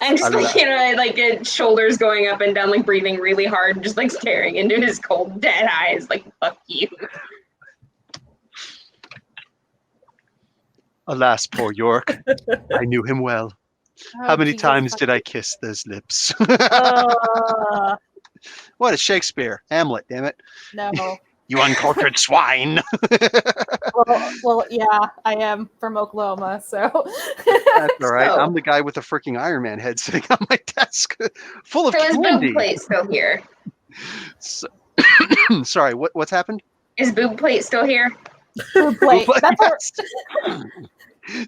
I'm just shoulders going up and down, breathing really hard, just staring into his cold, dead eyes, fuck you. Alas, poor York. I knew him well. How many times did I kiss those lips? What is Shakespeare? Hamlet, damn it. No. You uncultured swine. well, yeah, I am from Oklahoma, so. That's all right. I'm the guy with the freaking Iron Man head sitting on my desk, full of So is candy. Bill Plate still here? So, sorry, what's happened? Is boob plate still here? Food plate. That's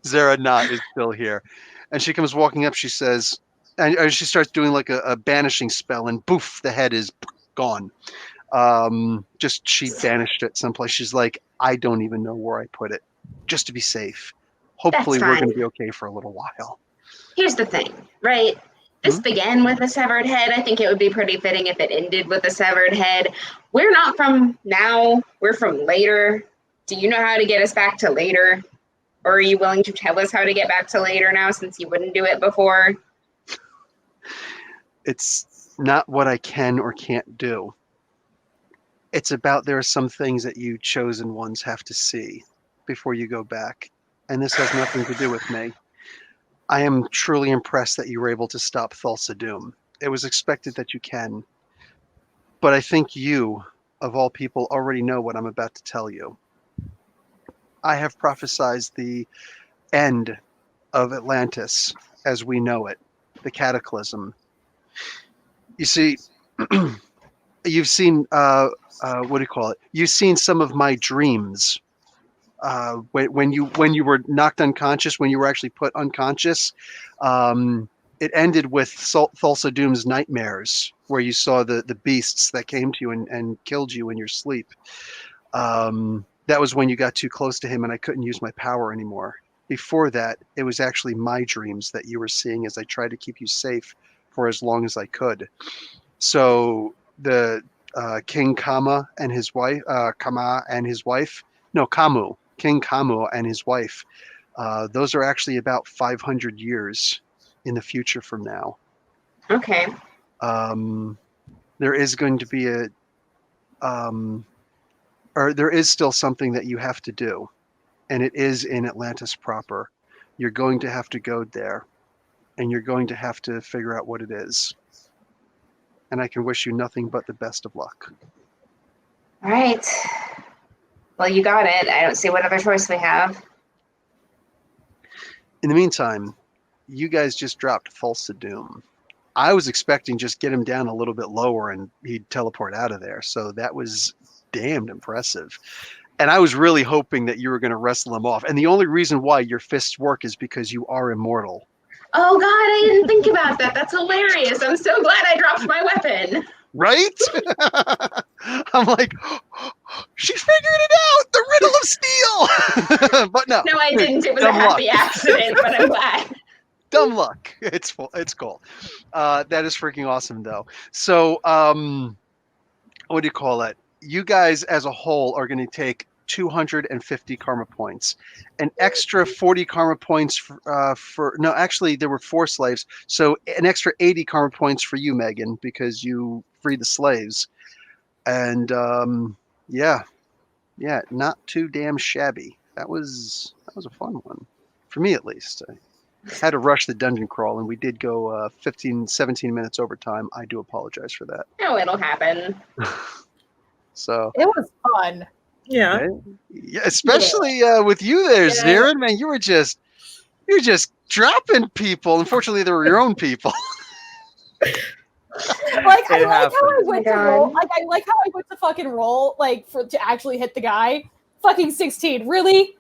Zara Knott is still here. And she comes walking up, she says, and she starts doing like a banishing spell, and poof, the head is gone. Just she banished it someplace. She's like, I don't even know where I put it, just to be safe. Hopefully we're going to be okay for a little while. Here's the thing, right? This began with a severed head. I think it would be pretty fitting if it ended with a severed head. We're not from now. We're from later. Do you know how to get us back to later? Or are you willing to tell us how to get back to later now since you wouldn't do it before? It's not what I can or can't do. It's about there are some things that you chosen ones have to see before you go back. And this has nothing to do with me. I am truly impressed that you were able to stop Thulsa Doom. It was expected that you can. But I think you, of all people, already know what I'm about to tell you. I have prophesied the end of Atlantis as we know it, the cataclysm. You see, you've seen, what do you call it? You've seen some of my dreams. When you were knocked unconscious, when you were actually put unconscious, it ended with Thulsa Doom's nightmares, where you saw the beasts that came to you and killed you in your sleep. That was when you got too close to him and I couldn't use my power anymore. Before that, it was actually my dreams that you were seeing as I tried to keep you safe for as long as I could. So the King Kama and his wife, Kamu, King Kamu and his wife, those are actually about 500 years in the future from now. Okay. There is going to be there is still something that you have to do, and it is in Atlantis proper. You're going to have to go there, and you're going to have to figure out what it is. And I can wish you nothing but the best of luck. All right. Well, you got it. I don't see what other choice we have. In the meantime, you guys just dropped Thulsa Doom. I was expecting just get him down a little bit lower and he'd teleport out of there. So that was damned impressive. And I was really hoping that you were going to wrestle him off. And the only reason why your fists work is because you are immortal. Oh, God, I didn't think about that. That's hilarious. I'm so glad I dropped my weapon. Right? I'm like, she figured it out. The riddle of steel. But no. No, I didn't. It was a happy accident, but I'm glad. Dumb luck. It's cool. That is freaking awesome, though. So, what do you call it? You guys as a whole are going to take 250 karma points, an extra 40 karma points no, actually there were 4 slaves, so an extra 80 karma points for you, Megan, because you freed the slaves. And yeah, not too damn shabby. That was a fun one for me, at least. I had to rush the dungeon crawl, and we did go 17 minutes over time. I do apologize for that. No, it'll happen. So it was fun. Yeah. Right? Yeah, especially with you there, Zarin. Man, you're just dropping people. Unfortunately, they were your own people. Like I like how I went to roll. Like I like how I went to fucking roll. Like to actually hit the guy. Fucking 16. Really?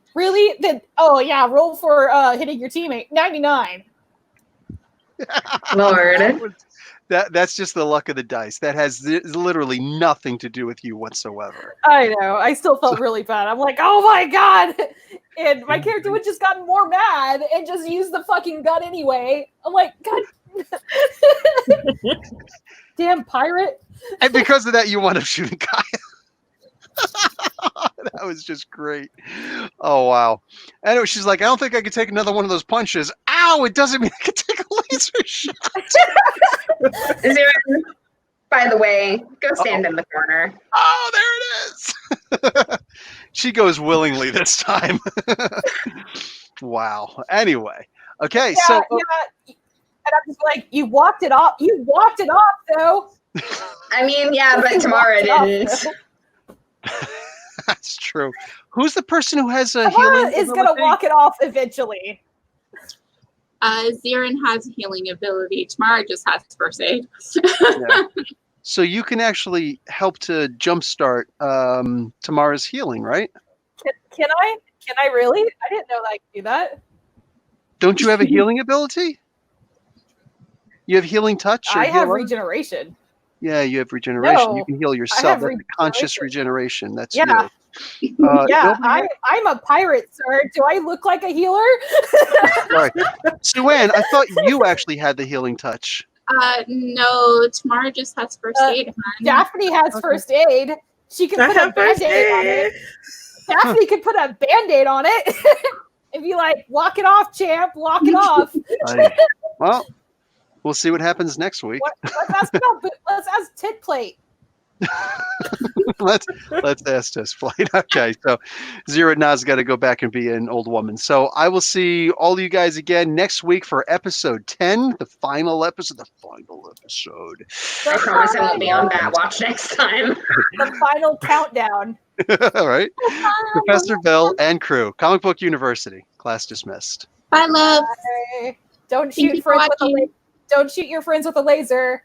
Then roll for hitting your teammate. 99. Lord. That's just the luck of the dice. That has literally nothing to do with you whatsoever. I know. I still felt really bad. I'm like, oh my God. And my character would just gotten more mad and just use the fucking gun anyway. I'm like, God. Damn pirate. And because of that, you wound up shooting Kaya. That was just great. Oh, wow. Anyway, she's like, I don't think I could take another one of those punches. Ow, it doesn't mean I could take a laser shot. Zarin, by the way, go stand in the corner. Oh, there it is. She goes willingly this time. Wow. Anyway. Okay, so... Yeah. And I'm just like, you walked it off. You walked it off, though. I mean, yeah, but Tamara didn't. That's true. Who's the person who has a Tamara healing? Is going to walk it off eventually. Zarin has a healing ability. Tamara just has first aid. Yeah. So you can actually help to jumpstart Tamara's healing, right? Can I? Can I really? I didn't know that I could do that. Don't you have a healing ability? You have healing touch? Or I have healer? regeneration. Yeah, you have regeneration. You No, can heal I yourself. have That's a conscious regeneration. That's Yeah. you. Yeah, nobody- I'm a pirate, sir. Do I look like a healer? Sorry. Sue-Ann, I thought you actually had the healing touch. No, Tamara just has first aid. Hon. Daphne has first aid. She can I put a have first band-aid on aid. it. Daphne could put a band-aid on it and be like, walk it off, champ, walk it off. Well, we'll see what happens next week. Let's ask Tit Plate. let's ask this flight. Okay, so Zero Na's got to go back and be an old woman. So I will see all you guys again next week for episode 10, the final episode. I promise I won't be on Bat Watch next time. The final countdown. All right, Professor Bill and crew, Comic Book University, class dismissed. Bye, love. Bye. Don't Thank you shoot for friends with watching. don't shoot your friends with a laser.